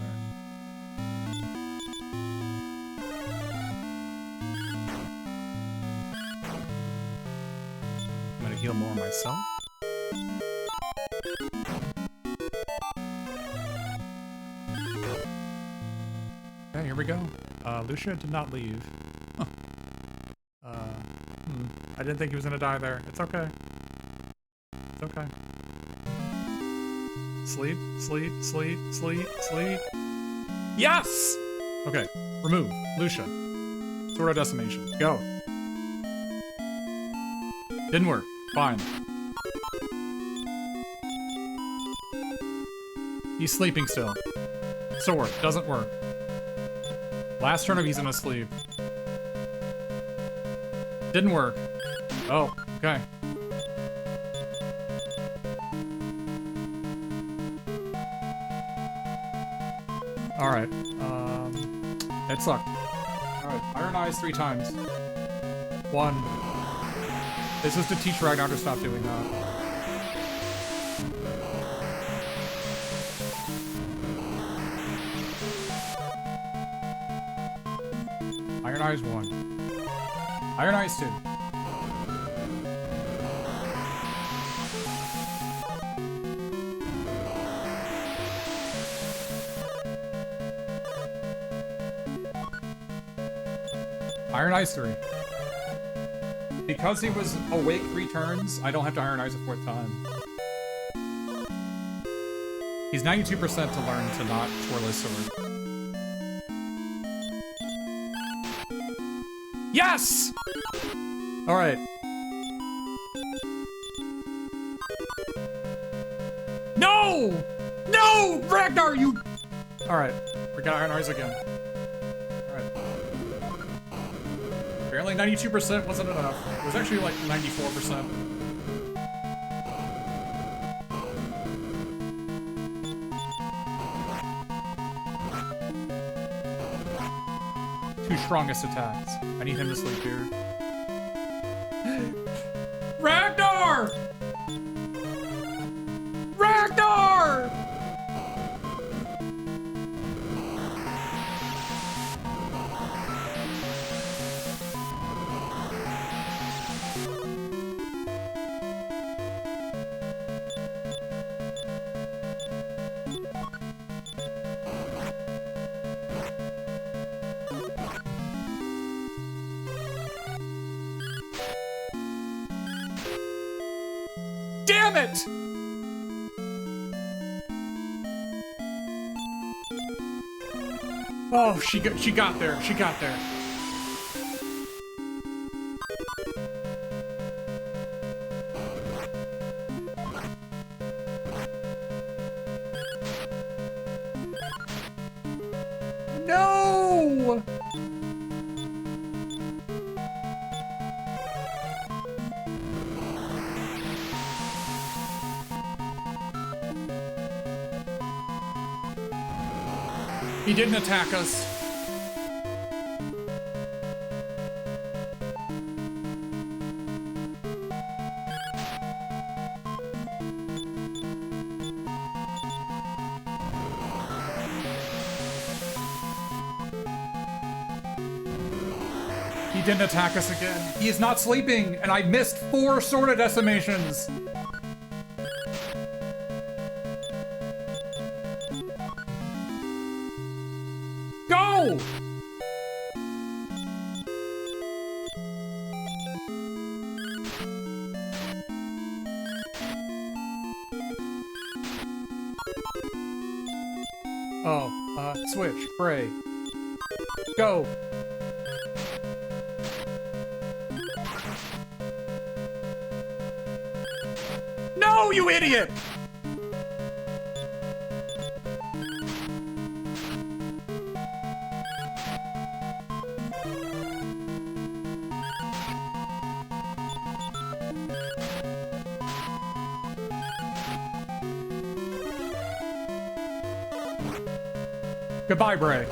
I'm gonna heal more myself. Okay, here we go. Lucia did not leave. Huh. I didn't think he was gonna die there. It's okay. It's okay. Sleep, sleep, sleep, sleep, sleep. Yes! Okay, remove. Lucia. Sword of Decimation. Go. Didn't work. Fine. He's sleeping still. Sword. Doesn't work. Last turn of he's gonna sleep. Didn't work. Oh, okay. Alright, it sucked. Alright, Iron Eyes 3 times. 1. This is to teach Ragnar to stop doing that. Iron Eyes 1. Iron Eyes 2. Iron Eyes 3. Because he was awake 3 turns, I don't have to Iron Eyes a 4th time. He's 92% to learn to not twirl his sword. Yes! Alright. No! No! Ragnar, you... Alright. We got Iron Eyes again. Alright. Apparently 92% wasn't enough. It was actually like 94%. Two strongest attacks. I need him to sleep here. Ragnar! Ragnar! Damn it! Oh, she got there. She got there. No! He didn't attack us. He didn't attack us again. He is not sleeping, and I missed 4 Sword of Decimations. Go! Oh, switch, pray. Go! No, you idiot! Goodbye, Bray.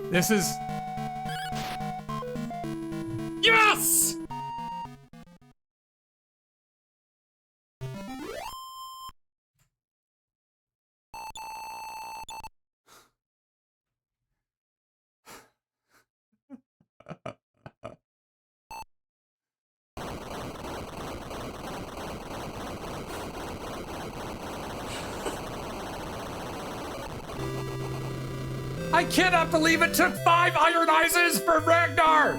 This is... Yes! I cannot believe it took 5 Iron Eyes for Ragnar!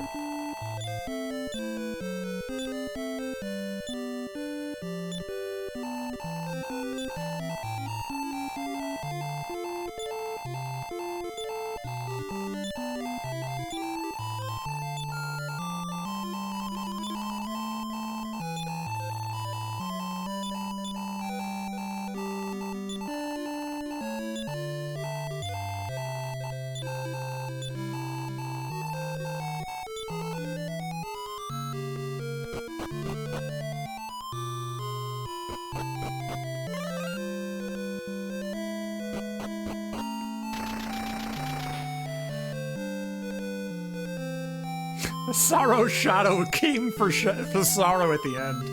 Sorrow Shadow came for Sorrow at the end.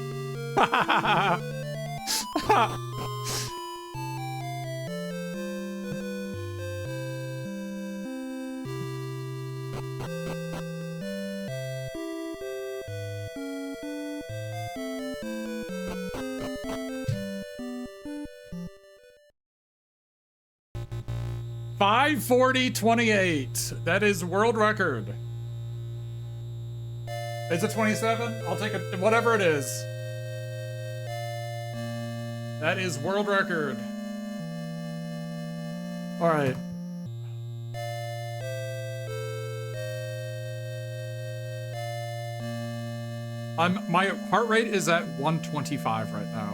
5:40:28. That is world record. Is it 27? I'll take it, whatever it is. That is world record. All right. My heart rate is at 125 right now.